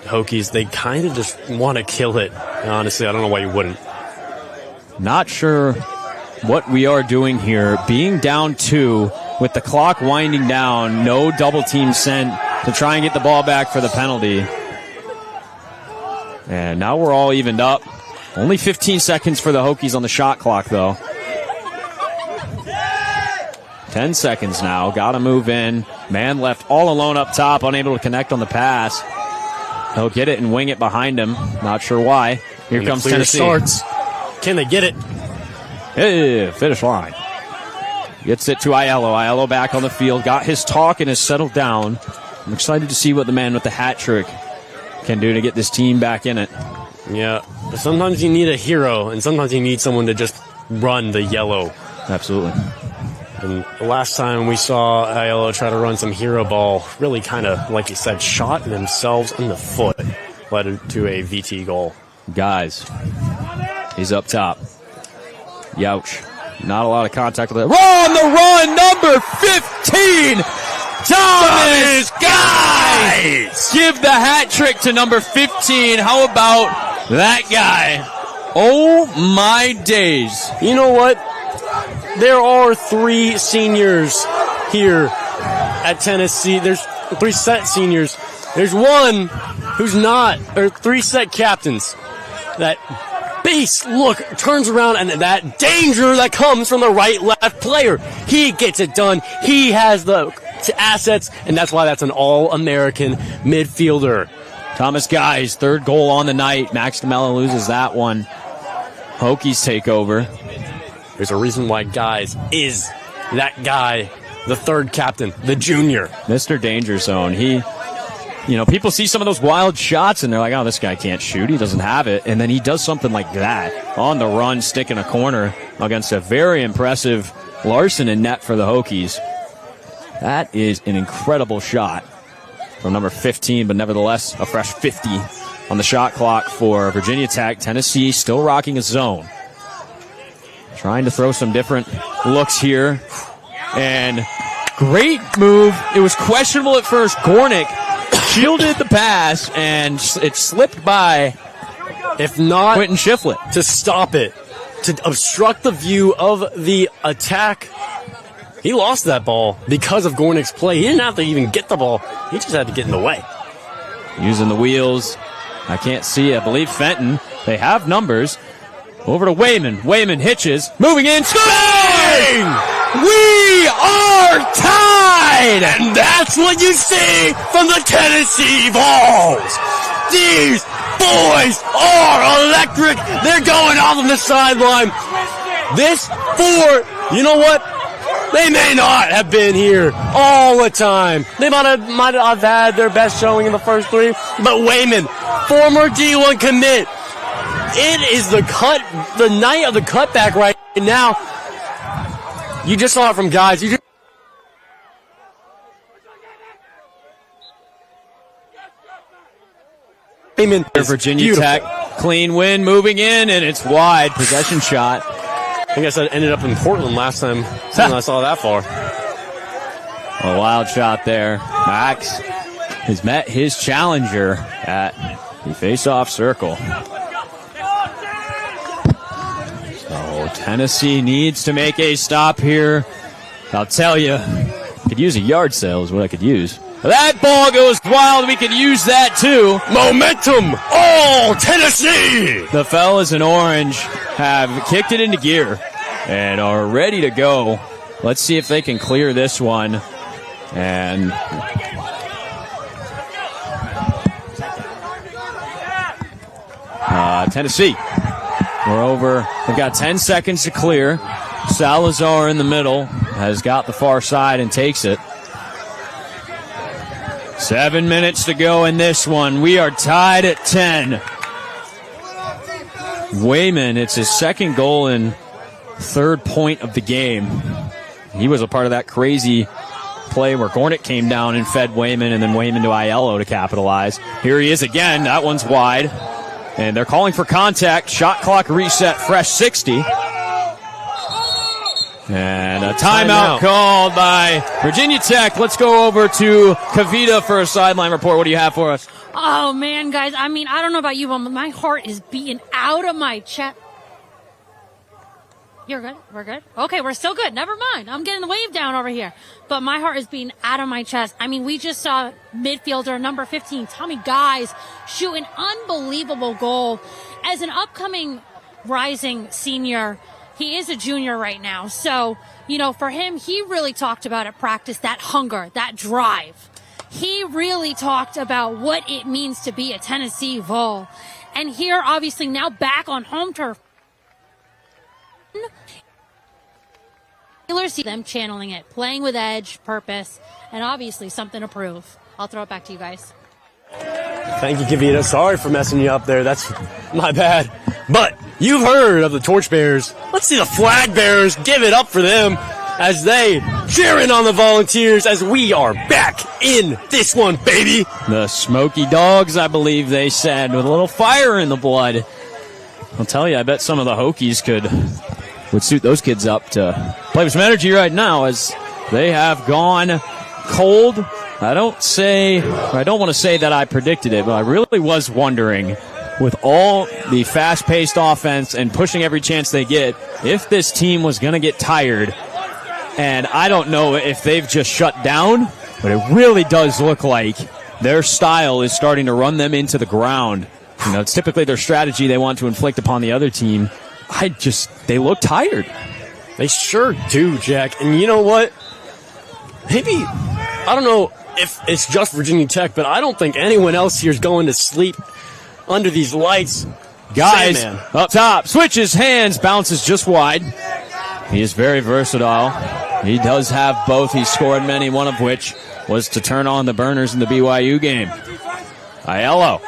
Hokies. They kind of just want to kill it. Honestly, I don't know why you wouldn't. Not sure what we are doing here. Being down 2 with the clock winding down, no double team sent to try and get the ball back for the penalty. And now we're all evened up. Only 15 seconds for the Hokies on the shot clock, though. 10 seconds now. Got to move in. Man left all alone up top, unable to connect on the pass. He'll get it and wing it behind him. Not sure why. Here comes Tennessee. Starts. Can they get it? Hey, finish line. Gets it to Aiello. Aiello back on the field. Got his talk and has settled down. I'm excited to see what the man with the hat trick can do to get this team back in it. Yeah. Sometimes you need a hero, and sometimes you need someone to just run the yellow. Absolutely. And the last time we saw Aiello try to run some hero ball, really kind of, like you said, shot themselves in the foot, led to a VT goal. Guys, he's up top. Youch. Not a lot of contact with it. On the run, number 15, Thomas Guys! Give the hat trick to number 15. How about that guy? Oh, my days. You know what? There are 3 seniors here at Tennessee. There's 3 set seniors. There's one who's not, or 3 set captains. That Bais, look, turns around, and that danger that comes from the right-left player. He gets it done. He has the assets, and that's why that's an all-American midfielder. Thomas Guys, 3rd goal on the night. Max DeMello loses that one. Hokies take over. There's a reason why Guys is that guy, the 3rd captain, the junior. Mr. Danger Zone. People see some of those wild shots and they're like, oh, this guy can't shoot. He doesn't have it. And then he does something like that on the run, stick in a corner against a very impressive Larson in net for the Hokies. That is an incredible shot from number 15, but nevertheless a fresh 50 on the shot clock for Virginia Tech. Tennessee still rocking a zone. Trying to throw some different looks here. And great move. It was questionable at first. Gornick shielded the pass, and it slipped by, if not Quentin Shiflett, to stop it, to obstruct the view of the attack. He lost that ball because of Gornick's play. He didn't have to even get the ball. He just had to get in the way. Using the wheels. I can't see. I believe Fenton. They have numbers. Over to Wayman. Wayman hitches. Moving in. Scoring! We are tied! And that's what you see from the Tennessee Vols. These boys are electric. They're going off on the sideline. You know what? They may not have been here all the time. They might have had their best showing in the first 3. But Wayman, former D1 commit, it is the night of the cutback right now. You just saw it from Guys. Virginia Tech, clean win, moving in, and it's wide. Possession shot. I think I said it ended up in Portland last time I saw that far. A wild shot there. Max has met his challenger at the face-off circle. So Tennessee needs to make a stop here. I'll tell you, could use a yard sale is what I could use. That ball goes wild. We could use that too. Momentum, all Tennessee. The fellas in orange have kicked it into gear and are ready to go. Let's see if they can clear this one. And Tennessee, we're over. They've got 10 seconds to clear. Salazar in the middle has got the far side and takes it. 7 minutes to go in this one. We are tied at 10. Wayman, it's his 2nd goal and 3rd point of the game. He was a part of that crazy play where Gornick came down and fed Wayman, and then Wayman to Aiello to capitalize. Here he is again. That one's wide. And they're calling for contact. Shot clock reset, fresh 60. And a timeout called by Virginia Tech. Let's go over to Kavita for a sideline report. What do you have for us? Oh, man, guys. I mean, I don't know about you, but my heart is beating out of my chest. You're good? We're good? Okay, we're still good. Never mind. I'm getting the wave down over here. But my heart is beating out of my chest. I mean, we just saw midfielder number 15, Tommy Guys, shoot an unbelievable goal. As an upcoming rising senior, he is a junior right now. So, you know, for him, he really talked about at practice that hunger, that drive. He really talked about what it means to be a Tennessee Vol. And here, obviously, now back on home turf. See them channeling it, playing with edge, purpose, and obviously something to prove. I'll throw it back to you guys. Thank you, Kavita. Sorry for messing you up there. That's my bad. But you've heard of the Torchbearers. Let's see the Flag Bearers give it up for them as they cheering on the Volunteers as we are back in this one, baby. The Smoky Dogs, I believe they said, with a little fire in the blood. I'll tell you, I bet some of the Hokies would suit those kids up to play with some energy right now as they have gone cold. I don't want to say that I predicted it, but I really was wondering, with all the fast-paced offense and pushing every chance they get, if this team was going to get tired. And I don't know if they've just shut down, but it really does look like their style is starting to run them into the ground. You know, it's typically their strategy they want to inflict upon the other team. They look tired. They sure do, Jack. And you know what? Maybe, I don't know if it's just Virginia Tech, but I don't think anyone else here is going to sleep under these lights. Guys, Sandman. up top, switches hands, bounces just wide. He is very versatile. He does have both. He scored many, one of which was to turn on the burners in the BYU game. Aiello.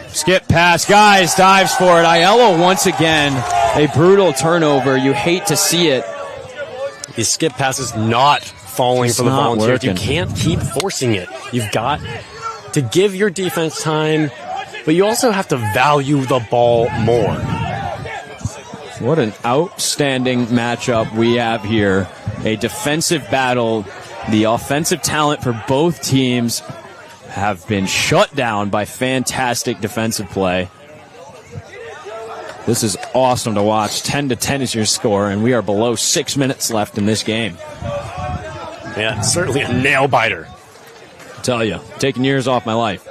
Skip pass. Guys, dives for it. Aiello once again. A brutal turnover. You hate to see it. The skip pass is not falling for the Volunteers. Working. You can't keep forcing it. You've got to give your defense time, but you also have to value the ball more. What an outstanding matchup we have here. A defensive battle. The offensive talent for both teams have been shut down by fantastic defensive play. This is awesome to watch. 10-10 is your score, and we are below 6 minutes left in this game. Yeah, certainly a nail-biter. I tell you, taking years off my life.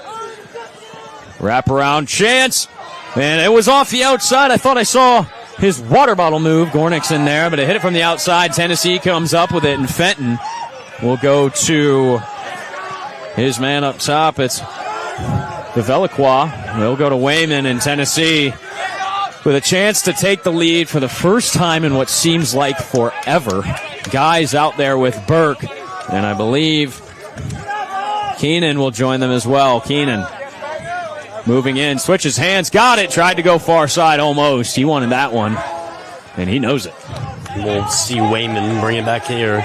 Wraparound chance, and it was off the outside. I thought I saw his water bottle move. Gornick's in there, but it hit it from the outside. Tennessee comes up with it, and Fenton will go to his man up top. It's the Velicqua. They'll go to Wayman in Tennessee with a chance to take the lead for the first time in what seems like forever. Guys out there with Burke, and I believe Keenan will join them as well. Keenan moving in, switches hands, got it, tried to go far side almost. He wanted that one, and he knows it. We'll see Wayman bring it back here.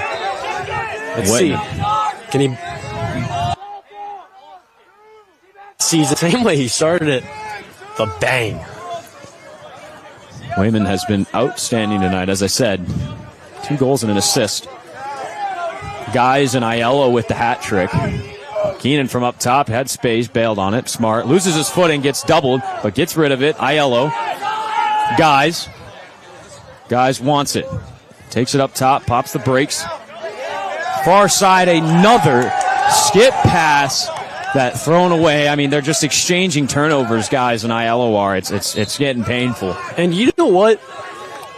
Let's see. Can he see the same way he started it? The bang. Wayman has been outstanding tonight, as I said. 2 goals and an assist. Guys and Aiello with the hat trick. Keenan from up top had space, bailed on it. Smart. Loses his footing, gets doubled, but gets rid of it. Aiello. Guys wants it. Takes it up top, pops the brakes. Far side, another skip pass that thrown away. I mean, they're just exchanging turnovers, guys, and Aiello are. It's getting painful. And you know what?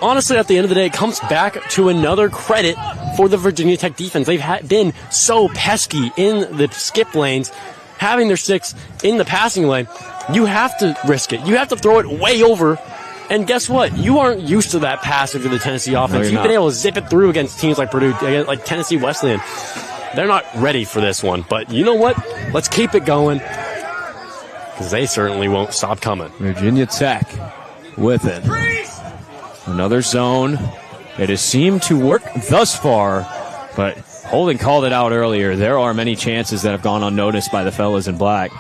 Honestly, at the end of the day, it comes back to another credit for the Virginia Tech defense. They've been so pesky in the skip lanes, having their sticks in the passing lane. You have to risk it. You have to throw it way over. And guess what? You aren't used to that pass if you're the Tennessee offense. You've been able to zip it through against teams like Purdue, like Tennessee Wesleyan. They're not ready for this one. But you know what? Let's keep it going, because they certainly won't stop coming. Virginia Tech with it. Another zone. It has seemed to work thus far, but Holden called it out earlier. There are many chances that have gone unnoticed by the fellas in black.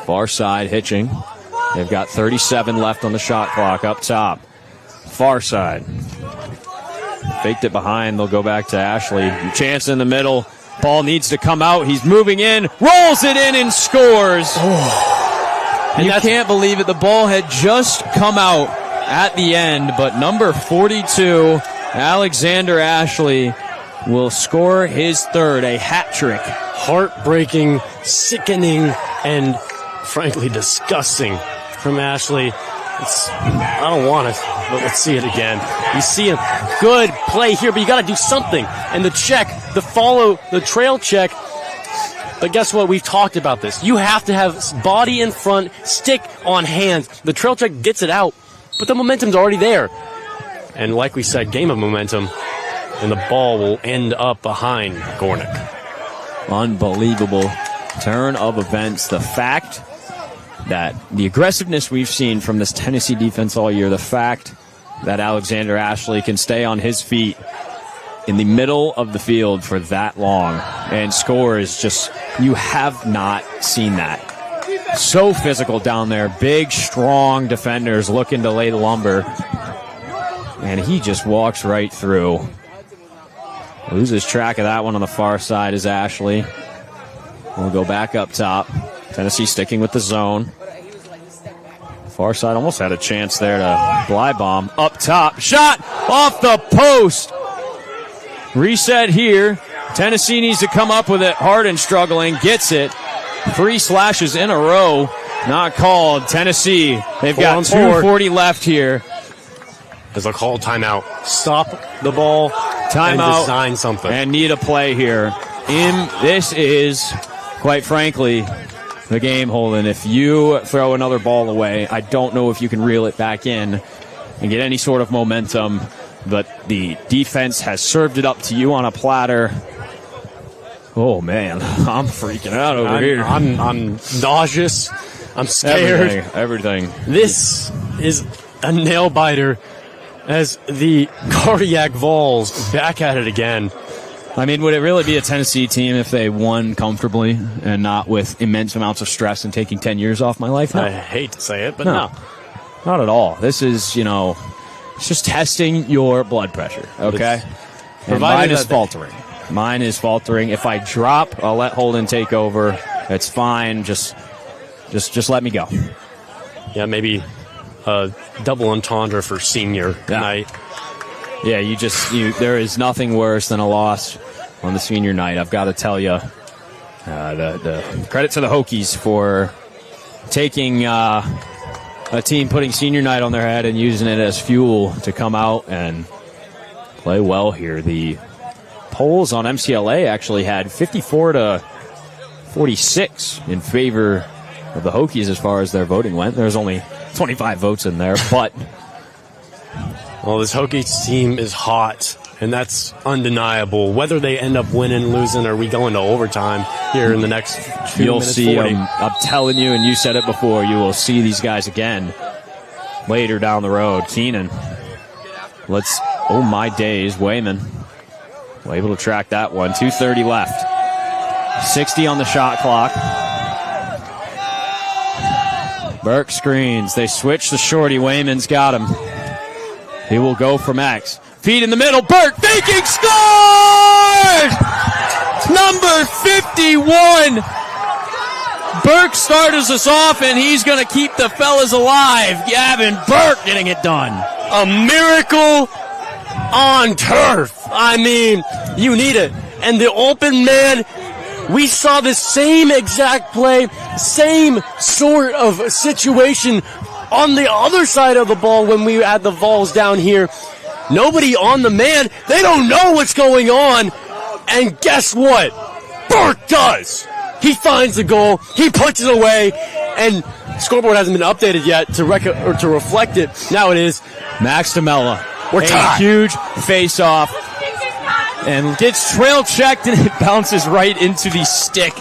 Far side hitching. They've got 37 left on the shot clock up top. Far side. Faked it behind. They'll go back to Ashley. Chance in the middle. Ball needs to come out. He's moving in. Rolls it in and scores. And you can't believe it. The ball had just come out at the end, but number 42, Alexander Ashley, will score his third, a hat trick. Heartbreaking, sickening, and frankly disgusting from Ashley. I don't want it, but let's see it again. You see a good play here, but you got to do something. And the check, the trail check. But guess what? We've talked about this. You have to have body in front, stick on hands. The trail check gets it out, but the momentum's already there. And like we said, game of momentum, and the ball will end up behind Gornick. Unbelievable turn of events. The fact that the aggressiveness we've seen from this Tennessee defense all year, the fact that Alexander Ashley can stay on his feet in the middle of the field for that long and score is just, you have not seen that. So physical down there. Big, strong defenders looking to lay the lumber. And he just walks right through. Loses track of that one on the far side is Ashley. We'll go back up top. Tennessee sticking with the zone. Far side almost had a chance there to fly bomb. Up top. Shot off the post. Reset here. Tennessee needs to come up with it. Harden struggling. Gets it. 3 slashes in a row. Not called. Tennessee. They've got 2:40 left here. There's a call timeout. Stop the ball. Timeout. And design something. And need a play here. This is, quite frankly, the game, Holden. If you throw another ball away, I don't know if you can reel it back in and get any sort of momentum. But the defense has served it up to you on a platter. Oh, man. I'm freaking out over here. I'm nauseous. I'm scared. Everything. This is a nail-biter as the Cardiac Vols back at it again. I mean, would it really be a Tennessee team if they won comfortably and not with immense amounts of stress and taking 10 years off my life? No. I hate to say it, but no. Not at all. This is, it's just testing your blood pressure, okay? And mine is faltering. Mine is faltering. If I drop, I'll let Holden take over. It's fine. Just let me go. Yeah, maybe a double entendre for senior night. Yeah, there is nothing worse than a loss on the senior night. I've got to tell you, the credit to the Hokies for taking a team, putting senior night on their head and using it as fuel to come out and play well here. The polls on MCLA actually had 54-46 in favor of the Hokies as far as their voting went. There's only 25 votes in there, but... Well, this Hokies team is hot, and that's undeniable. Whether they end up winning, losing, or we go into overtime here in the next 2 You'll minutes, see 40. them. I'm telling you, and you said it before, you will see these guys again later down the road. Keenan. Oh my days, Wayman. Able to track that one. 2:30 left. 60 on the shot clock. Burke screens. They switch the shorty. Wayman's got him. He will go for Max. Feed in the middle. Burke faking. Scores! Number 51. Burke starts us off, and he's going to keep the fellas alive. Gavin Burke getting it done. A miracle on turf. I mean, you need it. And the open man, we saw the same exact play, same sort of situation on the other side of the ball when we had the Vols down here. Nobody on the man. They don't know what's going on. And guess what? Burke does. He finds the goal. He puts it away. And scoreboard hasn't been updated yet to reflect it. Now it is Max DeMella. We're tied. A huge face-off. And gets trail checked, and it bounces right into the stick.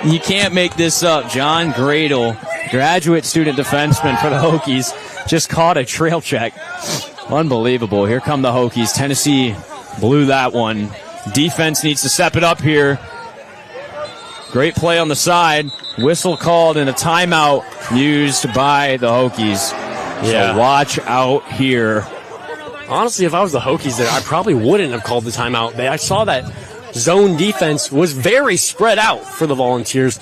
You can't make this up. John Gradle, graduate student defenseman for the Hokies, just caught a trail check. Unbelievable. Here come the Hokies. Tennessee blew that one. Defense needs to step it up here. Great play on the side. Whistle called and a timeout used by the Hokies. Yeah. So watch out here. Honestly, if I was the Hokies there, I probably wouldn't have called the timeout. I saw that zone defense was very spread out for the Volunteers.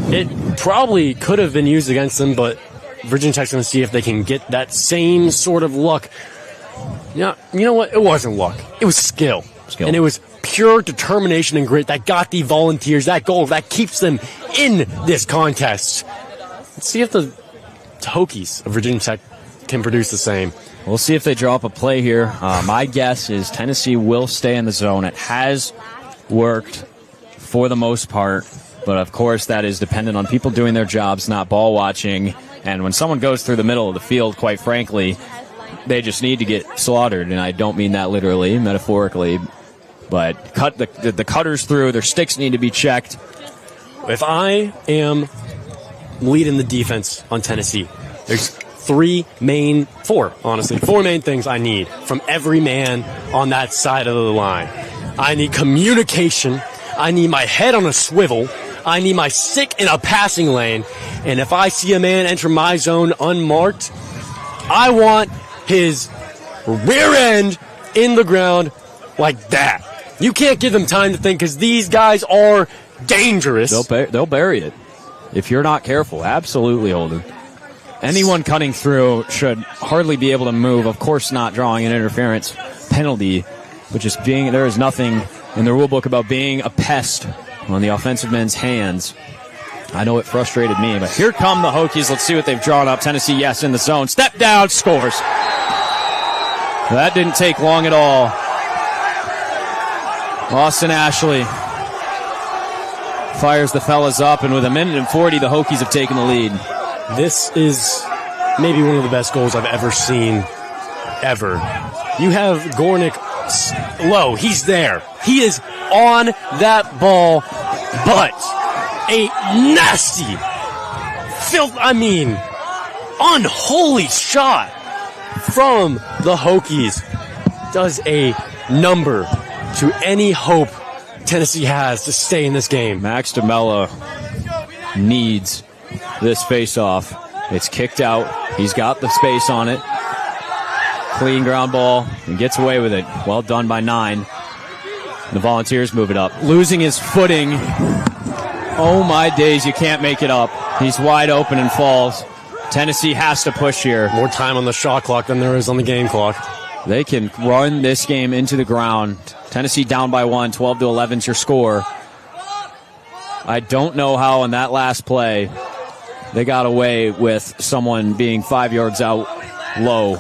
It probably could have been used against them, but Virginia Tech's going to see if they can get that same sort of luck. Yeah, you know what? It wasn't luck. It was skill. And it was pure determination and grit that got the Volunteers that goal that keeps them in this contest. Let's see if the Hokies of Virginia Tech can produce the same. We'll see if they draw up a play here. My guess is Tennessee will stay in the zone. It has worked for the most part, but of course that is dependent on people doing their jobs, not ball watching. And when someone goes through the middle of the field, quite frankly, they just need to get slaughtered. And I don't mean that literally, metaphorically, but cut the cutters through. Their sticks need to be checked. If I am leading the defense on Tennessee, there's four main things I need from every man on that side of the line. I need communication. I need my head on a swivel. I need my stick in a passing lane. And if I see a man enter my zone unmarked, I want his rear end in the ground like that. You can't give them time to think because these guys are dangerous. They'll bury it if you're not careful. Absolutely, Holden. Anyone cutting through should hardly be able to move. Of course not drawing an interference penalty, but just there is nothing in the rule book about being a pest on the offensive men's hands. I know it frustrated me, but here come the Hokies. Let's see what they've drawn up. Tennessee, yes, in the zone. Step down, scores. That didn't take long at all. Austin Ashley fires the fellas up, and with 1:40, the Hokies have taken the lead. This is maybe one of the best goals I've ever seen, ever. You have Gornick low. He's there. He is on that ball, but a nasty, unholy shot from the Hokies does a number to any hope Tennessee has to stay in this game. Max DeMello needs this face-off. It's kicked out. He's got the space on it. Clean ground ball and gets away with it. Well done by 9. The Volunteers move it up. Losing his footing. Oh my days, you can't make it up. He's wide open and falls. Tennessee has to push here. More time on the shot clock than there is on the game clock. They can run this game into the ground. Tennessee down by 1, 12-11 is your score. I don't know how in that last play they got away with someone being 5 yards out low.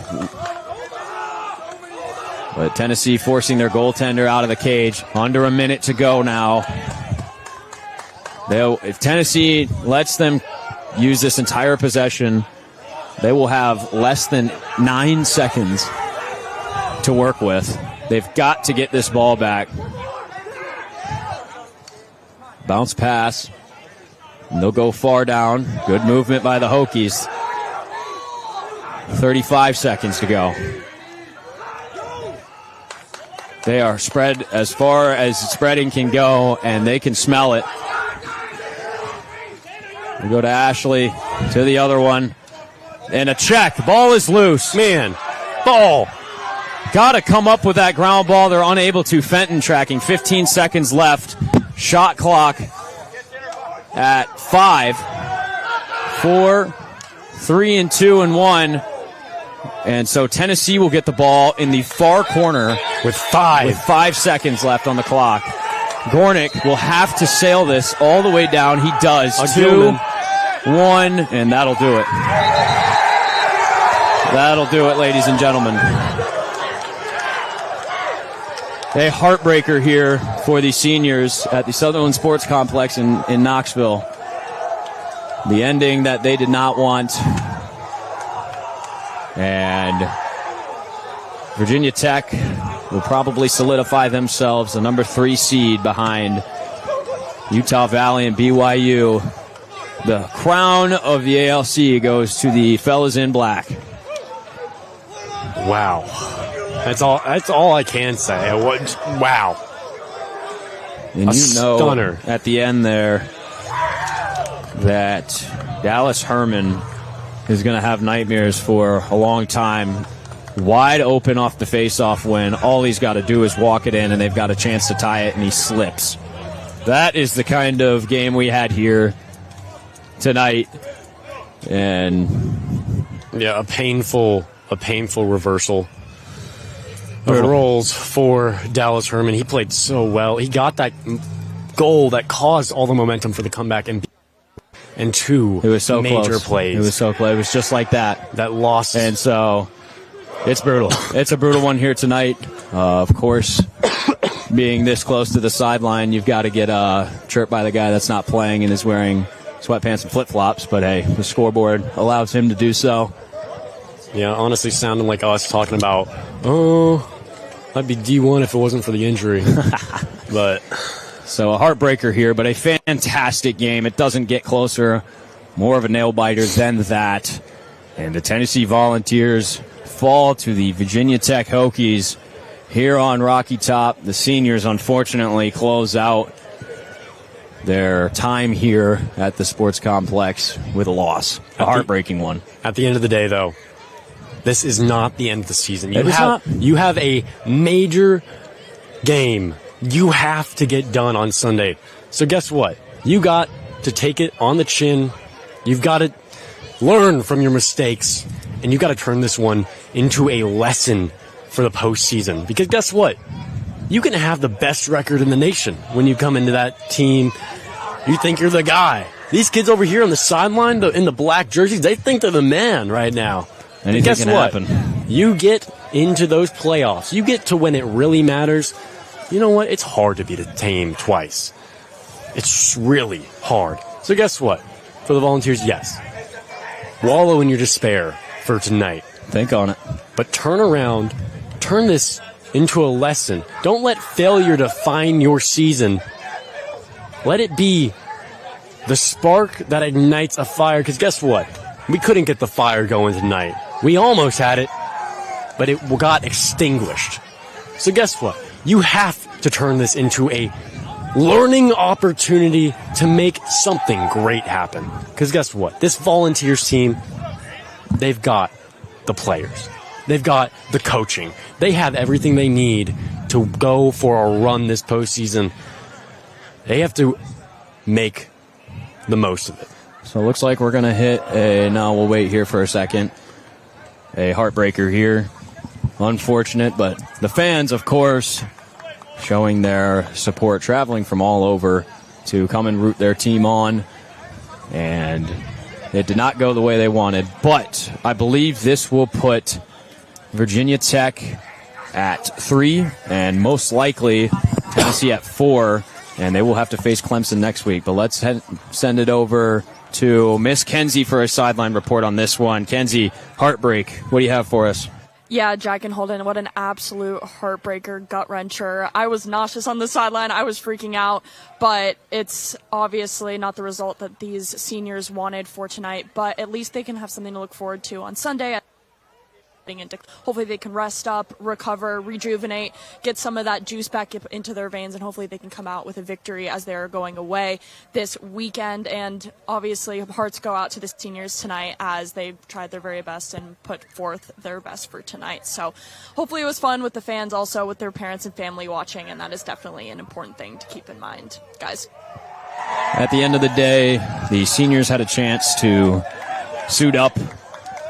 But Tennessee forcing their goaltender out of the cage. Under a minute to go now. If Tennessee lets them use this entire possession, they will have less than 9 seconds to work with. They've got to get this ball back. Bounce pass. And they'll go far down. Good movement by the Hokies. 35 seconds to go. They are spread as far as spreading can go, and they can smell it. We go to Ashley, to the other one. And a check. The ball is loose. Man, ball. Got to come up with that ground ball. They're unable to. Fenton tracking. 15 seconds left. Shot clock at 5. 4, 3, and 2, and 1. And so Tennessee will get the ball in the far corner with 5 seconds left on the clock. Gornick will have to sail this all the way down. He does. 2, 1, and that'll do it. That'll do it, ladies and gentlemen. A heartbreaker here for the seniors at the Sutherland Sports Complex in Knoxville. The ending that they did not want. And Virginia Tech will probably solidify themselves the number 3 seed behind Utah Valley and BYU. The crown of the ALC goes to the fellas in black. Wow. That's all I can say. Wow. And a stunner. At the end there that Dallas Herrmann is going to have nightmares for a long time. Wide open off the face-off win. All he's got to do is walk it in, and they've got a chance to tie it, and he slips. That is the kind of game we had here tonight. And yeah, a painful reversal of roles for Dallas Herrmann. He played so well. He got that goal that caused all the momentum for the comeback, and and two It was so major close. plays. It was so close. It was just like that. That loss. And so it's brutal. It's a brutal one here tonight. Of course, being this close to the sideline, you've got to get chirped by the guy that's not playing and is wearing sweatpants and flip-flops. But, hey, the scoreboard allows him to do so. Yeah, honestly sounding like us talking about, I'd be D1 if it wasn't for the injury. But so a heartbreaker here, but a fantastic game. It doesn't get closer. More of a nail-biter than that. And the Tennessee Volunteers fall to the Virginia Tech Hokies here on Rocky Top. The seniors, unfortunately, close out their time here at the sports complex with a loss. A heartbreaking one. At the end of the day, though, this is not the end of the season. You have a major game you have to get done on Sunday. So guess what? You got to take it on the chin. You've got to learn from your mistakes, and you've got to turn this one into a lesson for the postseason. Because guess what? You can have the best record in the nation when you come into that team. You think you're the guy. These kids over here on the sideline, in the black jerseys, they think they're the man right now. Anything guess can what? happen. You get into those playoffs. You get to when it really matters. You know what? It's hard to beat a team twice. It's really hard. So guess what? For the Volunteers, yes. Wallow in your despair for tonight. Think on it. But turn around. Turn this into a lesson. Don't let failure define your season. Let it be the spark that ignites a fire. Because guess what? We couldn't get the fire going tonight. We almost had it, but it got extinguished. So guess what? You have to turn this into a learning opportunity to make something great happen. Because guess what? This Volunteers team, they've got the players. They've got the coaching. They have everything they need to go for a run this postseason. They have to make the most of it. So it looks like we're going to hit no, we'll wait here for a second. A heartbreaker here. Unfortunate, but the fans, of course, showing their support, traveling from all over to come and root their team on. And it did not go the way they wanted. But I believe this will put Virginia Tech at 3 and most likely Tennessee at 4. And they will have to face Clemson next week. But let's send it over to Miss Kenzie for a sideline report on this one. Kenzie, heartbreak. What do you have for us? Yeah, Jack and Holden, what an absolute heartbreaker, gut-wrencher. I was nauseous on the sideline. I was freaking out, but it's obviously not the result that these seniors wanted for tonight, but at least they can have something to look forward to on Sunday. Hopefully they can rest up, recover, rejuvenate, get some of that juice back into their veins, and hopefully they can come out with a victory as they're going away this weekend. And obviously hearts go out to the seniors tonight as they've tried their very best and put forth their best for tonight. So hopefully it was fun with the fans, also with their parents and family watching, and that is definitely an important thing to keep in mind, guys. At the end of the day, the seniors had a chance to suit up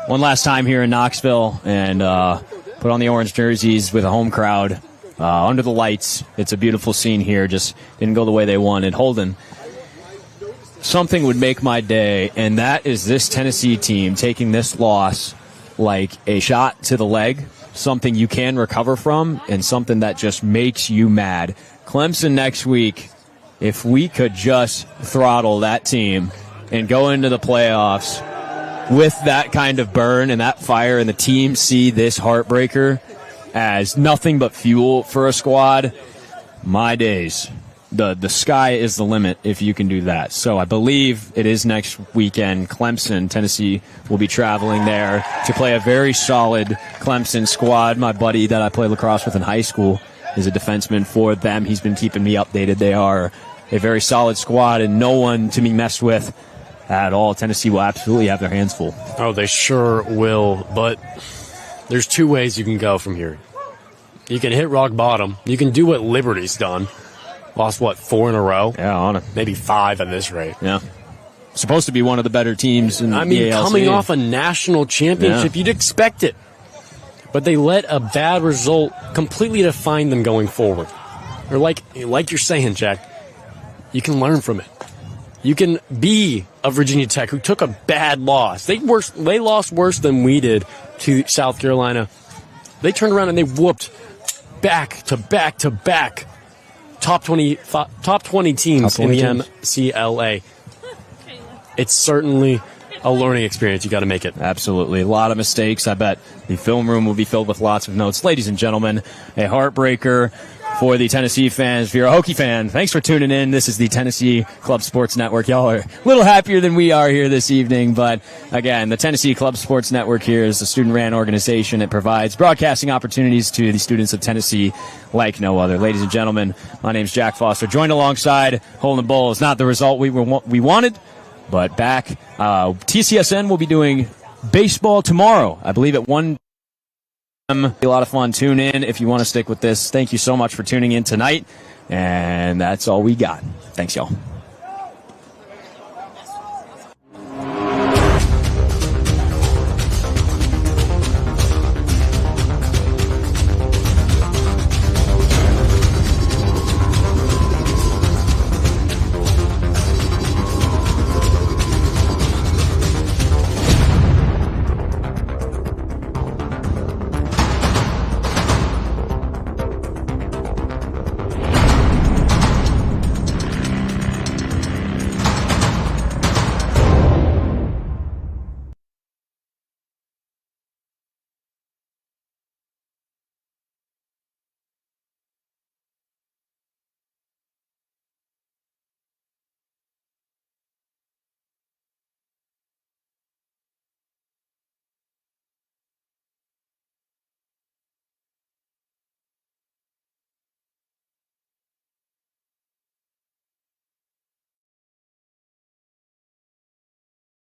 one last time here in Knoxville and put on the orange jerseys with a home crowd under the lights. It's a beautiful scene here. Just didn't go the way they wanted. Holden, something would make my day, and that is this Tennessee team taking this loss like a shot to the leg, something you can recover from, and something that just makes you mad. Clemson next week, if we could just throttle that team and go into the playoffs with that kind of burn and that fire, and the team see this heartbreaker as nothing but fuel for a squad, my days. The sky is the limit if you can do that. So I believe it is next weekend. Clemson, Tennessee will be traveling there to play a very solid Clemson squad. My buddy that I played lacrosse with in high school is a defenseman for them. He's been keeping me updated. They are a very solid squad and no one to be messed with at all. Tennessee will absolutely have their hands full. Oh, they sure will. But there's two ways you can go from here. You can hit rock bottom. You can do what Liberty's done. Lost, 4 in a row? Yeah, on it. Maybe 5 at this rate. Yeah. Supposed to be one of the better teams in the ALC. Coming off a national championship, You'd expect it. But they let a bad result completely define them going forward. Or like you're saying, Jack, you can learn from it. You can be of Virginia Tech, who took a bad loss. They lost worse than we did to South Carolina. They turned around and they whooped back to back to back top 20 teams in the MCLA. It's certainly a learning experience. You got to make it. Absolutely. A lot of mistakes. I bet the film room will be filled with lots of notes. Ladies and gentlemen, a heartbreaker for the Tennessee fans. If you're a Hokie fan, thanks for tuning in. This is the Tennessee Club Sports Network. Y'all are a little happier than we are here this evening. But again, the Tennessee Club Sports Network here is a student-ran organization. It provides broadcasting opportunities to the students of Tennessee like no other. Ladies and gentlemen, my name is Jack Foster, joined alongside Holden and Boles. Not the result we wanted, but back. TCSN will be doing baseball tomorrow, I believe at 1 p.m. A lot of fun. Tune in if you want to stick with this. Thank you so much for tuning in tonight. And that's all we got. Thanks, y'all.